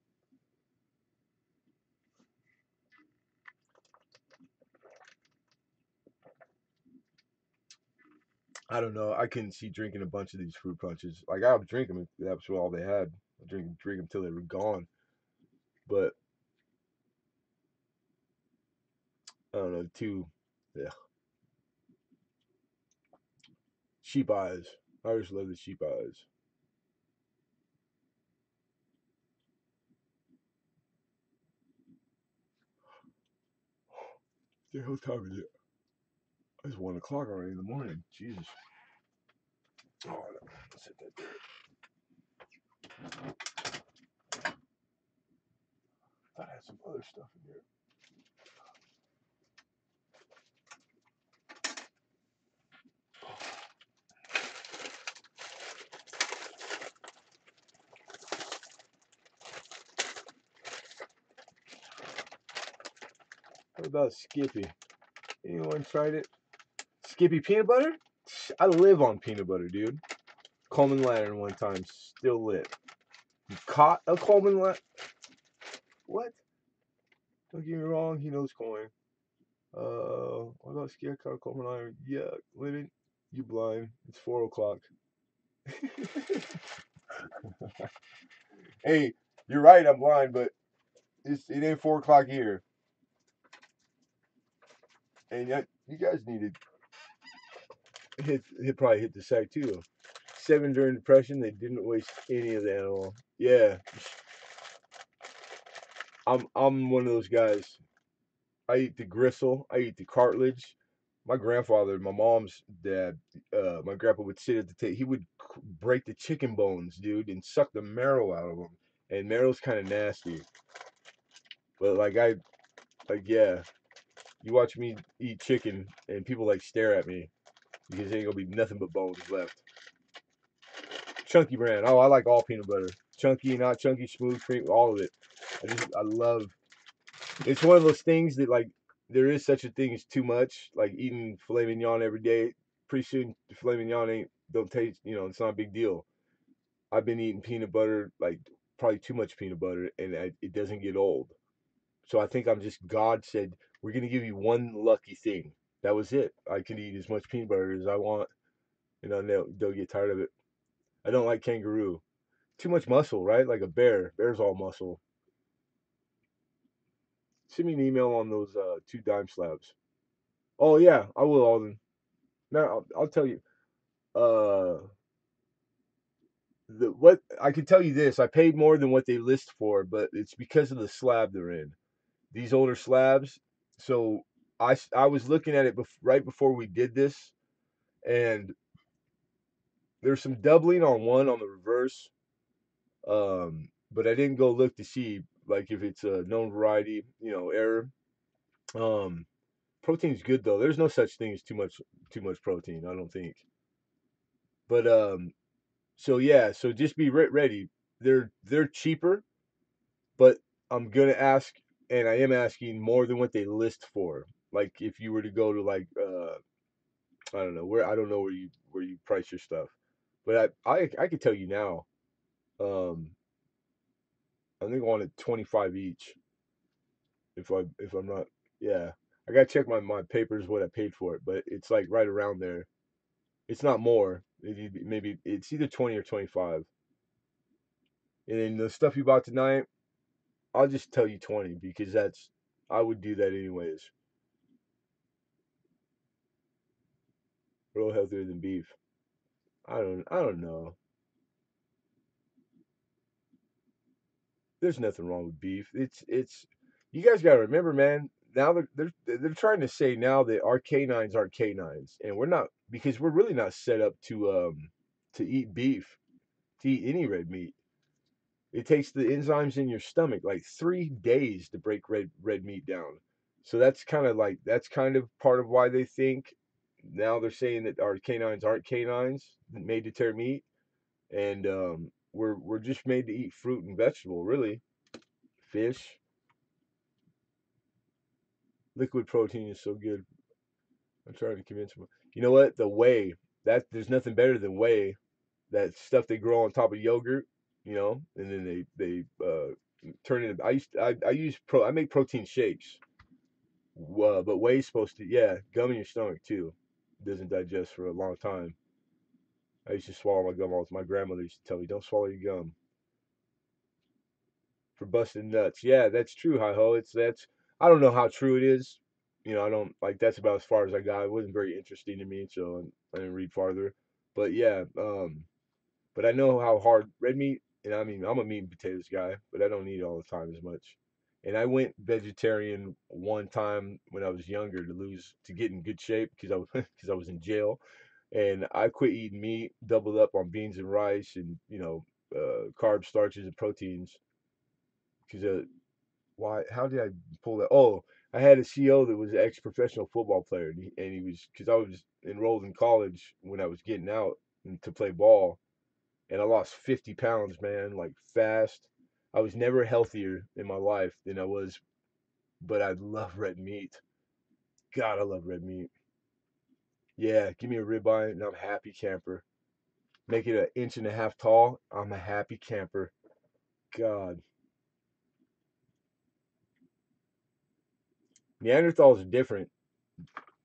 I don't know. I couldn't see drinking a bunch of these fruit punches. Like I would drink them if that's all they had. I'd drink them till they were gone. But I don't know. Too. Yeah. Sheep eyes. Irish love the sheep eyes. The hell time is it? It's 1 o'clock already in the morning. Jesus. Oh, let's hit that there. I thought I had some other stuff in here. What about Skippy? Anyone tried it? Skippy peanut butter? I live on peanut butter, dude. Coleman Lantern one time, still lit. You caught a Coleman Lantern? What? Don't get me wrong, he knows coin. What about Scarecrow Coleman Lantern? Yeah, living. You blind. It's 4 o'clock. Hey, you're right, I'm blind, but it ain't 4 o'clock here. And yet, you guys need to probably hit the sack too. 7 during depression, they didn't waste any of the animal. Yeah, I'm one of those guys. I eat the gristle. I eat the cartilage. My grandfather, my mom's dad, my grandpa would sit at the table. He would break the chicken bones, dude, and suck the marrow out of them. And marrow's kind of nasty. But like yeah, you watch me eat chicken, and people like stare at me because there ain't gonna be nothing but bones left. Chunky brand. Oh, I like all peanut butter. Chunky, not chunky, smooth, cream, all of it. I love. It's one of those things that like there is such a thing as too much. Like eating filet mignon every day. Pretty soon, the filet mignon ain't don't taste. It's not a big deal. I've been eating peanut butter like probably too much peanut butter, and it doesn't get old. So I think I'm just God said we're gonna give you one lucky thing. That was it. I can eat as much peanut butter as I want, and they'll get tired of it. I don't like kangaroo. Too much muscle, right? Like a bear. Bear's all muscle. Send me an email on those two dime slabs. Oh yeah, I will, Alden. Now I'll tell you. Uh, the what I can tell you this: I paid more than what they list for, but it's because of the slab they're in. These older slabs. So I was looking at it right before we did this, and there's some doubling on one on the reverse. But I didn't go look to see like if it's a known variety, error. Um, Protein's good though. There's no such thing as too much protein. I don't think. But so yeah, so just be ready. They're cheaper, but I'm gonna ask, and I am asking more than what they list for. Like if you were to go to like I don't know where I don't know where you price your stuff, but I could tell you now. Um, I think I wanted 25 each. If I'm not, yeah, I gotta check my papers what I paid for it, but it's like right around there. It's not more. Maybe it's either 20 or 25. And then the stuff you bought tonight, I'll just tell you 20 because I would do that anyways. A little healthier than beef. I don't know. There's nothing wrong with beef. It's you guys gotta remember, man. Now they're trying to say now that our canines aren't canines, and we're not because we're really not set up to eat beef, to eat any red meat. It takes the enzymes in your stomach like 3 days to break red meat down. So that's kind of part of why they think now they're saying that our canines aren't canines made to tear meat, and we're just made to eat fruit and vegetable, really. Fish, liquid protein is so good. I'm trying to convince them. You know what? The whey that there's nothing better than whey. That stuff they grow on top of yogurt, and then they turn it. I use I make protein shakes. But whey's supposed to, yeah, gum in your stomach too. It doesn't digest for a long time. I used to swallow my gum all the time. My grandmother used to tell me, "Don't swallow your gum for busting nuts." Yeah, that's true, hi ho. That's I don't know how true it is. I don't like that's about as far as I got. It wasn't very interesting to me, so I didn't read farther. But yeah, but I know how hard red meat, and I mean I'm a meat and potatoes guy, but I don't eat it all the time as much. And I went vegetarian one time when I was younger to get in good shape because I was because I was in jail, and I quit eating meat, doubled up on beans and rice, and carbs, starches, and proteins. Because why? How did I pull that? Oh, I had a CO that was an ex-professional football player, and he was because I was enrolled in college when I was getting out to play ball, and I lost 50 pounds, man, like fast. I was never healthier in my life than I was, but I love red meat. God, I love red meat. Yeah, give me a ribeye and I'm a happy camper. Make it an inch and a half tall. I'm a happy camper. God, Neanderthals are different,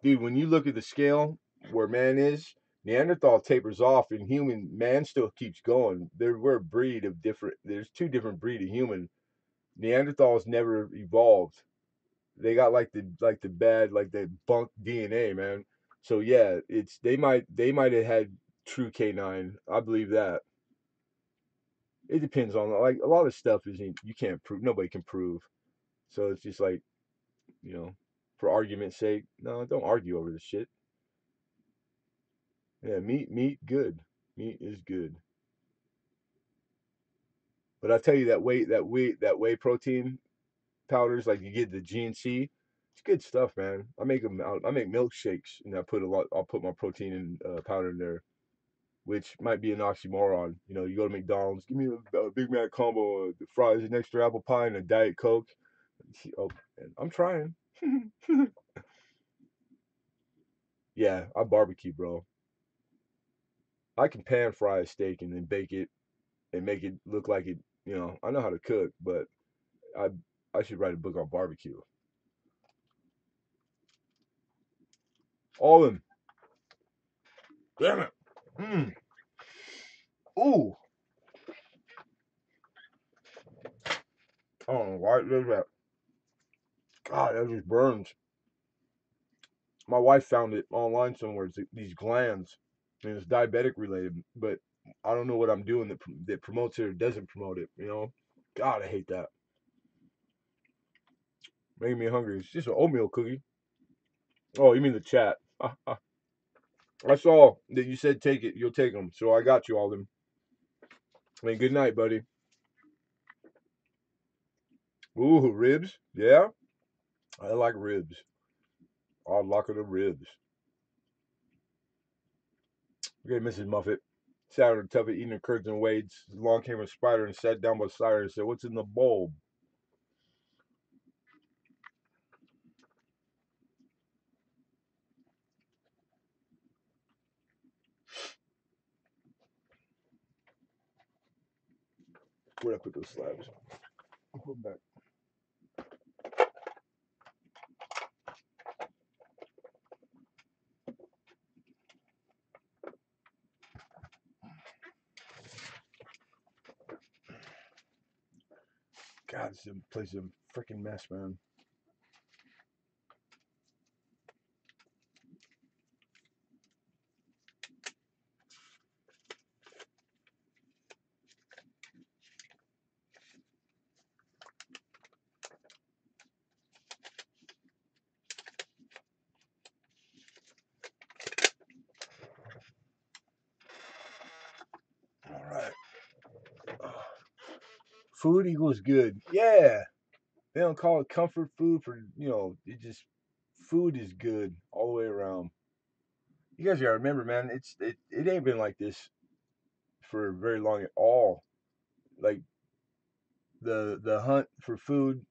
dude. When you look at the scale where man is, Neanderthal tapers off, and man still keeps going. We're a breed of different. There's two different breed of human. Neanderthals never evolved. They got like the bad like the bunk DNA, man. So yeah, it's they might have had true canine. I believe that. It depends on like a lot of stuff isn't you can't prove nobody can prove. So it's just like, you know, for argument's sake, no, don't argue over this shit. Yeah, meat, good. Meat is good. But I tell you that whey protein powders, like you get the GNC, it's good stuff, man. I make them. I make milkshakes, and I put a lot. I'll put my protein in powder in there, which might be an oxymoron. You know, you go to McDonald's, give me a Big Mac combo, the fries, an extra apple pie, and a Diet Coke. Oh, man, I'm trying. Yeah, I barbecue, bro. I can pan fry a steak and then bake it and make it look like it. You know, I know how to cook, but I I should write a book on barbecue. All of them. Damn it. Mm. Ooh. I don't know why it does that. God, that just burns. My wife found it online somewhere. It's these glands, and it's diabetic related. But I don't know what I'm doing that promotes it or doesn't promote it. You know, God, I hate that. Making me hungry. It's just an oatmeal cookie. Oh, you mean the chat? I saw that you said take it. You'll take them. So I got you all them. I mean, good night, buddy. Ooh, ribs. Yeah, I like ribs. I'll lock of the ribs. Okay, Mrs. Muffet. Sat on her tuffet eating her curds and wades. Along came a spider and sat down beside her and said, "What's in the bowl?" Where'd I put those slabs? I'll put them back. God, this place is a freaking mess, man. All right. Food equals good. Yeah. They don't call it comfort food for, it just, food is good all the way around. You guys gotta remember, man, it ain't been like this for very long at all. Like the hunt for food,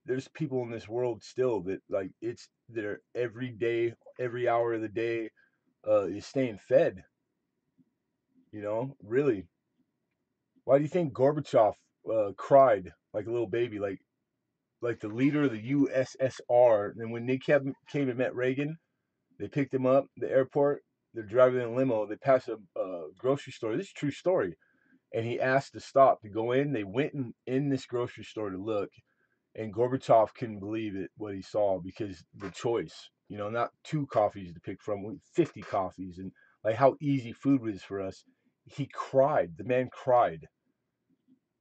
there's people in this world still that like it's their every day, every hour of the day is staying fed, really. Why do you think Gorbachev cried like a little baby, like the leader of the USSR? And when they came and met Reagan, they picked him up at the airport. They're driving in a limo. They pass a grocery store. This is a true story. And he asked to stop to go in. They went in this grocery store to look, and Gorbachev couldn't believe it what he saw because the choice, not two coffees to pick from, 50 coffees, and like how easy food was for us. He cried. The man cried.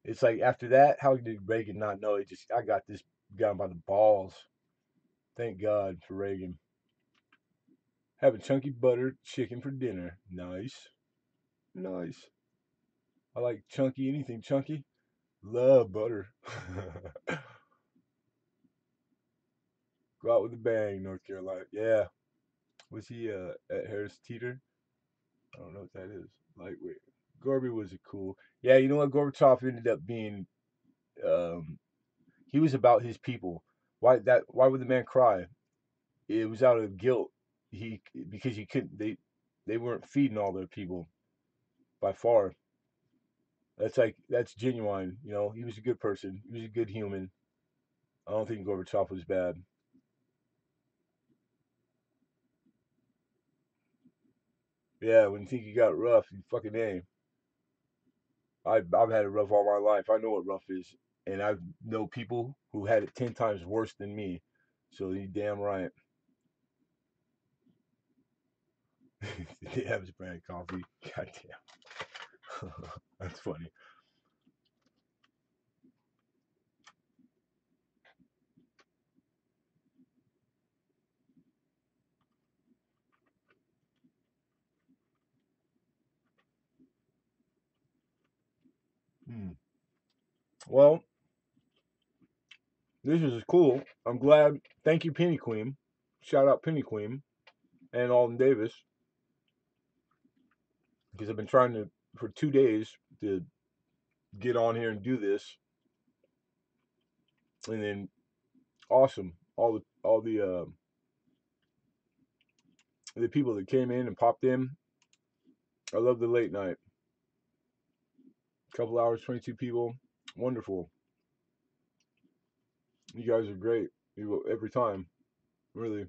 It's like after that, how did Reagan not know? It just I got this guy by the balls. Thank God for Reagan. Having chunky butter chicken for dinner. Nice, nice. I like chunky. Anything chunky. Love butter. Go out with a bang, North Carolina. Yeah. Was he at Harris Teeter? I don't know what that is. Lightweight. Gorby was a cool. Yeah, you know what? Gorbachev ended up being. Um, he was about his people. Why would the man cry? It was out of guilt. He because he couldn't. They weren't feeding all their people by far. That's genuine. He was a good person. He was a good human. I don't think Gorbachev was bad. Yeah, when you think you got rough, you fucking ain't. I've had it rough all my life. I know what rough is, and I know people who had it 10 times worse than me. So you damn right. Yeah, it was brand coffee. God damn, that's funny. Well, this is cool. I'm glad. Thank you, Penny Queen. Shout out Penny Queen and Alden Davis, because I've been trying to for 2 days to get on here and do this, and then awesome. All the people that came in and popped in. I love the late night. Couple hours, 22 people. Wonderful. You guys are great. Every time. Really.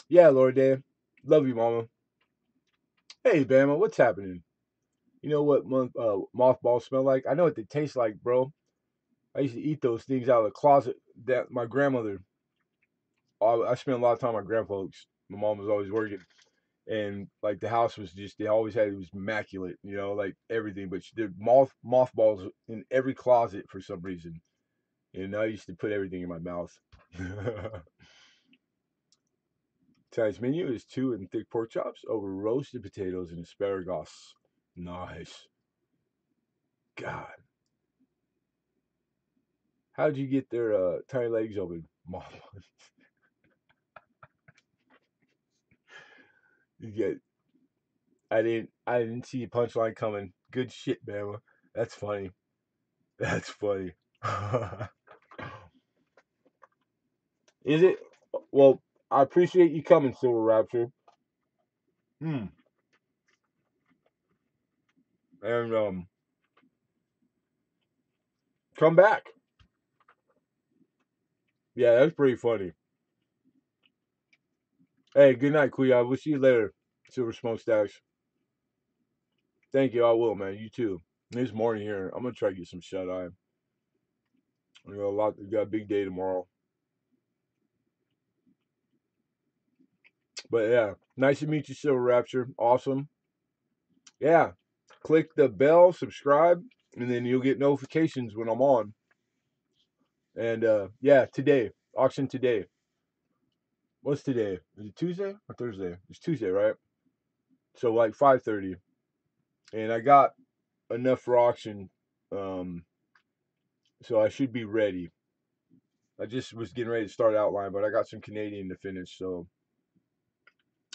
Yeah, Lord Dave. Love you, Mama. Hey, Bama, what's happening? You know what mothballs smell like? I know what they taste like, bro. I used to eat those things out of the closet. That my grandmother. I spent a lot of time with my grandfolks. My mom was always working, and like the house was just they always had it was immaculate, like everything. But the mothballs in every closet for some reason, and I used to put everything in my mouth. Tonight's menu is 2 and thick pork chops over roasted potatoes and asparagus. Nice. God, how'd you get their tiny legs open, Mom? You get. I didn't see a punchline coming. Good shit, Bama. That's funny. That's funny. Is it? Well, I appreciate you coming, Silver Rapture. Hmm. And come back. Yeah, that's pretty funny. Hey, good night, Kuya. We'll see you later, Silver Smokestacks. Thank you. I will, man. You too. This morning here, I'm gonna try to get some shut eye. We got a lot. We got a big day tomorrow. But yeah, nice to meet you, Silver Rapture. Awesome. Yeah, click the bell, subscribe, and then you'll get notifications when I'm on. And yeah, today auction today. What's today? Is it Tuesday or Thursday? It's Tuesday, right? So like 5:30, and I got enough for auction, um, so I should be ready. I just was getting ready to start outline, but I got some Canadian to finish. So,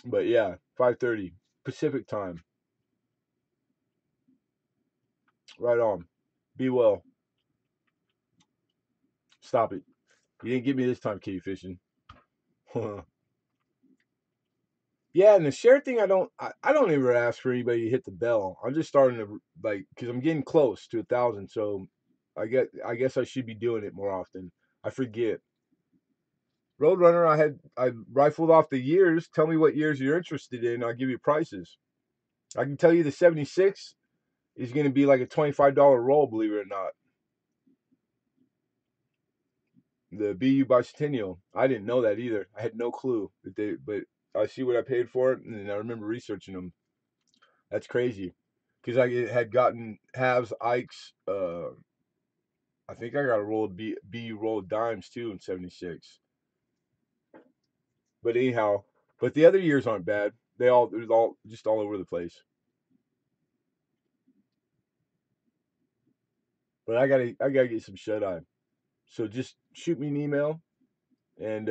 but yeah, 5:30 Pacific time. Right on. Be well. Stop it. You didn't get me this time, kitty fishing. Yeah, and the share thing, I don't ever ask for anybody to hit the bell. I'm just starting to like because I'm getting close to 1,000, so I guess I should be doing it more often. I forget. Roadrunner, I rifled off the years. Tell me what years you're interested in. I'll give you prices. I can tell you the 76 is going to be like a $25 roll, believe it or not. The BU Bicentennial. I didn't know that either. I had no clue but I see what I paid for it, and I remember researching them. That's crazy, because I had gotten halves Ike's. I think I got a roll of BU roll of dimes too in '76. But anyhow, but the other years aren't bad. They're all just all over the place. But I gotta get some shut eye. So just shoot me an email and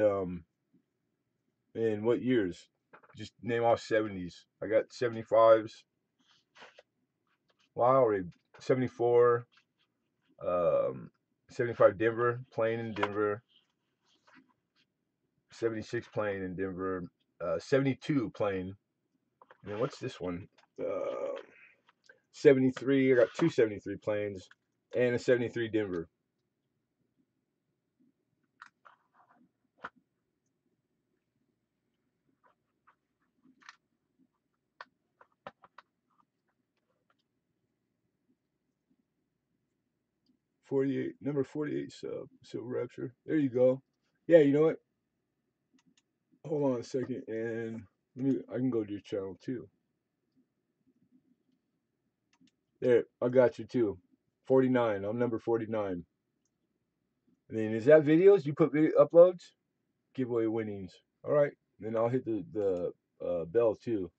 what years? Just name off 70s. I got 75s. Well, I already 74. 75 Denver, playing in Denver. 76 playing in Denver. 72 playing. And then what's this one? 73. I got two 73 planes and a 73 Denver. 48, number 48 sub, Silver Rapture. There you go. Yeah, you know what? Hold on a second, and I can go to your channel too. There, I got you too. 49. I'm number 49. And then is that videos? You put video uploads? Giveaway winnings. All right. Then I'll hit the bell too.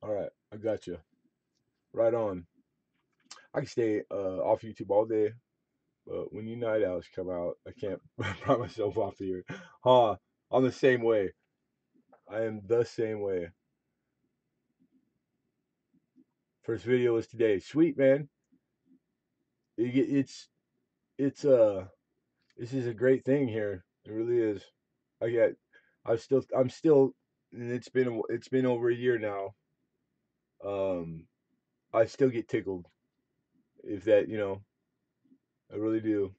All right, I got you. Right on. I can stay off YouTube all day, but when you night owls come out, I can't pry myself off here. Huh? I'm the same way. I am the same way. First video is today. Sweet man. It's this is a great thing here. It really is. I get. I'm still. And it's been over a year now. Um, I still get tickled if that I really do.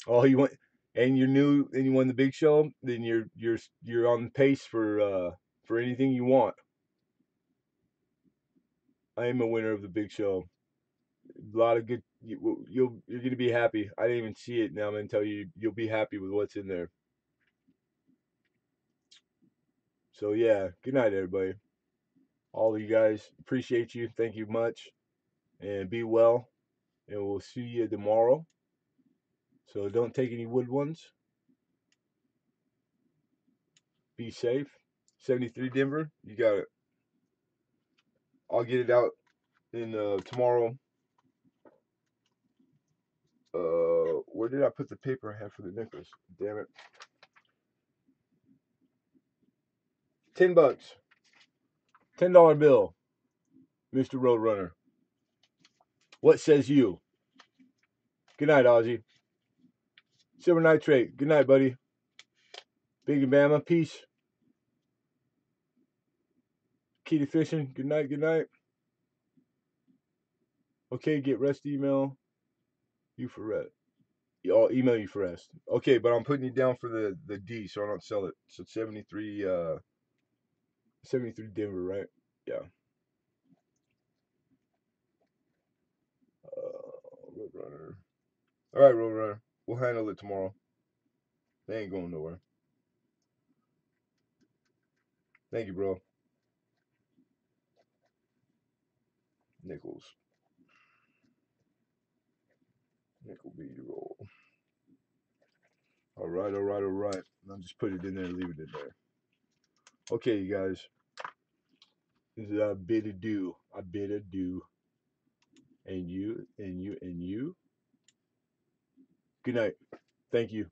Oh, you want and you're new and you won the big show, then you're on pace for anything you want. I am a winner of the big show. A lot of good. You're gonna be happy. I didn't even see it. Now I'm gonna tell you, you'll be happy with what's in there. So yeah, good night, everybody. All of you guys, appreciate you. Thank you much, and be well. And we'll see you tomorrow. So don't take any wood ones. Be safe. 73 Denver. You got it. I'll get it out in tomorrow. Where did I put the paper I had for the necklace? Damn it. $10. $10 bill, Mr. Roadrunner. What says you? Good night, Ozzy. Silver Nitrate. Good night, buddy. Big and Bama. Peace. Kitty Fishing. Good night. Good night. Okay, get rest email. You for rest. I'll email you for rest. Okay, but I'm putting you down for the D so I don't sell it. So 73 Denver, right? Yeah. Roadrunner. All right, Roadrunner. We'll handle it tomorrow. They ain't going nowhere. Thank you, bro. Nickels. Nickel B roll. All right, all right, all right. I'll just put it in there and leave it in there. Okay, you guys. This is a bit ado. A bit ado. And you, and you, and you. Good night. Thank you.